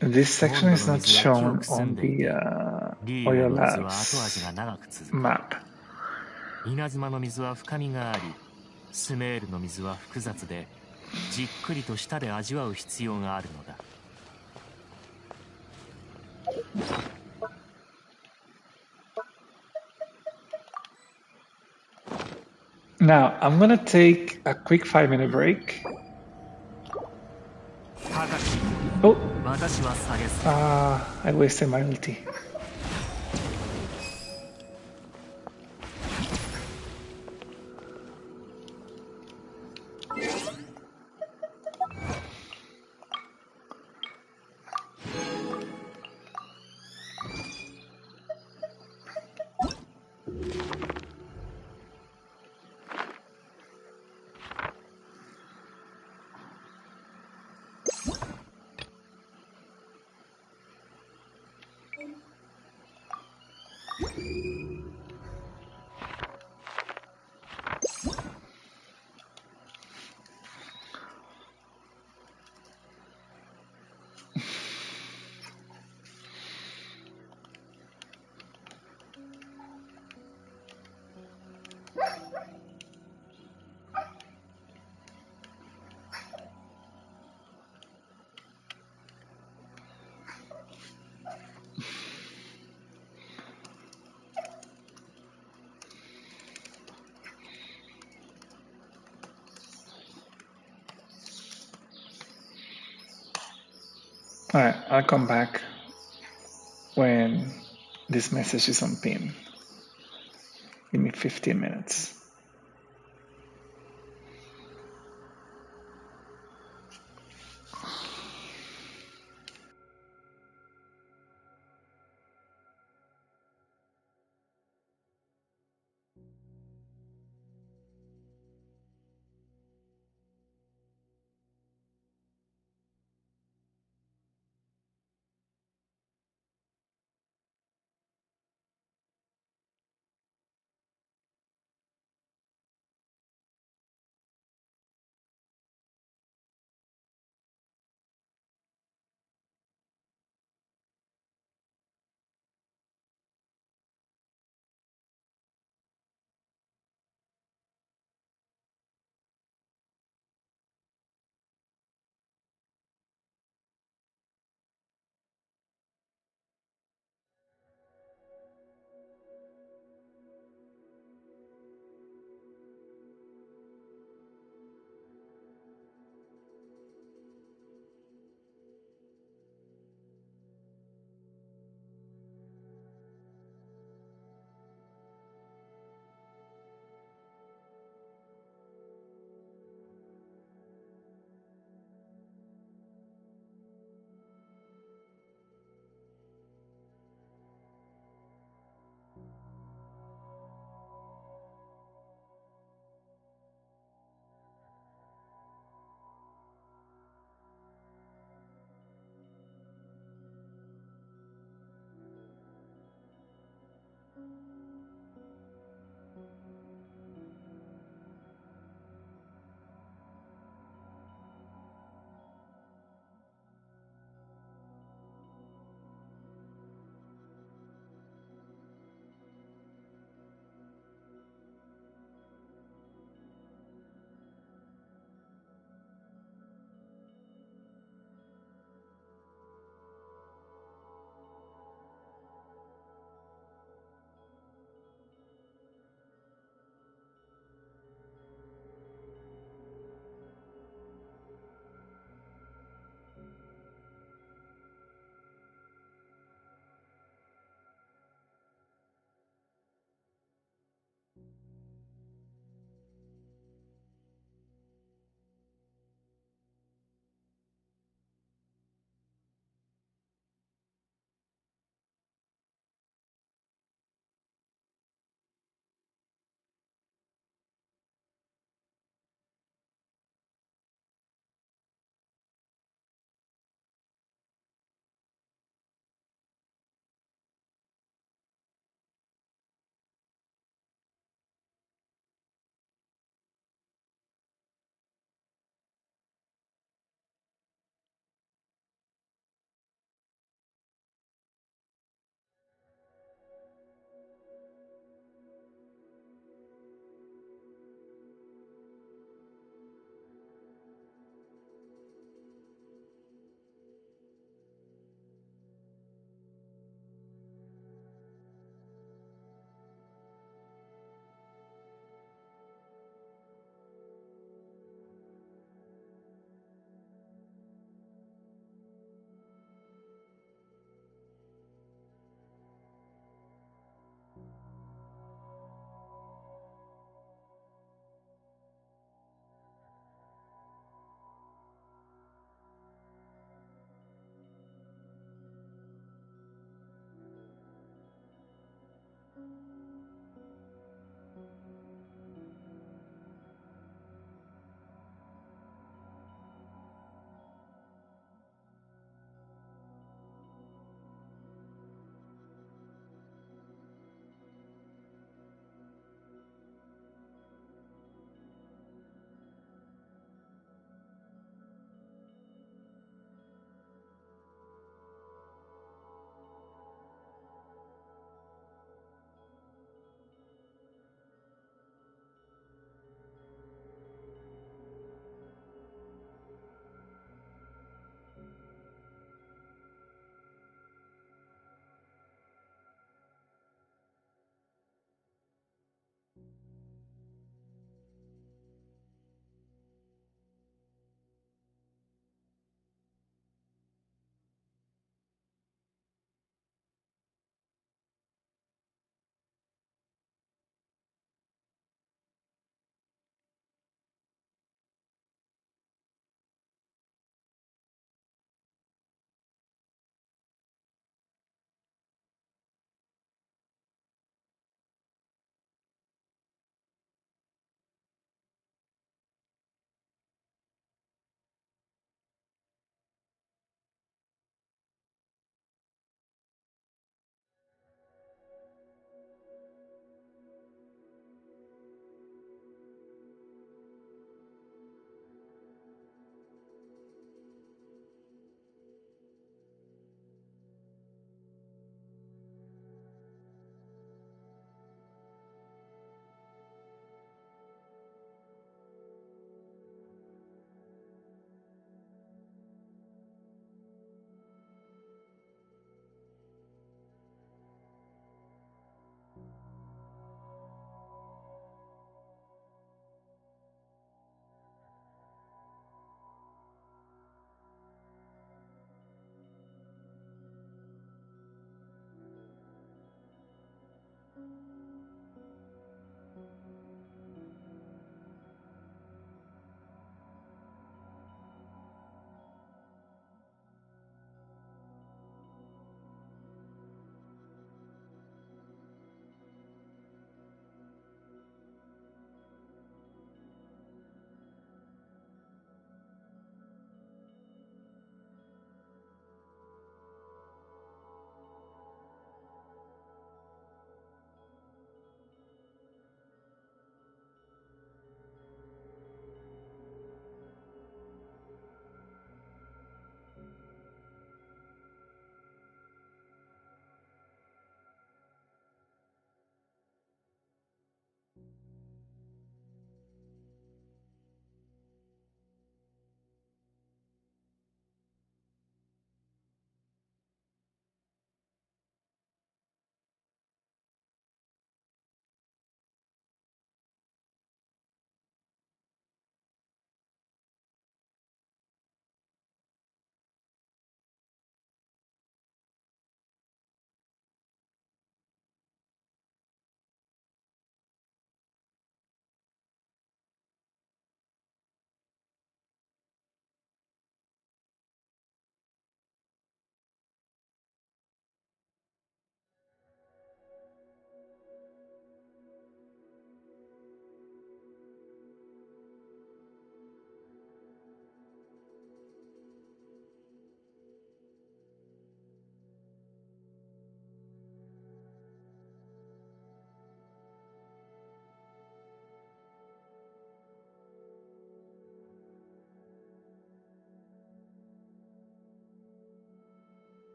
this section is not shown on the Oil の水は後 Labs 味が長く続く。 map. 稲妻の水は深みがあり、スメールの水は複雑で、じっくりと舌で味わう必要があるのだ。 Now, I'm gonna take a quick 5-minute break. 高き、 Oh, 私は下げす。 I wasted my ulti. Alright, I'll come back when this message is on pin. Give me 15 minutes.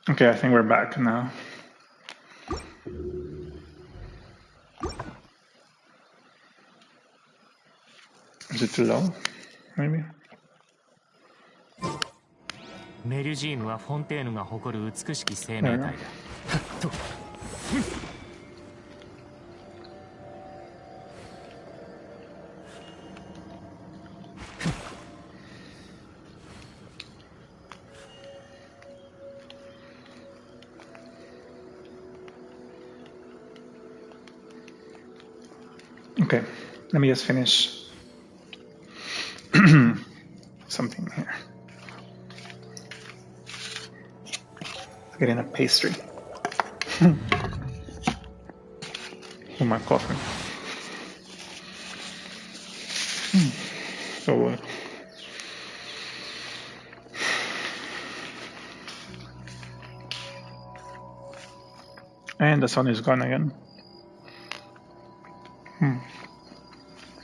Okay, I think we're back now. Is it too low? Maybe? メルジームはフォンテーヌが誇る美しき生命体だ。と。Okay, let me just finish something here. Getting a pastry. For my coffee. So good. And the sun is gone again.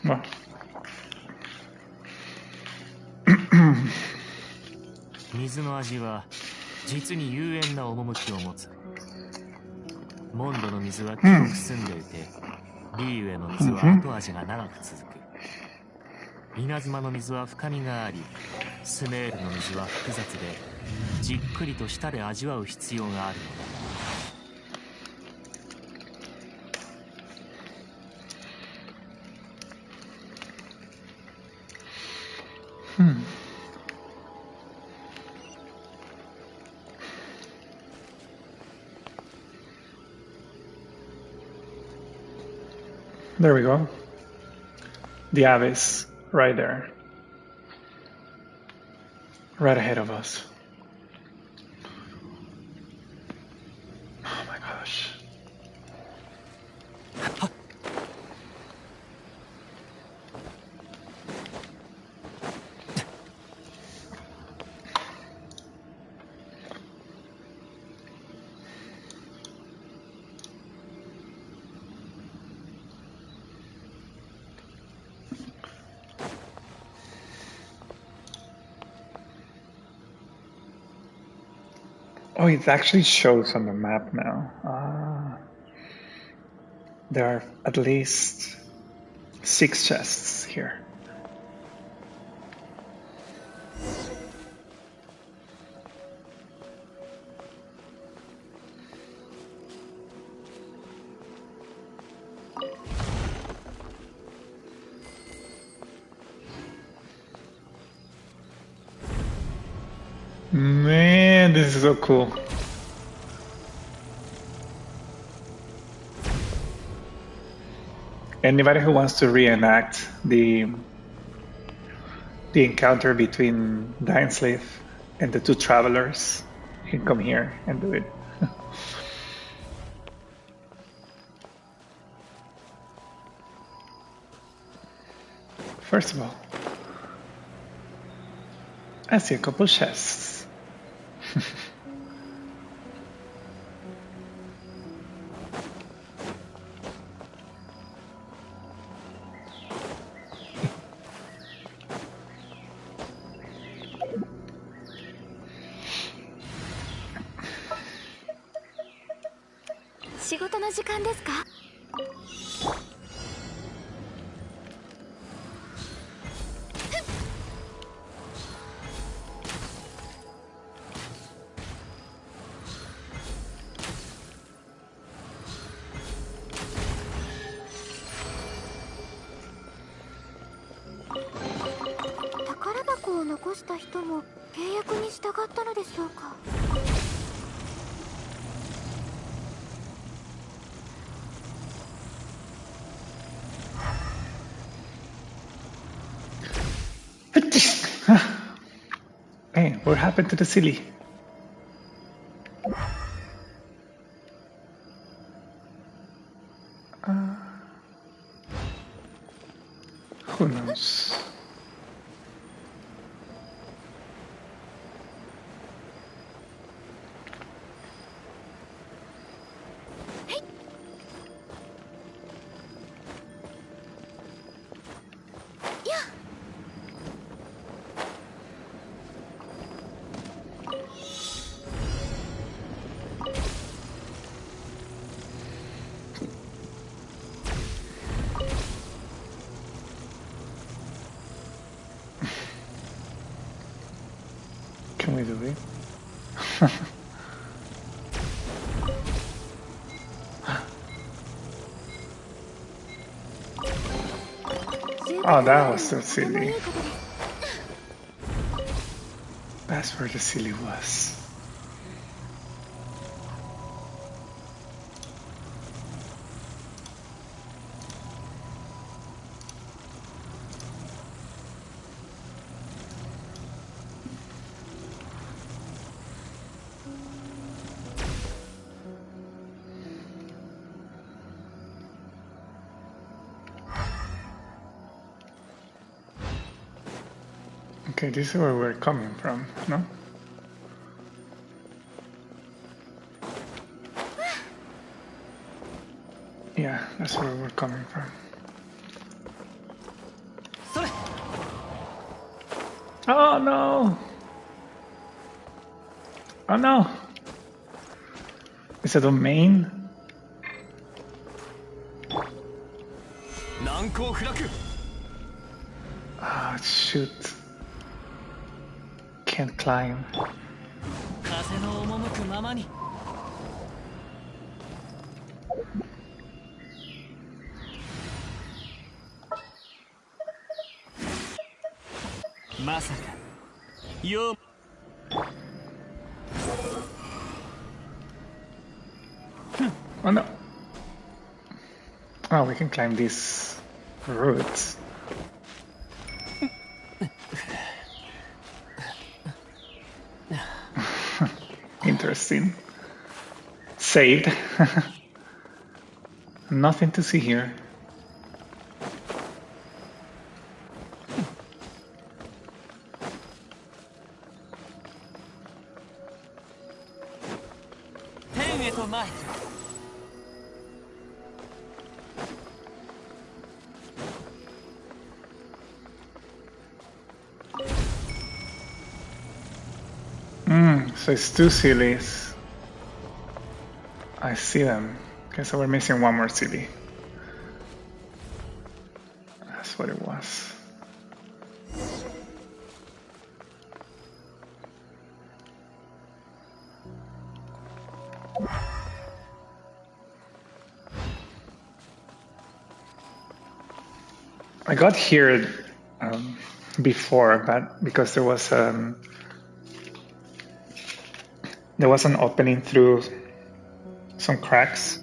Well. 水の味は実に幽怨な趣を持つ。モンドの水は清く澄んでいて、リーユへの水は後味が長く続く。稲妻の水は深みがあり、スメールの水は複雑で、じっくりと舌で味わう必要があるのだ。There we go. The abyss, right there. Right ahead of us. Oh my gosh. Oh, it actually shows on the map now. There are at least 6 chests here. Man, this is so cool. Anybody who wants to reenact the encounter between Dainsleif and the 2 travelers can come here and do it. First of all, I see a couple chests. Hey, what happened to the silly? Who knows? do it. Oh, that was so silly. That's where the silly was. Okay, this is where we're coming from, no? Yeah, that's where we're coming from. Oh no! Oh no! It's a domain? Ah, shoot. Can't climb. 風の赴くままに。まさかよ。Oh no! Oh, we can climb these roots. Interesting. Saved. Nothing to see here. So it's two sillies. I see them. Okay, so we're missing one more silly. That's what it was. I got here before, but because there was an opening through some cracks,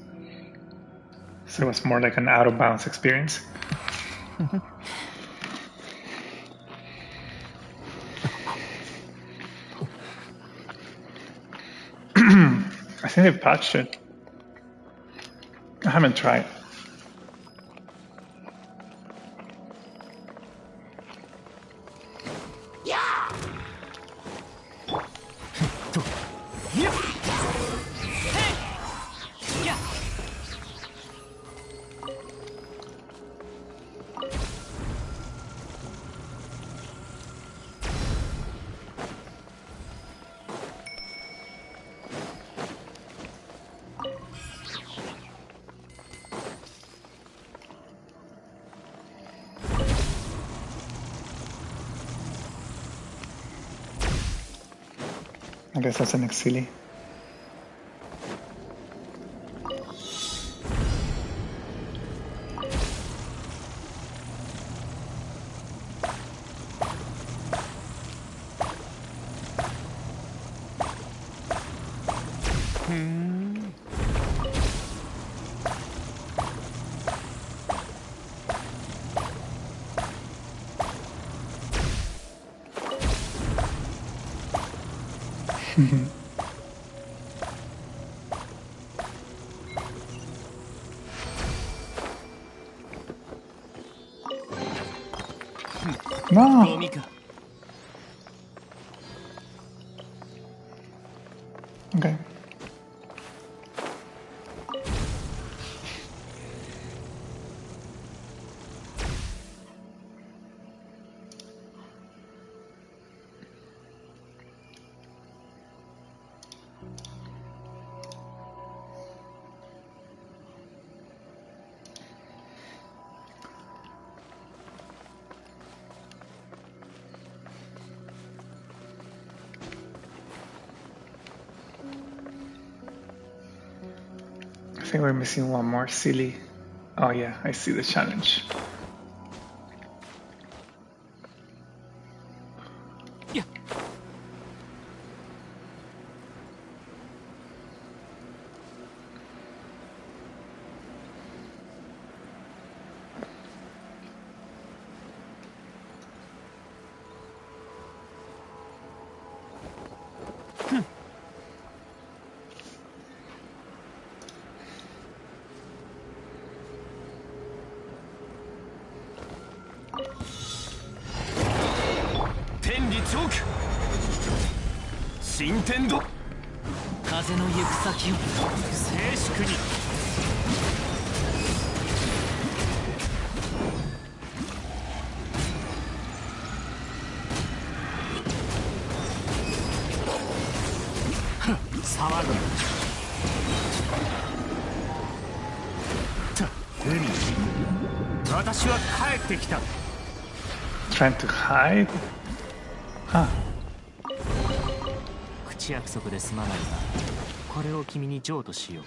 so it was more like an out of bounds experience. I think they patched it. I haven't tried. I guess that's an silly. No. Okay. think we're missing one more silly. Oh yeah, I see the challenge. Yeah.風の行く先を静粛に。騒ぐな。海、私は帰ってきた。Trying to hide? Huh. 口約束ですまないが、これを君に譲渡しよう。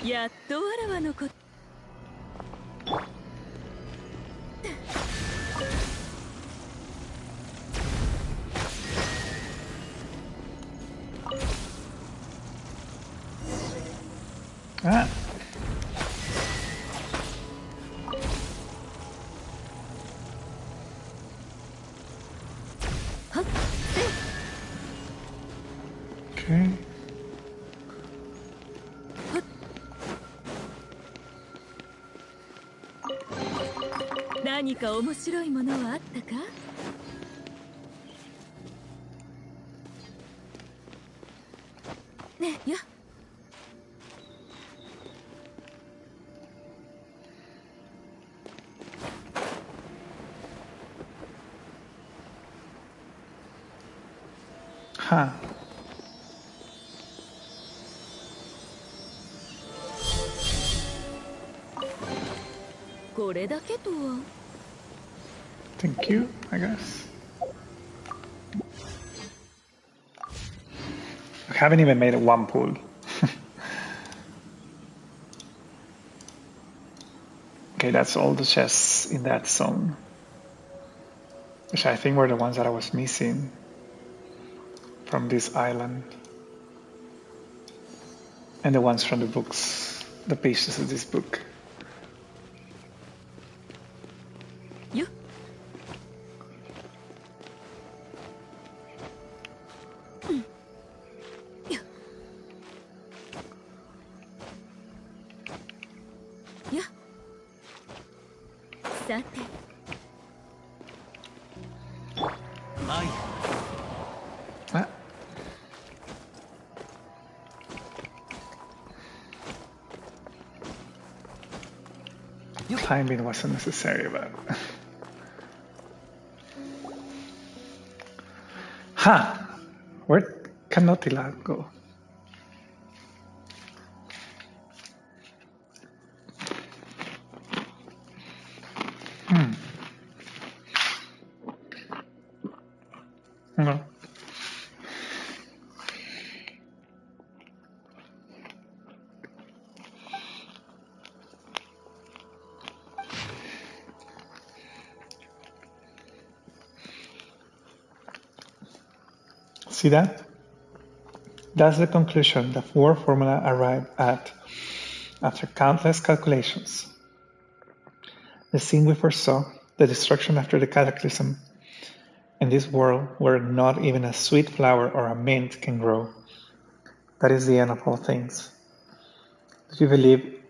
やっとわらわのこと。Ah. Okay. 何か面白いものはあったか？ねえ、や。Huh. これだけとは。Thank you, I guess. I haven't even made it one pool. Okay, that's all the chests in that zone. Which I think were the ones that I was missing from this island. And the ones from the books, the pages of this book. よ。さて。はい。Ah. Timing wasn't necessary, but... Ha! Where can Notila go? No. See that? That's the conclusion the war formula arrived at after countless calculations. The scene we foresaw, the destruction after the cataclysm, in this world where not even a sweet flower or a mint can grow. That is the end of all things. Do you believe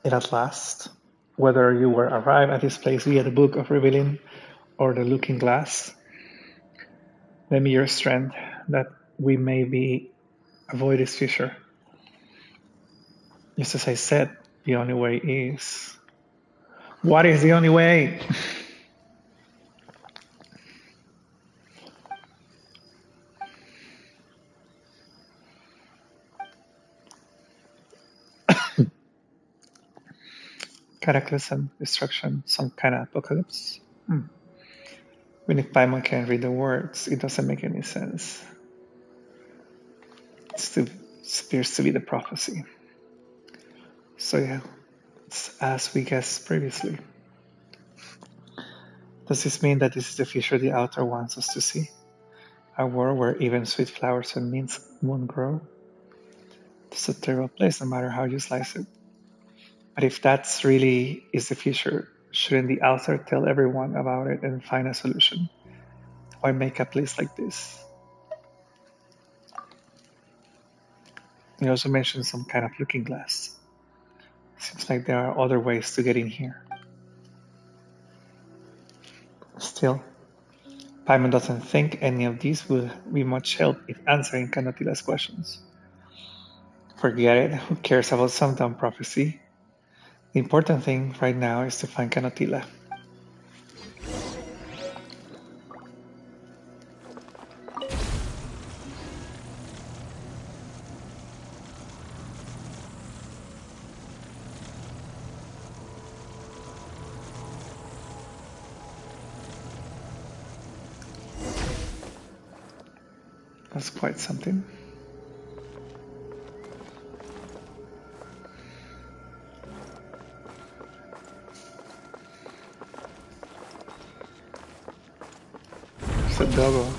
it at last? Whether you were arrived at this place via the Book of Revealing or the Looking Glass, lend me your strength that we may avoid this fissure. Just as I said, the only way is... What is the only way? Cataclysm, destruction, some kind of apocalypse. Even if Paimon can't read the words, it doesn't make any sense. It still appears to be the prophecy. So yeah, it's as we guessed previously. Does this mean that this is the future the author wants us to see? A world where even sweet flowers and mints won't grow? It's a terrible place no matter how you slice it. But if that's really is the future, shouldn't the author tell everyone about it and find a solution? Why make a place like this? He also mentioned some kind of looking glass. Seems like there are other ways to get in here. Still, Paimon doesn't think any of these will be much help if answering Canotila's questions. Forget it, who cares about some dumb prophecy? The important thing right now is to find Canotila. That's quite something. It's a doggo.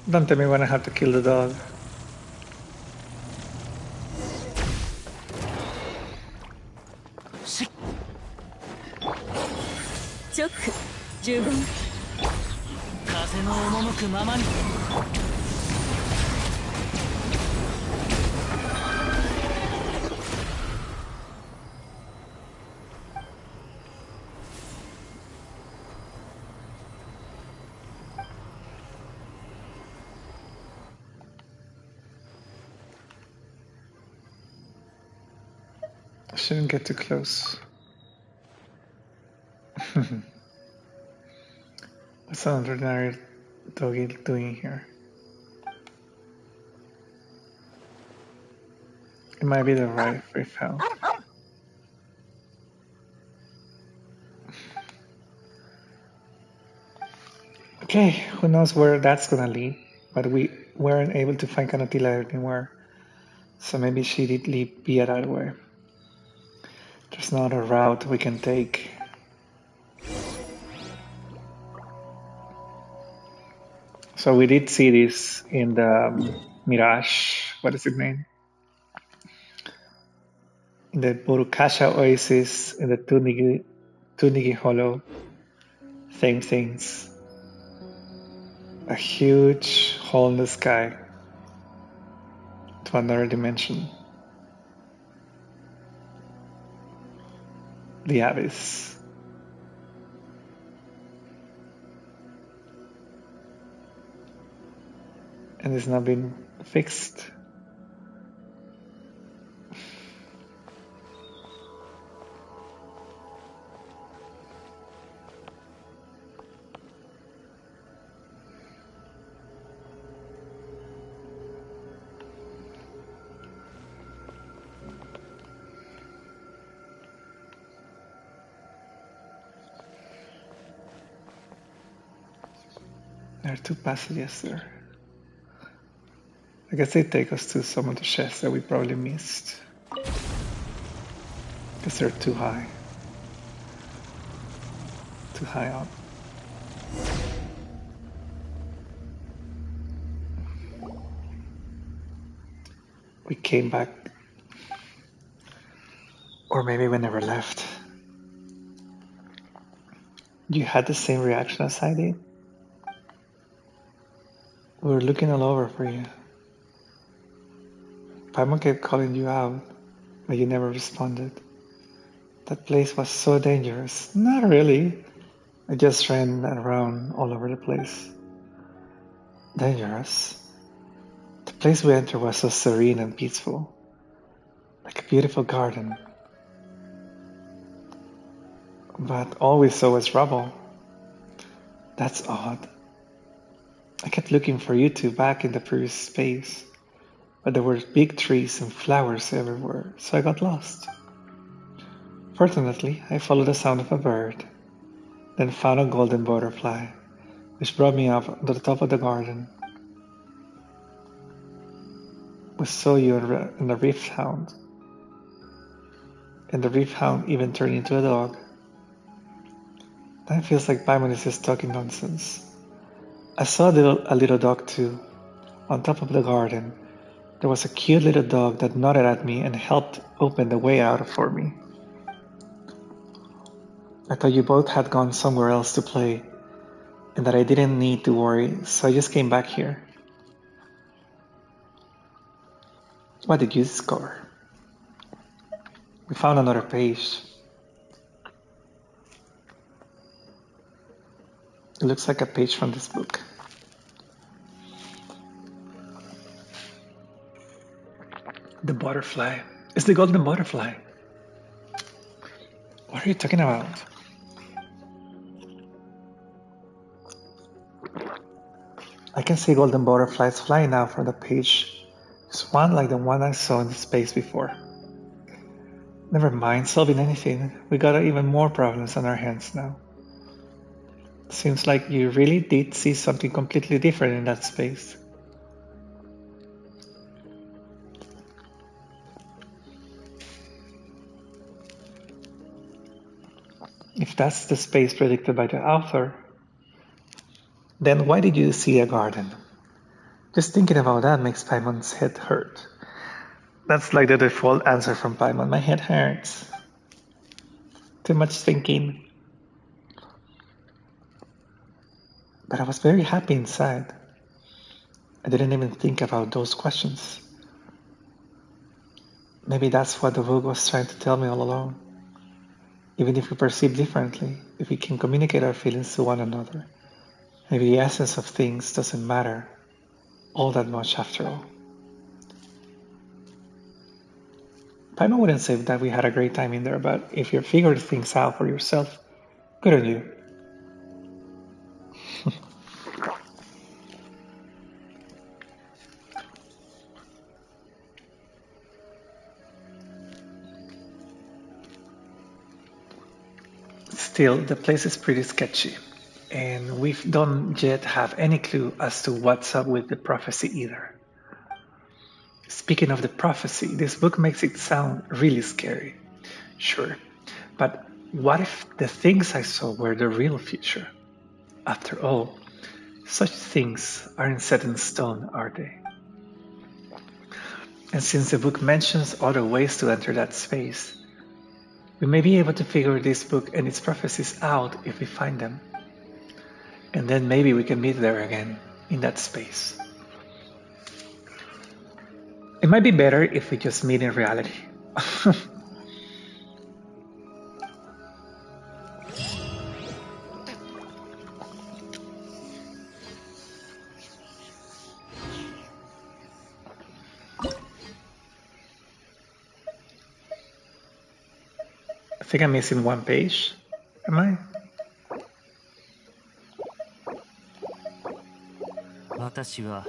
Don't tell me when I have to kill the dog. I shouldn't get too close. What's an ordinary doggy doing here? It might be the right we found. Okay, who knows where that's gonna lead, but we weren't able to find Canotila anywhere, so maybe she did leave via that way. There's not a route we can take. So we did see this in the Mirage, what is its name? In the Burukasha Oasis, in the Tunigi Hollow. Same things. A huge hole in the sky to another dimension. The Abyss. And it's not been fixed. There are two passages there. I guess they take us to some of the chests that we probably missed. Because they're too high. Too high up. we came back. Or maybe we never left. You had the same reaction as I did. We were looking all over for you. Paimon kept calling you out, but you never responded. That place was so dangerous. Not really. I just ran around all over the place. Dangerous? The place we entered was so serene and peaceful. Like a beautiful garden. But all we saw was rubble. That's odd. I kept looking for you two back in the previous space, but there were big trees and flowers everywhere, so I got lost. Fortunately, I followed the sound of a bird, then found a golden butterfly, which brought me up to the top of the garden. We saw you in the reef hound, and the reef hound even turned into a dog. That feels like Paimon is just talking nonsense. I saw a little dog too. On top of the garden, there was a cute little dog that nodded at me and helped open the way out for me. I thought you both had gone somewhere else to play, and that I didn't need to worry, so I just came back here. What did you discover? We found another page. It looks like a page from this book. The butterfly. It's the golden butterfly. What are you talking about? I can see golden butterflies flying out from the page. There's one like the one I saw in the space before. Never mind solving anything. We got even more problems on our hands now. Seems like you really did see something completely different in that space. If that's the space predicted by the author, then why did you see a garden? Just thinking about that makes Paimon's head hurt. That's like the default answer from Paimon. My head hurts. Too much thinking. But I was very happy inside. I didn't even think about those questions. Maybe that's what the book was trying to tell me all along. Even if we perceive differently, if we can communicate our feelings to one another, maybe the essence of things doesn't matter all that much after all. Paimon wouldn't say that we had a great time in there, but if you figured things out for yourself, good on you. Still, the place is pretty sketchy, and we don't yet have any clue as to what's up with the prophecy either. Speaking of the prophecy, this book makes it sound really scary. Sure, but what if the things I saw were the real future? After all, such things aren't set in stone, are they? And since the book mentions other ways to enter that space, we may be able to figure this book and its prophecies out if we find them. And then maybe we can meet there again, in that space. It might be better if we just meet in reality. I think I'm missing one page. Am I? 私は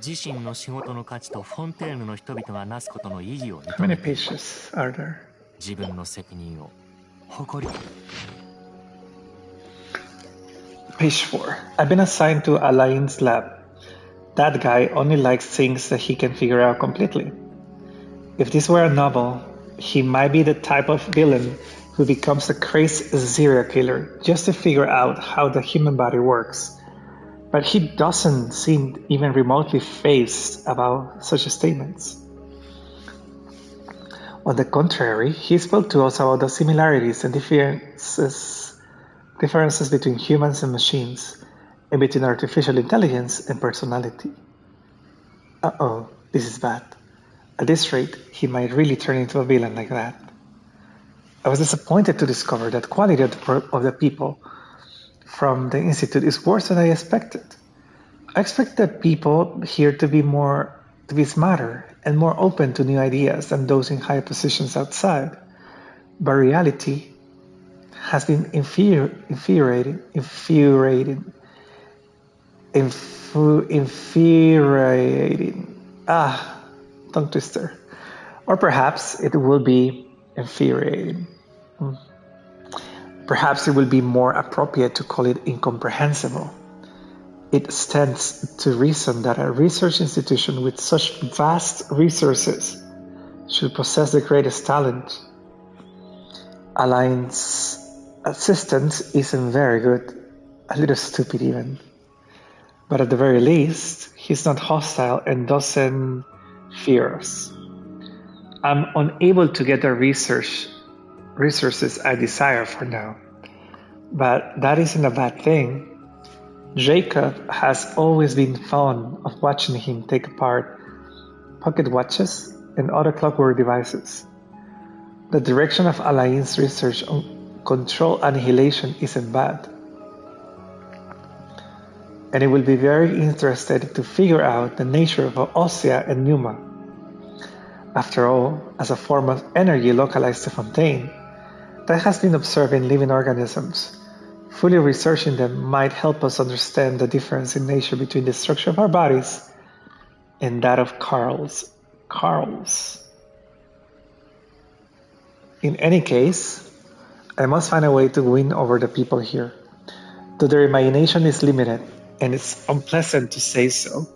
自身の仕事の価値とフォンテーヌの人々がなすことの意義を How 認 many めている pages are there? 自分の責任を誇り Page 4. I've been assigned to Alain's lab. That guy only likes things that he can figure out completely. If this were a novel, he might be the type of villain who becomes a crazy serial killer just to figure out how the human body works. But he doesn't seem even remotely fazed about such statements. On the contrary, he spoke to us about the similarities and differences between humans and machines, and between artificial intelligence and personality. Uh-oh, this is bad. At this rate, he might really turn into a villain like that. I was disappointed to discover that quality of the people from the Institute is worse than I expected. I expected people here to be smarter and more open to new ideas than those in high positions outside. But reality has been infuriating. Tongue twister. Or perhaps it will be infuriating. Perhaps it will be more appropriate to call it incomprehensible. It stands to reason that a research institution with such vast resources should possess the greatest talent. Alain's assistant isn't very good, a little stupid even. But at the very least, he's not hostile and doesn't fear us. I'm unable to get the resources I desire for now. But that isn't a bad thing. Jacob has always been fond of watching him take apart pocket watches and other clockwork devices. The direction of Alain's research on control annihilation isn't bad. And it will be very interesting to figure out the nature of ossia and pneuma. After all, as a form of energy localized to Fontaine, that has been observed in living organisms. Fully researching them might help us understand the difference in nature between the structure of our bodies and that of Carl's. In any case, I must find a way to win over the people here. Though their imagination is limited, and it's unpleasant to say so,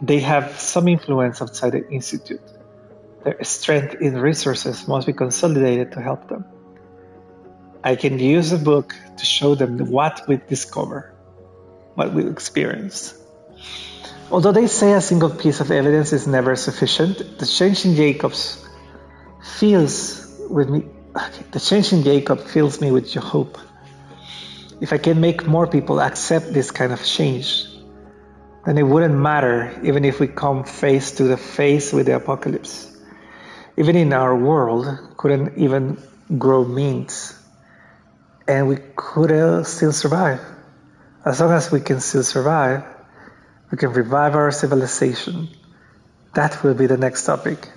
they have some influence outside the Institute. Their strength in resources must be consolidated to help them. I can use a book to show them what we discover, what we experience. Although they say a single piece of evidence is never sufficient, the change in Jacob fills me with hope. If I can make more people accept this kind of change, then it wouldn't matter even if we come face to face with the apocalypse. Even in our world, couldn't even grow meat, and we could still survive. As long as we can still survive, we can revive our civilization. That will be the next topic.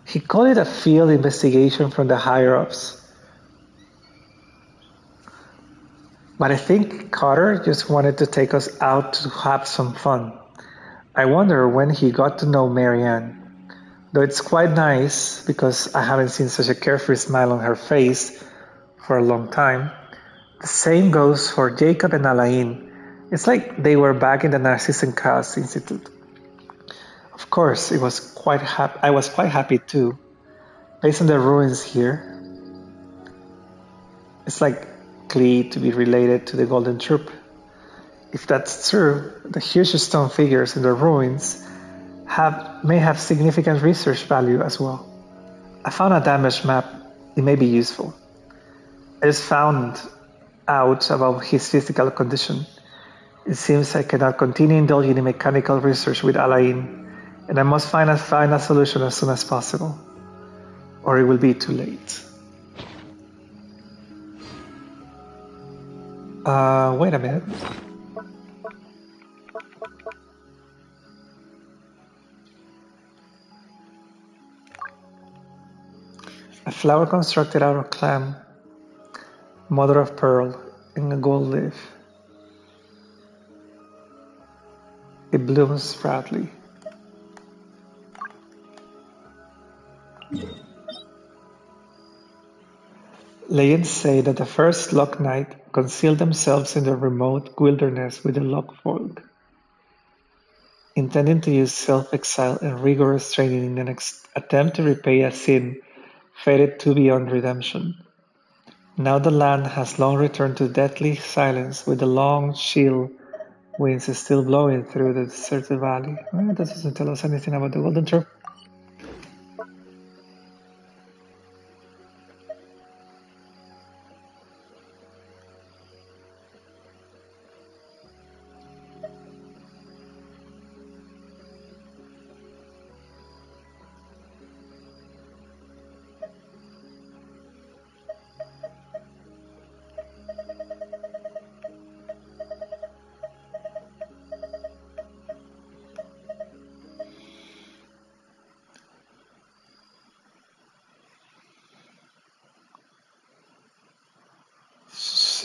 He called it a field investigation from the higher-ups. But I think Carter just wanted to take us out to have some fun. I wonder when he got to know Marianne. Though it's quite nice, because I haven't seen such a carefree smile on her face for a long time. The same goes for Jacob and Alain. It's like they were back in the Narcisse and Chaos Institute. Of course, I was quite happy too. Based on the ruins here, it's likely to be related to the Golden Troop. If that's true, the huge stone figures in the ruins may have significant research value as well. I found a damaged map. It may be useful. I just found out about his physical condition. It seems I cannot continue indulging in mechanical research with Alain, and I must find a solution as soon as possible, or it will be too late. Wait a minute. A flower constructed out of clam, mother of pearl, and a gold leaf. It blooms proudly. Legends say that the first Loch Knight concealed themselves in the remote wilderness with the Loch folk, intending to use self-exile and rigorous training in an attempt to repay a sin fated to beyond redemption. Now the land has long returned to deathly silence, with the long, chill winds still blowing through the deserted valley. Well, that doesn't tell us anything about the Golden Troop.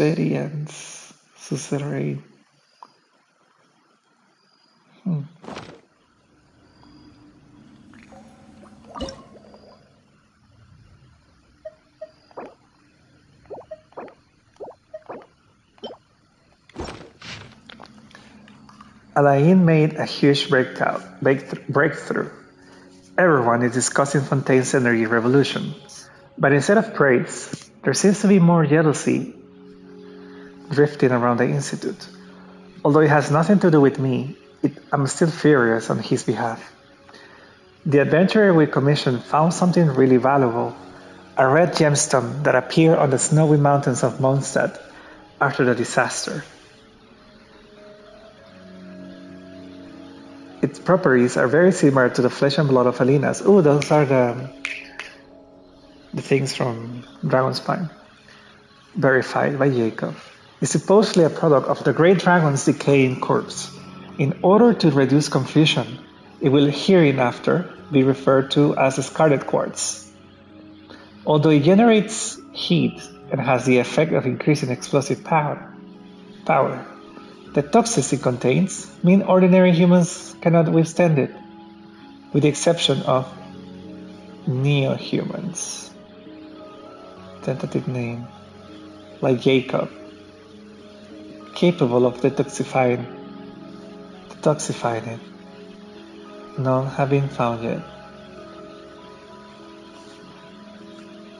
Suzerains. Suzerain. Alain made a huge breakthrough. Everyone is discussing Fontaine's energy revolution, but instead of praise, there seems to be more jealousy drifting around the Institute. Although it has nothing to do with me, I'm still furious on his behalf. The adventurer we commissioned found something really valuable, a red gemstone that appeared on the snowy mountains of Mondstadt after the disaster. Its properties are very similar to the flesh and blood of Alina's. Ooh, those are the things from Dragon's Spine. Verified by Jacob. It's supposedly a product of the great dragon's decaying corpse. In order to reduce confusion, it will hereinafter be referred to as the Scarlet Quartz. Although it generates heat and has the effect of increasing explosive power, the toxicity it contains mean ordinary humans cannot withstand it, with the exception of neo-humans. Tentative name, like Jacob, capable of detoxifying it. None have been found yet.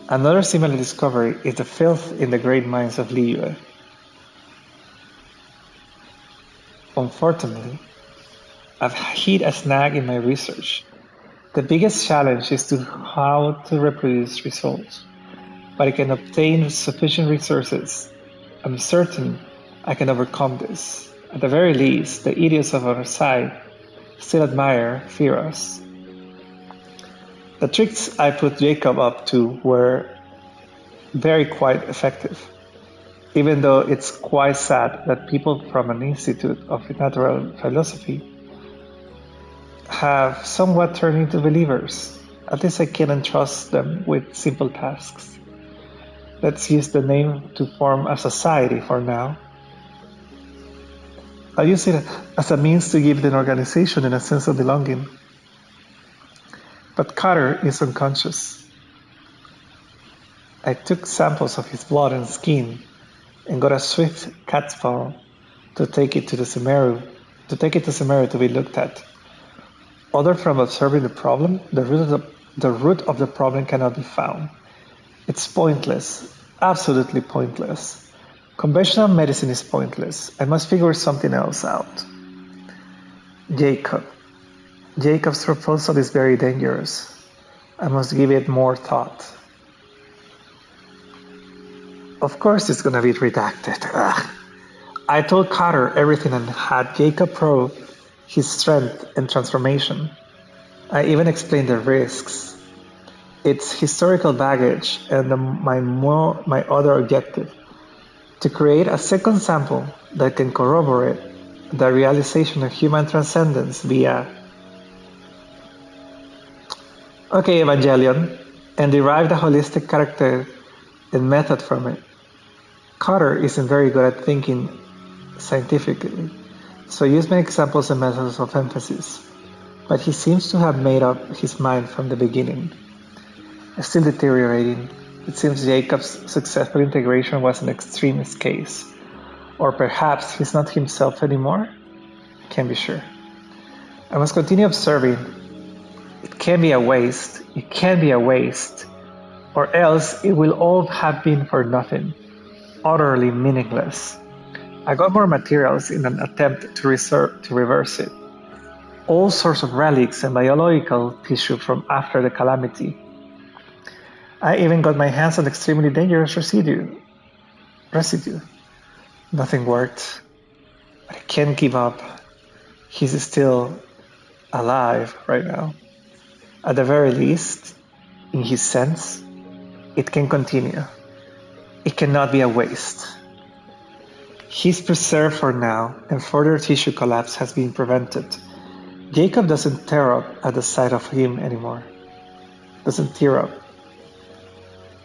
Another similar discovery is the filth in the great mines of Liyue. Unfortunately, I've hit a snag in my research. The biggest challenge is how to reproduce results, but I can obtain sufficient resources. I'm certain I can overcome this. At the very least, the idiots of our side still fear us. The tricks I put Jacob up to were very quite effective, even though it's quite sad that people from an institute of natural philosophy have somewhat turned into believers. At least I can entrust them with simple tasks. Let's use the name to form a society for now. I use it as a means to give the organization a sense of belonging. But Carter is unconscious. I took samples of his blood and skin and got a swift cat's paw to take it to Semeru to be looked at. Other from observing the problem, the root of the problem cannot be found. It's pointless, absolutely pointless. Conventional medicine is pointless. I must figure something else out. Jacob's proposal is very dangerous. I must give it more thought. Of course it's gonna be redacted. Ugh. I told Carter everything and had Jacob probe his strength and transformation. I even explained the risks, its historical baggage, and my other objective, to create a second sample that can corroborate the realization of human transcendence via Evangelion, and derive a holistic character and method from it. Carter isn't very good at thinking scientifically, so I use my examples and methods of emphasis, but he seems to have made up his mind from the beginning. Still deteriorating, it seems Jacob's successful integration was an extreme case, or perhaps he's not himself anymore? Can't be sure. I must continue observing. It can't be a waste, or else it will all have been for nothing, utterly meaningless. I got more materials in an attempt to reverse it. All sorts of relics and biological tissue from after the calamity. I even got my hands on extremely dangerous residue. Nothing worked, but I can't give up. He's still alive right now. At the very least, in his sense, it can continue. It cannot be a waste. He's preserved for now, and further tissue collapse has been prevented. Jacob doesn't tear up at the sight of him anymore.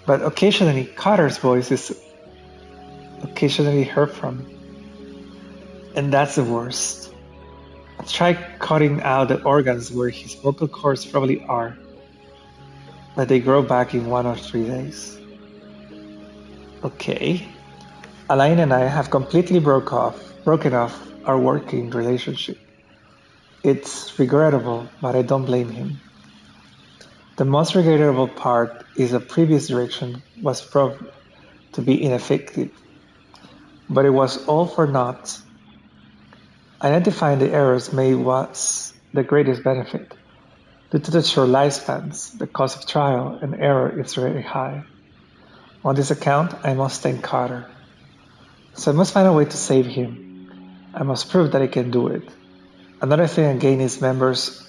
But occasionally Carter's voice is occasionally heard from. And that's the worst. I tried cutting out the organs where his vocal cords probably are, but they grow back in 1 or 3 days. Okay. Alain and I have completely broken off our working relationship. It's regrettable, but I don't blame him. The most regrettable part is the previous direction was proved to be ineffective, but it was all for naught. Identifying the errors made was the greatest benefit. Due to the short lifespans, the cost of trial and error is very high. On this account, I must thank Carter. So I must find a way to save him. I must prove that I can do it. Another thing again is members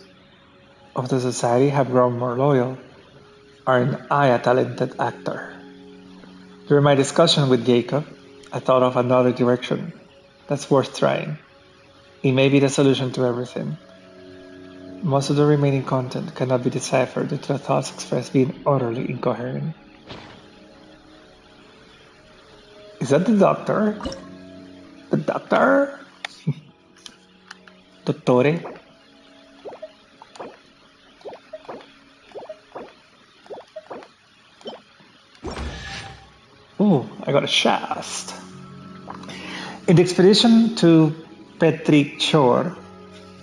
of the society have grown more loyal. Aren't I a talented actor? During my discussion with Jacob, I thought of another direction that's worth trying. It may be the solution to everything. Most of the remaining content cannot be deciphered due to the thoughts expressed being utterly incoherent. Is that the doctor? The doctor? Dottore? Ooh, I got a shaft. In the expedition to Petri Shore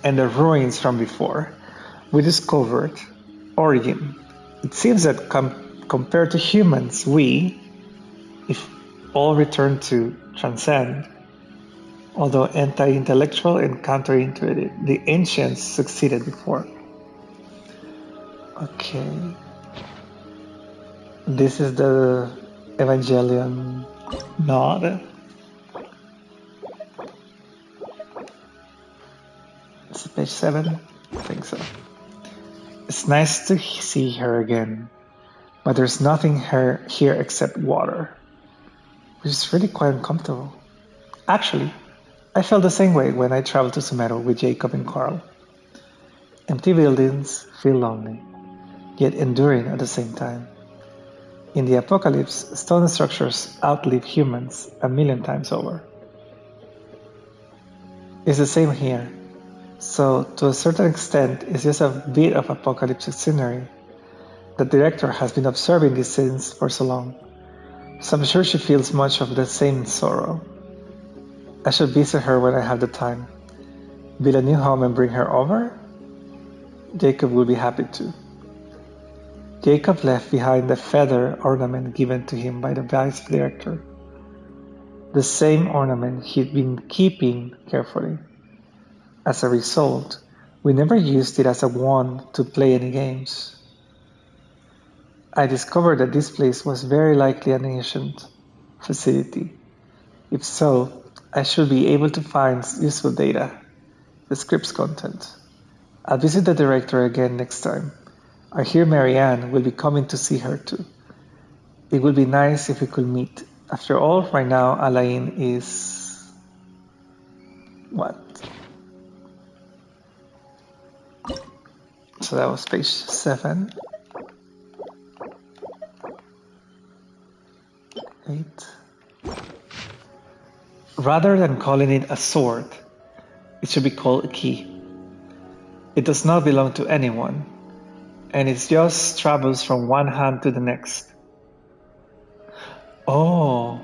and the ruins from before, we discovered origin. It seems that compared to humans, we, if all return to transcend, although anti-intellectual and counterintuitive, the ancients succeeded before. Okay. This is the Evangelion nod. Is it page 7? I think so. It's nice to see her again, but there's nothing here except water, which is really quite uncomfortable. Actually, I felt the same way when I traveled to Sumeru with Jacob and Carl. Empty buildings feel lonely, yet enduring at the same time. In the apocalypse, stone structures outlive humans 1,000,000 times over. It's the same here. So, to a certain extent, it's just a bit of apocalyptic scenery. The director has been observing these scenes for so long, so I'm sure she feels much of the same sorrow. I should visit her when I have the time. Build a new home and bring her over? Jacob will be happy to. Jacob left behind the feather ornament given to him by the vice director. The same ornament he'd been keeping carefully. As a result, we never used it as a wand to play any games. I discovered that this place was very likely an ancient facility. If so, I should be able to find useful data, the script's content. I'll visit the director again next time. I hear Marianne will be coming to see her too. It would be nice if we could meet. After all, right now, Alain is... what? So that was page 7. 8. Rather than calling it a sword, it should be called a key. It does not belong to anyone, and it just travels from one hand to the next. Oh,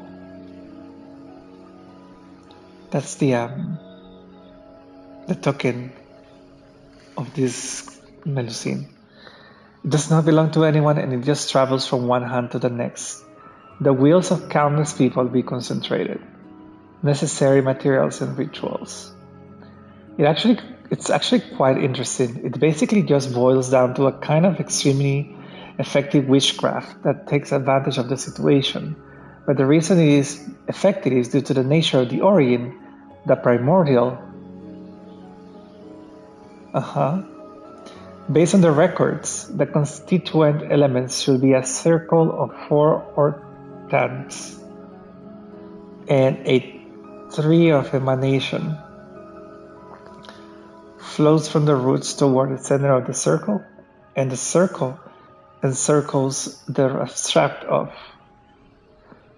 that's the token of this Melusine. It does not belong to anyone, and it just travels from one hand to the next. The wills of countless people be concentrated. Necessary materials and rituals. It's actually quite interesting. It basically just boils down to a kind of extremely effective witchcraft that takes advantage of the situation. But the reason it is effective is due to the nature of the origin, the primordial. Based on the records, the constituent elements should be a circle of 4 ortants and a tree of emanation. Flows from the roots toward the center of the circle, and the circle encircles the abstract of.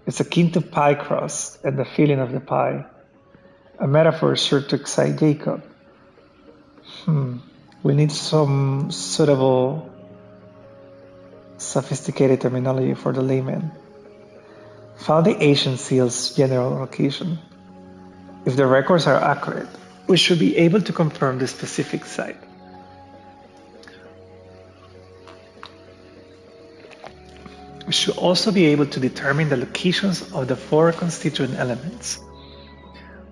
It's akin to pie crust and the feeling of the pie, a metaphor sure to excite Jacob. We need some suitable, sophisticated terminology for the layman. Found the ancient seal's general location. If the records are accurate, we should be able to confirm the specific site. We should also be able to determine the locations of the 4 constituent elements.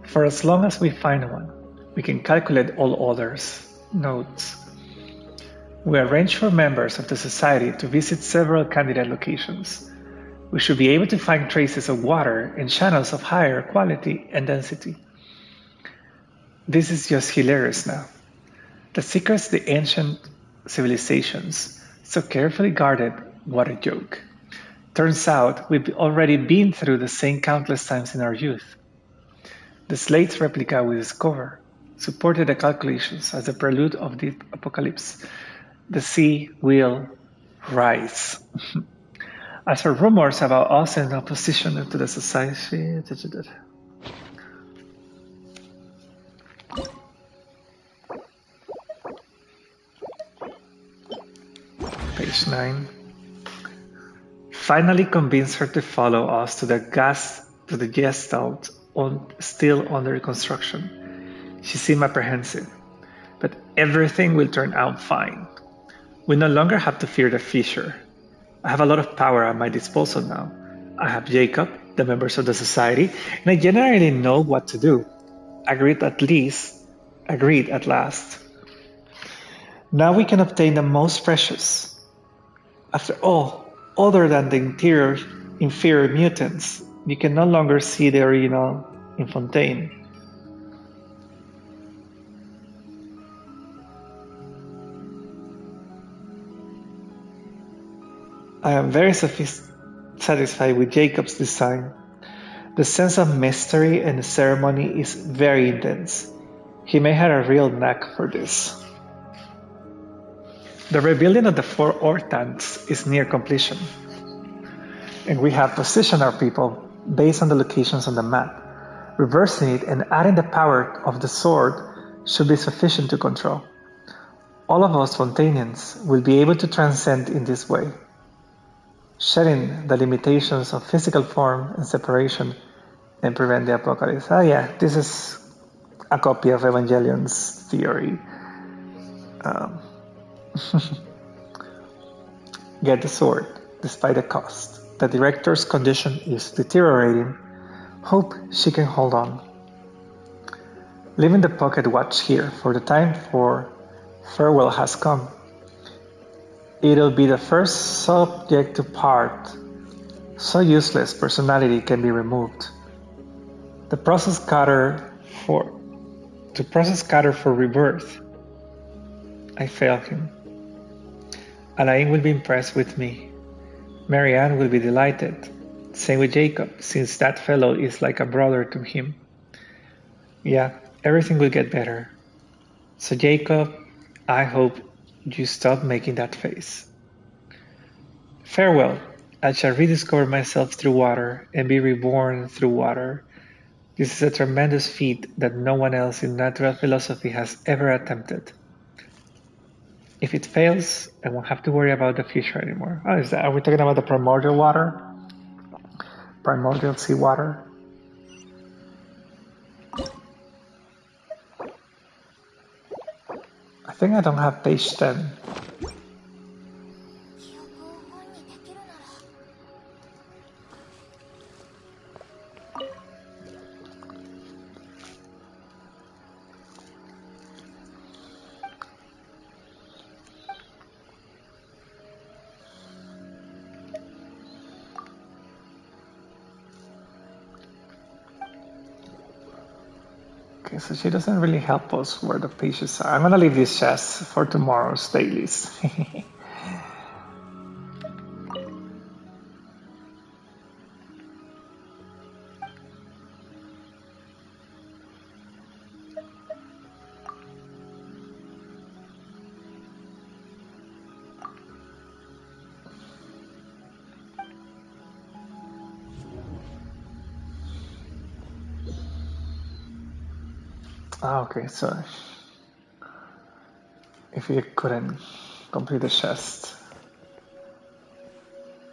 For as long as we find one, we can calculate all others. Notes. We arrange for members of the society to visit several candidate locations. We should be able to find traces of water in channels of higher quality and density. This is just hilarious now. The secrets the ancient civilizations so carefully guarded, what a joke. Turns out we've already been through the same countless times in our youth. The slate's replica we discovered supported the calculations as the prelude of the apocalypse. The sea will rise. As for rumors about us in opposition to the society, page 9. Finally convinced her to follow us to the Gestalt still under construction. She seemed apprehensive, but everything will turn out fine. We no longer have to fear the fissure. I have a lot of power at my disposal now. I have Jacob, the members of the society, and I generally know what to do. Agreed at last. Now we can obtain the most precious. After all, other than the inferior mutants, you can no longer see the original in Fontaine. I am very satisfied with Jacob's design. The sense of mystery and ceremony is very intense. He may have a real knack for this. The rebuilding of the 4 Ortants is near completion, and we have positioned our people based on the locations on the map. Reversing it and adding the power of the sword should be sufficient to control. All of us Fontainians will be able to transcend in this way, shedding the limitations of physical form and separation and prevent the apocalypse. This is a copy of Evangelion's theory. Get the sword, despite the cost. The director's condition is deteriorating. Hope she can hold on. Leaving the pocket watch here, for the time for farewell has come. It'll be the first subject to part. So useless personality can be removed. To process cutter for rebirth. I failed him. Alain will be impressed with me. Marianne will be delighted. Same with Jacob, since that fellow is like a brother to him. Yeah, everything will get better. So Jacob, I hope you stop making that face. Farewell. I shall rediscover myself through water and be reborn through water. This is a tremendous feat that no one else in natural philosophy has ever attempted. If it fails, I won't have to worry about the future anymore. Are we talking about the primordial water? Primordial sea water? I think I don't have page 10. Okay, so she doesn't really help us where the pages are. I'm gonna leave this chest for tomorrow's dailies. Ah, okay, so if you couldn't complete the chest,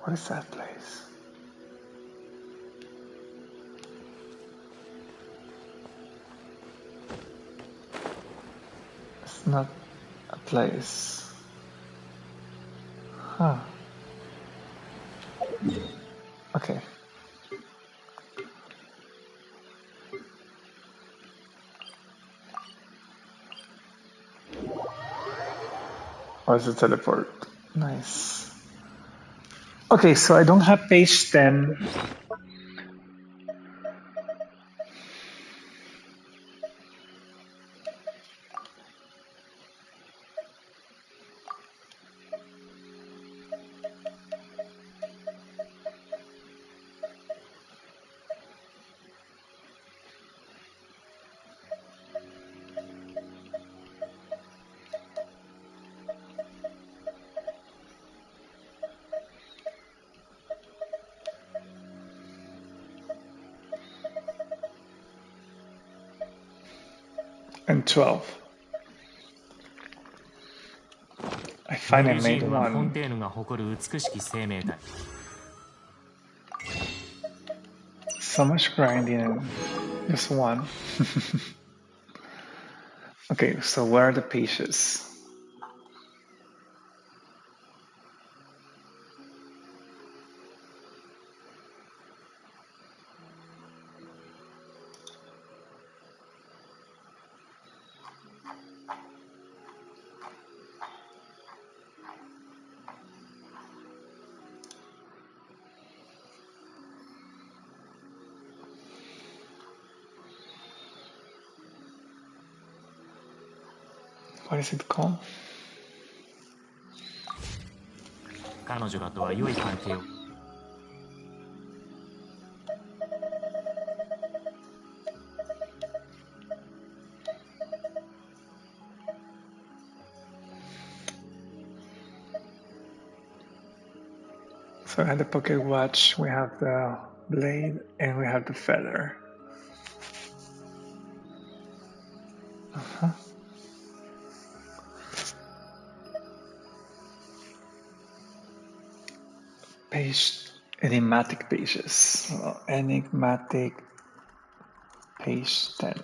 what is that place? It's not a place. Huh. Okay. Oh, it's a teleport. Nice. Okay, so I don't have page 10. And 12. I メ finally ルジ made ーヌはフォン one. テーヌが誇る美しき生命体。 So much grinding and just one. Okay, so where are the pages? What is it called? 彼女らとは良い関係を。 So we have the pocket watch, we have the blade, and we have the feather. Uh-huh. Page enigmatic pages. So enigmatic page 10.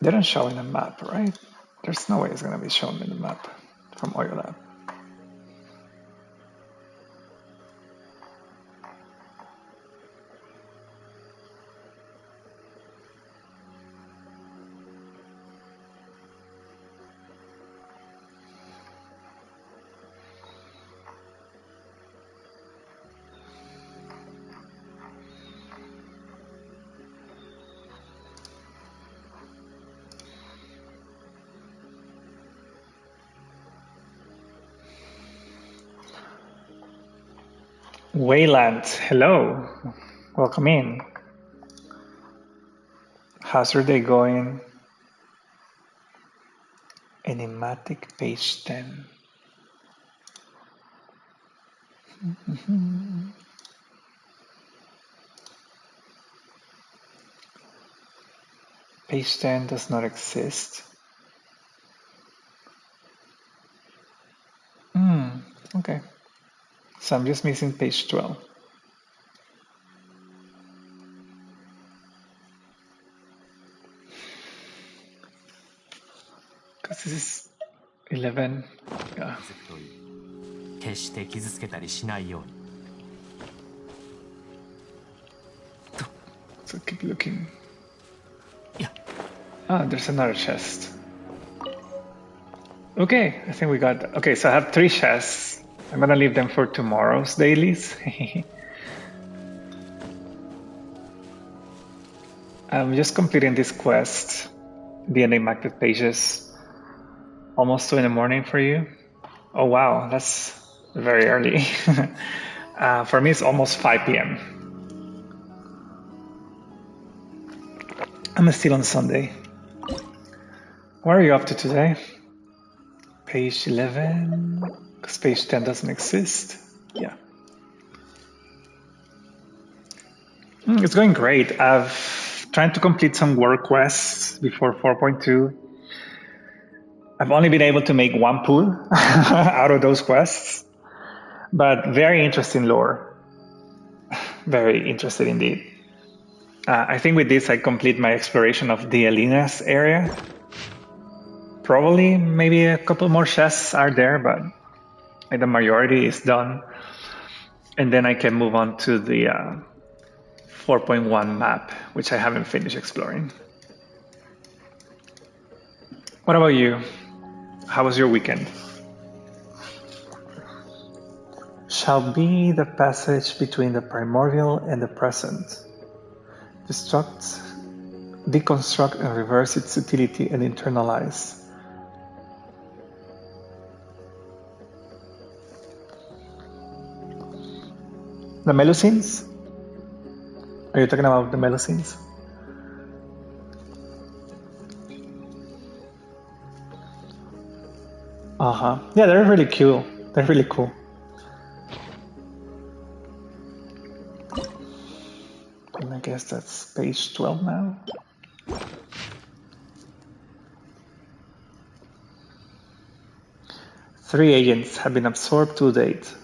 They don't show in the map, right? There's no way it's gonna be shown in the map from Oil Lab. Wayland, hello. Welcome in. How's your day going? Enigmatic page 10. Page 10 does not exist. Okay. So I'm just missing page 12. Because this is 11. Yeah. 決して傷つけたりしないように。 So keep looking. Yeah. Ah, there's another chest. Okay, I think we got. Okay, so I have 3 chests. I'm gonna leave them for tomorrow's dailies. I'm just completing this quest, the enigmatic pages. Almost 2 in the morning for you. Oh wow, that's very early. For me, it's almost 5 p.m. I'm still on Sunday. What are you up to today? Page 11, because page 10 doesn't exist. Yeah. It's going great. I've tried to complete some work quests before 4.2. I've only been able to make one pull out of those quests, but very interesting lore. Very interested indeed. I think with this I complete my exploration of the Alinas area. Probably maybe a couple more chests are there, but the majority is done. And then I can move on to the 4.1 map, which I haven't finished exploring. What about you? How was your weekend? Shall be the passage between the primordial and the present. Deconstruct and reverse its utility and internalize. The Melusines? Are you talking about the Melusines? Yeah, they're really cool. They're really cool. And I guess that's page 12 now. Three agents have been absorbed to date.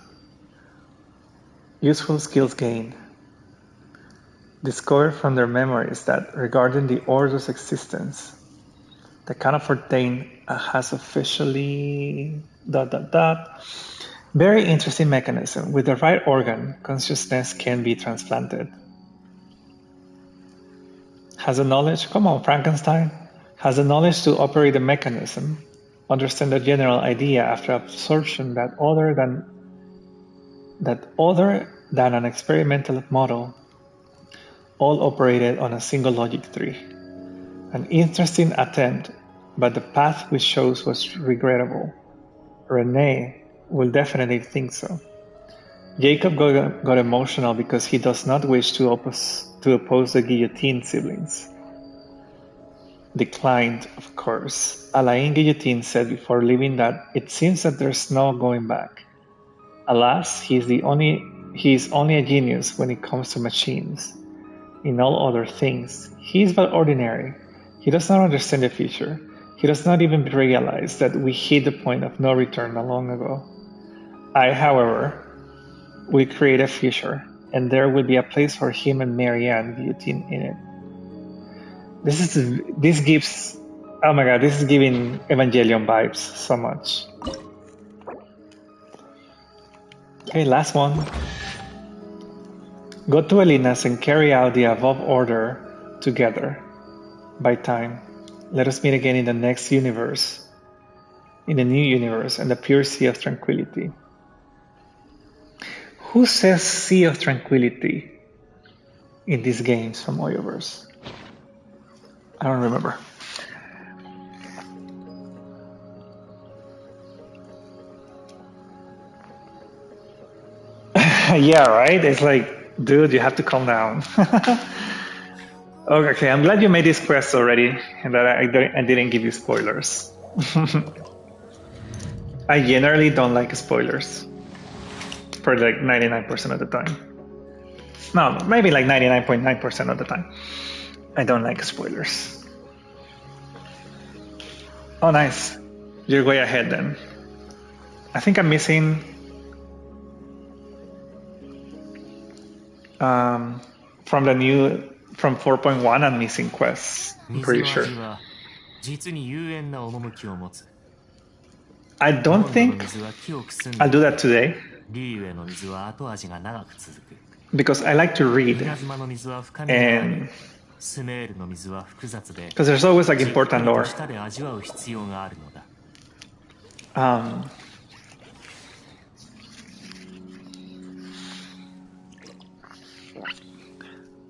Useful skills gained. Discovered from their memories that regarding the Order's existence, the Counterfortain has officially... ... Very interesting mechanism. With the right organ, consciousness can be transplanted. Has the knowledge... Come on, Frankenstein. Has the knowledge to operate the mechanism, understand the general idea after absorption that other than an experimental model, all operated on a single logic tree. An interesting attempt, but the path we chose was regrettable. Renee will definitely think so. Jacob got emotional because he does not wish to oppose the Guillotine siblings. Declined, of course. Alain Guillotine said before leaving that it seems that there's no going back. Alas, he is only a genius when it comes to machines. In all other things, he is but ordinary. He does not understand the future. He does not even realize that we hit the point of no return not long ago. I, however, will create a future, and there will be a place for him and Marianne Guillotine in it. This gives... Oh my god, this is giving Evangelion vibes so much. Okay, last one. Go to Elinas and carry out the above order together. By time, let us meet again in the next universe, in the new universe, and the pure sea of tranquility. Who says sea of tranquility in these games from Oyoverse? I don't remember. Yeah, right? It's like, dude, you have to calm down. Okay, I'm glad you made this quest already and that I didn't give you spoilers. I generally don't like spoilers for like 99% of the time. No, maybe like 99.9% of the time. I don't like spoilers. Oh, nice. You're way ahead then. I think I'm missing... from 4.1, I'm missing quests. I'm pretty sure. I don't think I'll do that today. Because I like to read. And because there's always like important lore.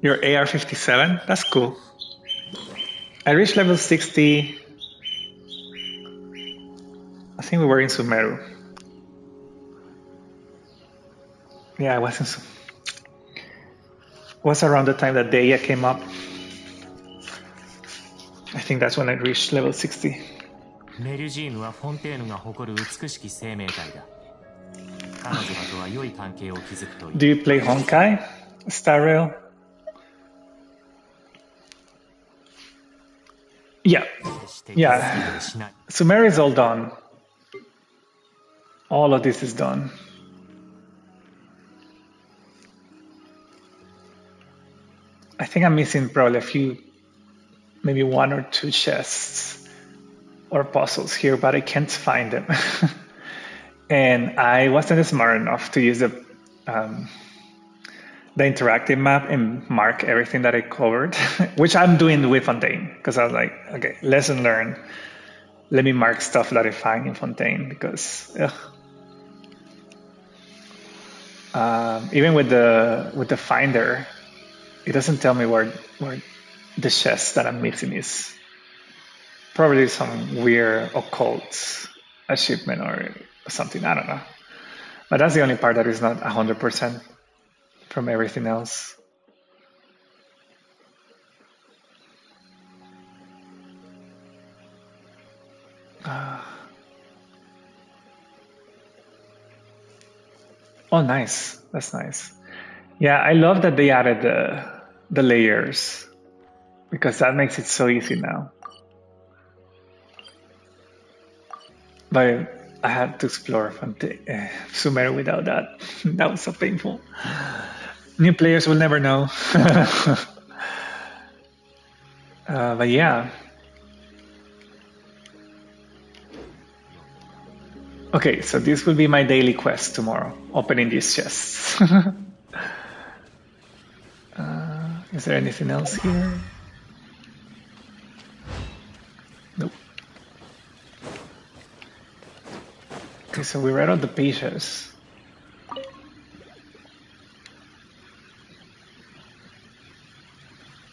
Your AR-57? That's cool. I reached level 60. I think we were in Sumeru. Yeah, I was in Sumeru. It was around the time that Deia came up. I think that's when I reached level 60. Do you play Honkai? Star Rail? Yeah. Yeah. Sumeru is all done. All of this is done. I think I'm missing probably a few, maybe 1 or 2 chests or puzzles here, but I can't find them. And I wasn't smart enough to use the interactive map and mark everything that I covered, which I'm doing with Fontaine, because I was like, okay, lesson learned. Let me mark stuff that I find in Fontaine, because even with the finder, it doesn't tell me where the chest that I'm missing is. Probably some weird occult achievement or something, I don't know. But that's the only part that is not 100% from everything else. Oh, nice. That's nice. Yeah, I love that they added the layers, because that makes it so easy now. But I had to explore Sumeru without that. That was so painful. New players will never know. But yeah. Okay, so this will be my daily quest tomorrow, opening these chests. Is there anything else here? Nope. Okay, so we read out the pages.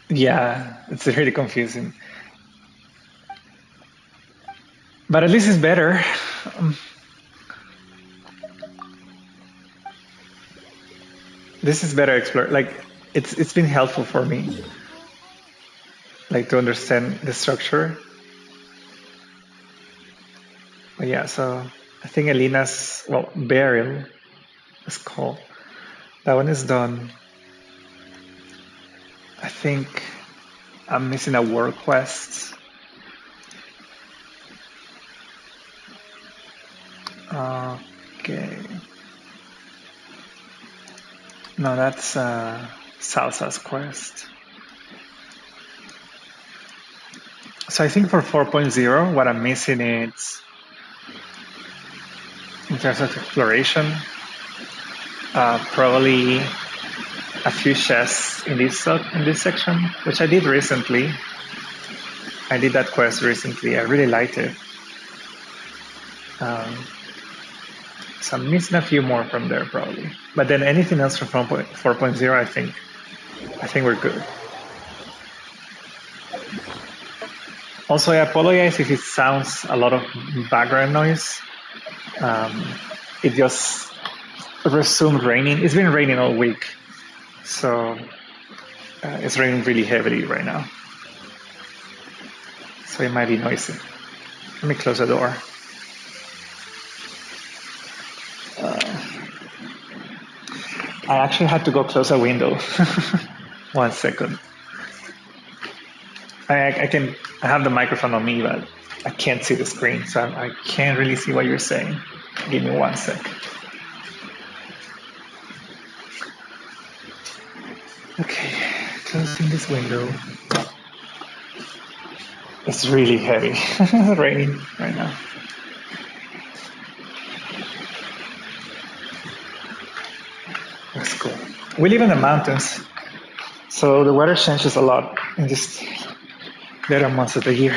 Yeah, it's really confusing. But at least it's better. This is better explored. Like, it's been helpful for me, like, to understand the structure. But yeah, so I think Elina's, well, burial is called. That one is done. I think I'm missing a work quest. Okay. No, that's Salsa's quest. So I think for 4.0, what I'm missing is, in terms of exploration, probably a few chests in this section, which I did recently. I did that quest recently. I really liked it. So I'm missing a few more from there probably. But then anything else from 4.0, I think we're good. Also, I apologize if it sounds a lot of background noise. It just resumed raining. It's been raining all week, so it's raining really heavily right now. So it might be noisy. Let me close the door. I actually had to go close a window. 1 second. I have the microphone on me, but I can't see the screen, so I can't really see what you're saying. Give me 1 sec. Okay, closing this window. It's really heavy. Raining right now. That's cool. We live in the mountains, so the weather changes a lot in this later months of the year.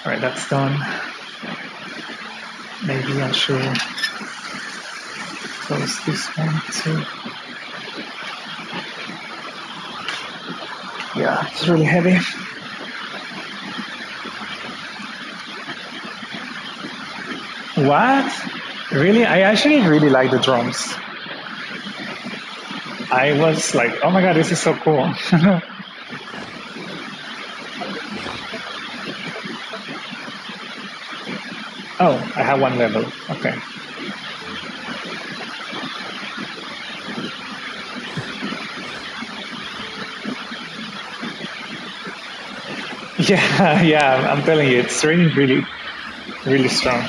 All right, that's done. Maybe I should close this one too. Yeah, it's really heavy. What? Really? I actually really like the drums. I was like, oh my god, this is so cool. Oh, I have 1 level. Okay. Yeah, yeah, I'm telling you, it's raining really, really strong.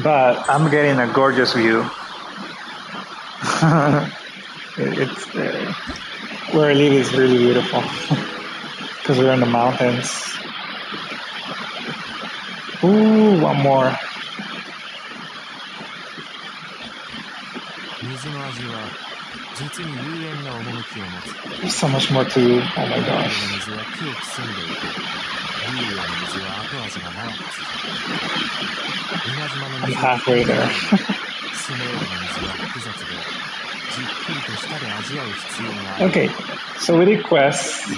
But I'm getting a gorgeous view. It's where I live is really beautiful because we're in the mountains. Ooh, one more. 水の味は実に幽怨な趣を持つ。 There's so much more to do. Oh my 海 gosh. の水は木をくすんでいて、竜への水は後味が長く続く。稲妻の I'm 水は halfway there. スネールの水は複雑で、じっくりと舌で味わう必要がある。 Okay, so we did quests.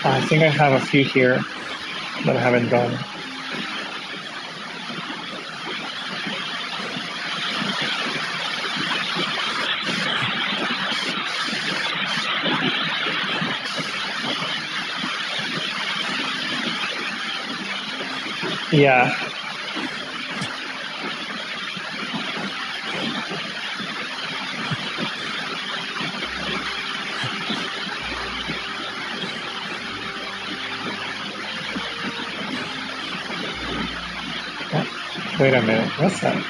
I think I have a few here that I haven't done. Yeah. Oh, wait a minute, what's that?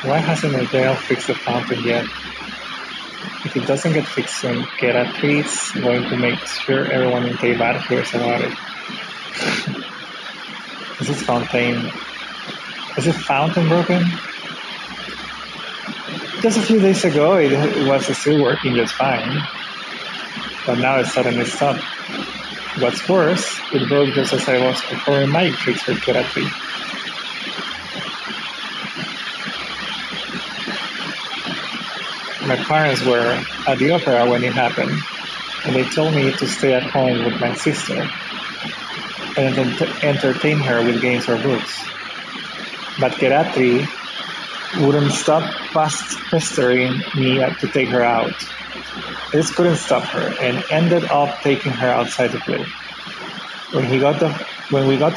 Why hasn't Adele fixed the fountain yet? If it doesn't get fixed soon, Gerat's going to make sure everyone in Teyvat hears about it. Is this fountain... Is this fountain broken? Just a few days ago, it was still working just fine. But now it suddenly stopped. What's worse, it broke just as I was performing magic tricks for Geratri. My parents were at the opera when it happened, and they told me to stay at home with my sister and entertain her with games or books. But Geratri wouldn't stop pestering me to take her out. I just couldn't stop her and ended up taking her outside to play. When we got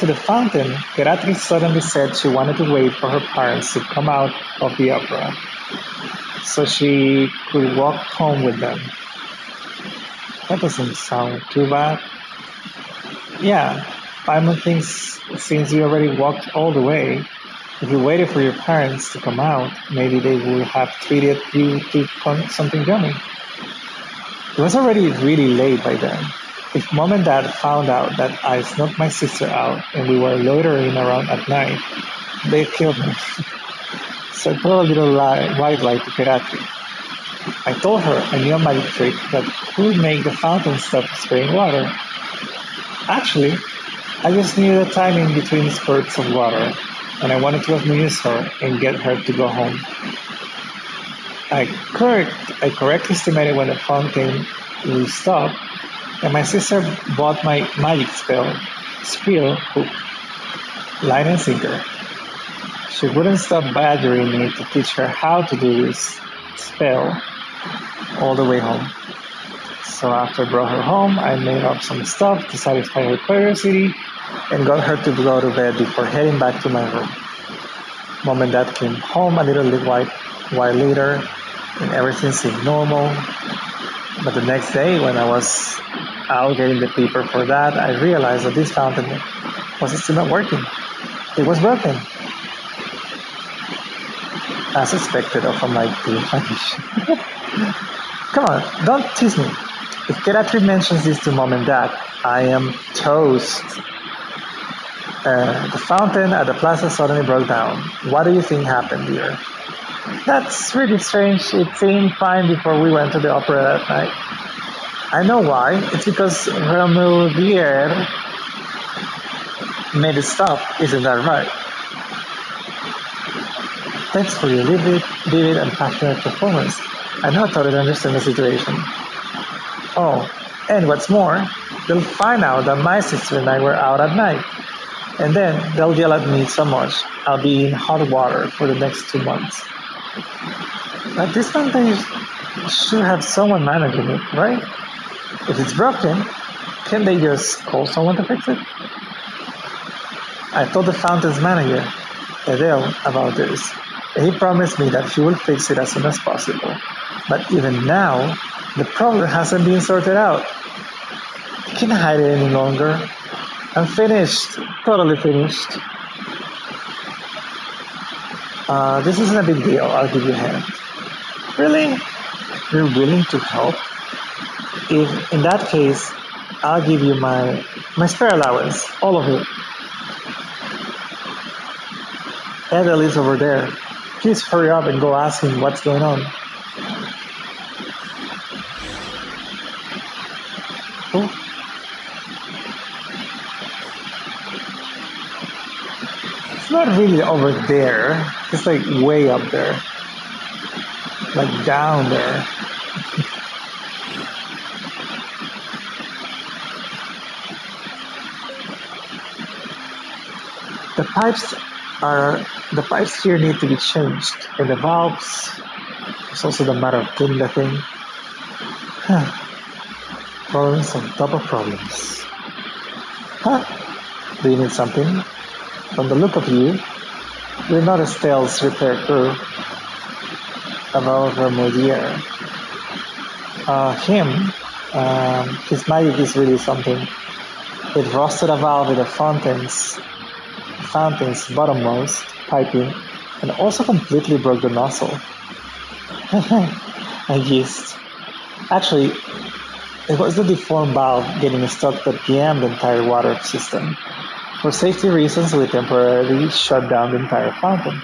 to the fountain, Geratri suddenly said she wanted to wait for her parents to come out of the opera so she could walk home with them. That doesn't sound too bad. Yeah, Paimon thinks since you already walked all the way, if you waited for your parents to come out, maybe they would have treated you to something yummy. It was already really late by then. If Mom and Dad found out that I snuck my sister out and we were loitering around at night, they'd kill me. So I told a little white lie to Geratri. I told her I knew a magic trick that could make the fountain stop spraying water. Actually, I just needed a timing between spurts of water, and I wanted to amuse her and get her to go home. I correctly estimated when the fountain will stop, and my sister bought my magic spill hook, line and sinker. She wouldn't stop badgering me to teach her how to do this spell all the way home. So after I brought her home, I made up some stuff to satisfy her curiosity and got her to go to bed before heading back to my room. Mom and Dad came home a little while later, and everything seemed normal. But the next day, when I was out getting the paper for that, I realized that this fountain was still not working. It was broken. As expected of a might being vanish. Come on, don't tease me. If Geratri mentions this to Mom and Dad, I am toast. The fountain at the plaza suddenly broke down. What do you think happened, dear? That's really strange. It seemed fine before we went to the opera that night. I know why. It's because Remuvier made it stop. Isn't that right? Thanks for your vivid and passionate performance. I now totally understand the situation. Oh, and what's more, they'll find out that my sister and I were out at night. And then they'll yell at me so much, I'll be in hot water for the next 2 months. But this fountain should have someone managing it, right? If it's broken, can't they just call someone to fix it? I told the fountain's manager, Adele, about this. He promised me that he will fix it as soon as possible. But even now, the problem hasn't been sorted out. I can't hide it any longer. I'm finished. Totally finished. This isn't a big deal. I'll give you a hand. Really? You're willing to help? If in that case, I'll give you my spare allowance, all of it. Adele is over there. Please hurry up and go ask him what's going on. Oh. It's not really over there. It's like way up there. Like down there. The pipes here need to be changed, and the valves. It's also the matter of cleaning the thing. Problems on top of problems. Huh? Do you need something? From the look of you, you're not a Stell's repair crew. About Vermodier. His magic is really something. It rusted a valve in the fountain's bottommost piping and also completely broke the nozzle. I guessed. Actually, it was the deformed valve getting stuck that jammed the entire water system. For safety reasons, we temporarily shut down the entire fountain.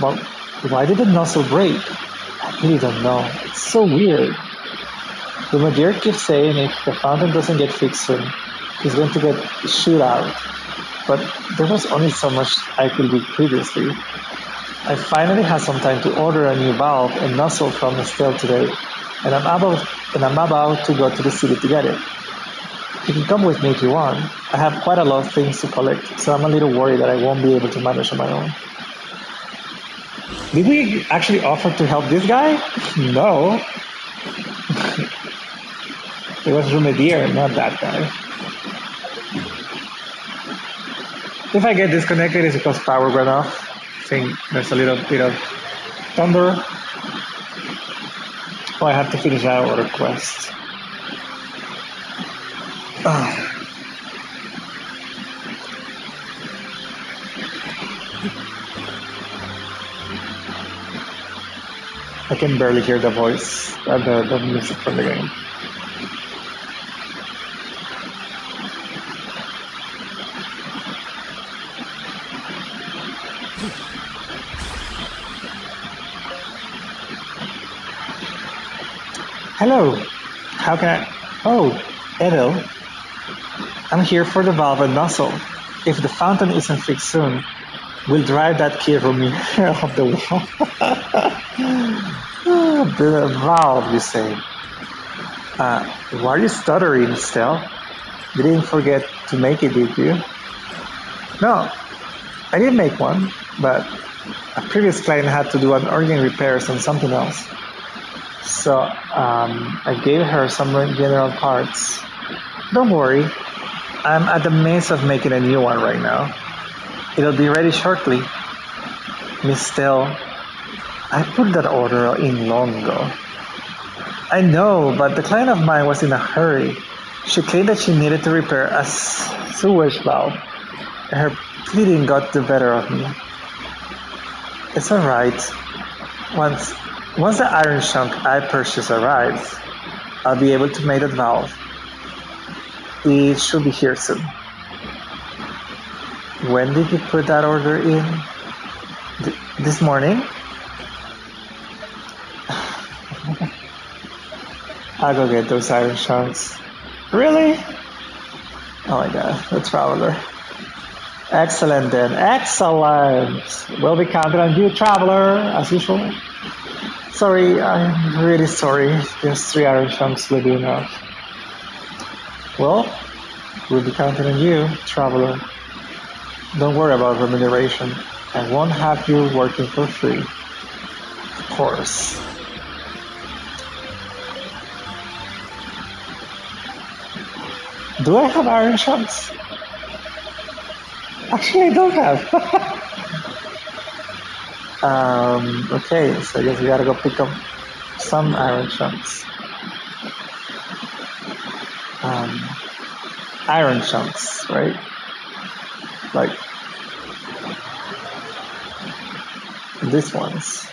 But why did the nozzle break? I really don't know. It's so weird. The Madeira keeps saying if the fountain doesn't get fixed soon, he's going to get shoot out. But there was only so much I could do previously. I finally had some time to order a new valve and nozzle from Estelle today, and I'm about to go to the city to get it. You can come with me if you want. I have quite a lot of things to collect, so I'm a little worried that I won't be able to manage on my own. Did we actually offer to help this guy? No. It was Rumedier, not that guy. If I get disconnected, it's because power went off. I think there's a little bit of thunder. Oh, I have to finish that order quest. Oh. I can barely hear the voice, the music from the game. Hello, how can I... Oh, Edel. I'm here for the valve and nozzle. If the fountain isn't fixed soon, we'll drive that kid from here off the wall. The valve, you say. Why are you stuttering, Stell? You didn't forget to make it, did you? No, I did make one, but a previous client had to do an urgent repairs on something else. So I gave her some general parts. Don't worry, I'm at the midst of making a new one right now. It'll be ready shortly. Miss Stell, I put that order in long ago. I know, but the client of mine was in a hurry. She claimed that she needed to repair a sewage valve. Her pleading got the better of me. It's alright. Once the iron chunk I purchased arrives, I'll be able to make that valve. It should be here soon. When did you put that order in? This morning? I'll go get those iron chunks. Really? Oh my god, the Traveler. Excellent then, excellent! We'll be counting on you, Traveler, as usual. Sorry, I'm really sorry. Just 3 iron chunks will be enough. Well, we'll be counting on you, Traveler. Don't worry about remuneration. I won't have you working for free. Of course. Do I have iron shanks? Actually, I don't have. Okay, so I guess we gotta go pick up some iron chunks. Iron chunks, right? Like these ones.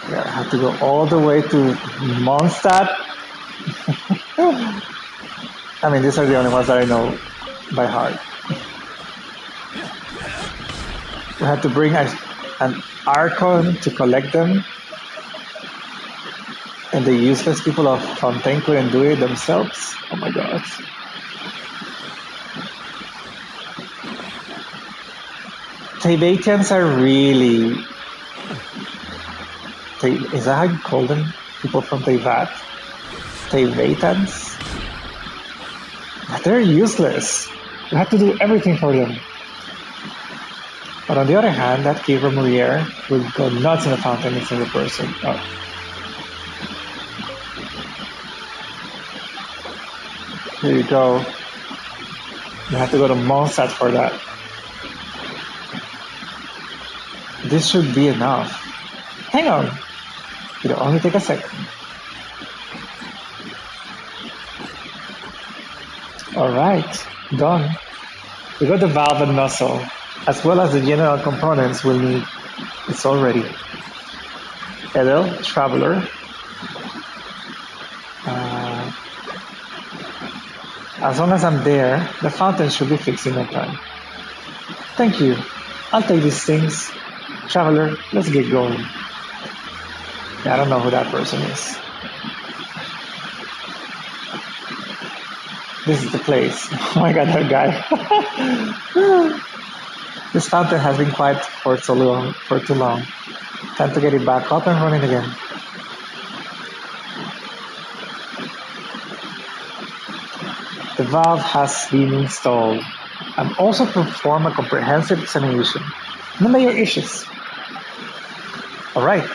Yeah, I have to go all the way to Mondstadt. I mean, these are the only ones that I know by heart. We have to bring an Archon to collect them. And the useless people of Fontaine couldn't do it themselves? Oh my god. Tibetians are really... Is that how you call them? People from Teyvat? Tibetans? But they're useless. You have to do everything for them. But on the other hand, that Kira Murier will go nuts in a fountain in a single person. Oh. Here you go. You have to go to Mondstadt for that. This should be enough. Hang on. It'll only take a second. Alright, done. We got the valve and nozzle, as well as the general components we'll need. It's all ready. Edel, Traveler. As long as I'm there, the fountain should be fixed in no time. Thank you. I'll take these things. Traveler, let's get going. Yeah, I don't know who that person is. This is the place. Oh my god, that guy. This fountain has been quiet for too long. Time to get it back up and running again. The valve has been installed. I've also performed a comprehensive examination. No major issues. Alright,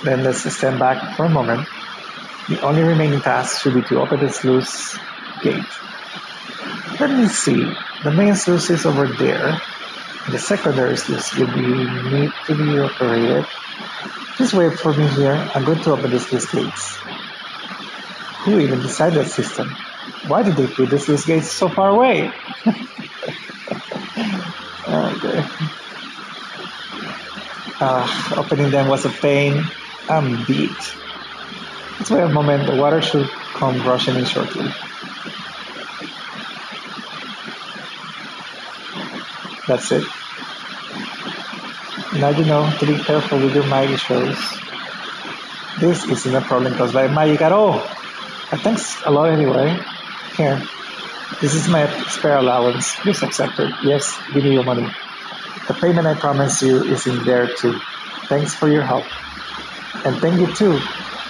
then let's stand back for a moment. The only remaining task should be to open the sluice gate. Let me see. The main sluice is over there. The secondary sluice will need to be operated. Just wait for me here. I'm going to open the sluice gates. Who even decided that system? Why did they put the sluice gates so far away? Okay. Opening them was a pain. I'm beat. Let's wait a moment. The water should come rushing in shortly. That's it. Now you know to be careful with your magic shows. This isn't a problem caused by magic at all. But thanks a lot anyway. Here. This is my spare allowance. Just accept it. Yes, give me your money. The payment I promised you is in there too. Thanks for your help. And thank you too,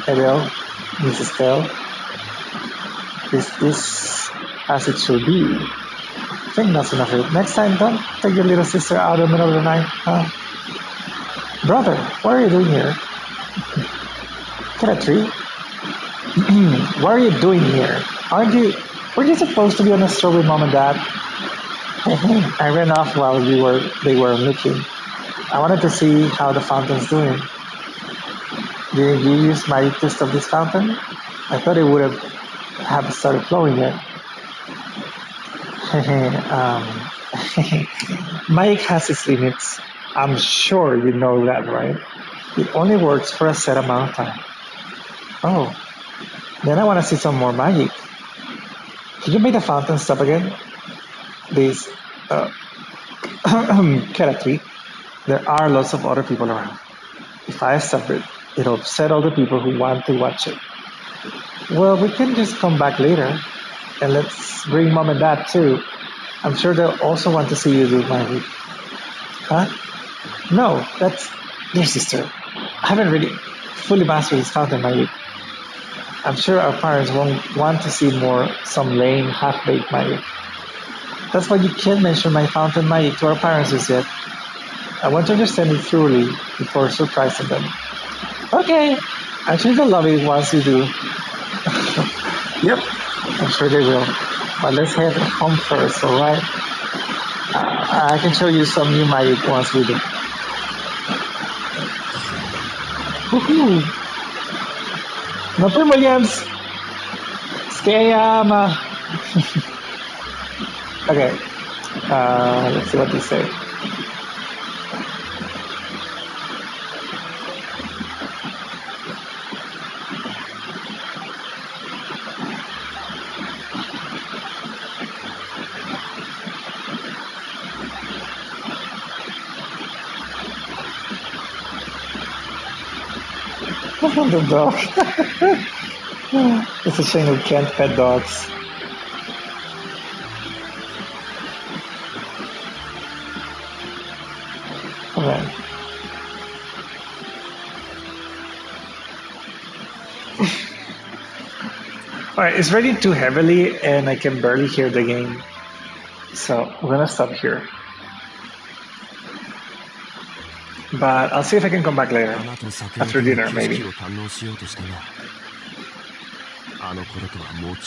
Adele, Mrs. Tell. Is this as it should be? I think that's enough of it. Next time, don't take your little sister out in the middle of the night, huh? Brother, what are you doing here? Get a tree? What are you doing here? Were you supposed to be on a stroll with Mom and Dad? I ran off while they were looking. I wanted to see how the fountain's doing. Did you use magic to stop this fountain? I thought it would have started flowing yet. Magic has its limits. I'm sure you know that, right? It only works for a set amount of time. Oh, then I want to see some more magic. Can you make the fountain stop again? Please. Keratri, there are lots of other people around. If I stop it, it'll upset all the people who want to watch it. Well, we can just come back later. And let's bring Mom and Dad too. I'm sure they'll also want to see you do magic. Huh? No, that's your sister. I haven't really fully mastered this fountain magic. I'm sure our parents won't want to see some lame, half-baked magic. That's why you can't mention my fountain magic to our parents just yet. I want to understand it thoroughly before surprising them. Okay, actually they'll love it once you do. Yep, I'm sure they will. But let's head home first, alright? I can show you some new magic once we do. Woohoo! No Prim Williams! Scam! Okay, let's see what they say. The dog. It's a shame we can't pet dogs. Alright. Alright, it's raining too heavily and I can barely hear the game. So we're gonna stop here. But I'll see if I can come back later. After dinner, maybe. あの頃とはもう違う。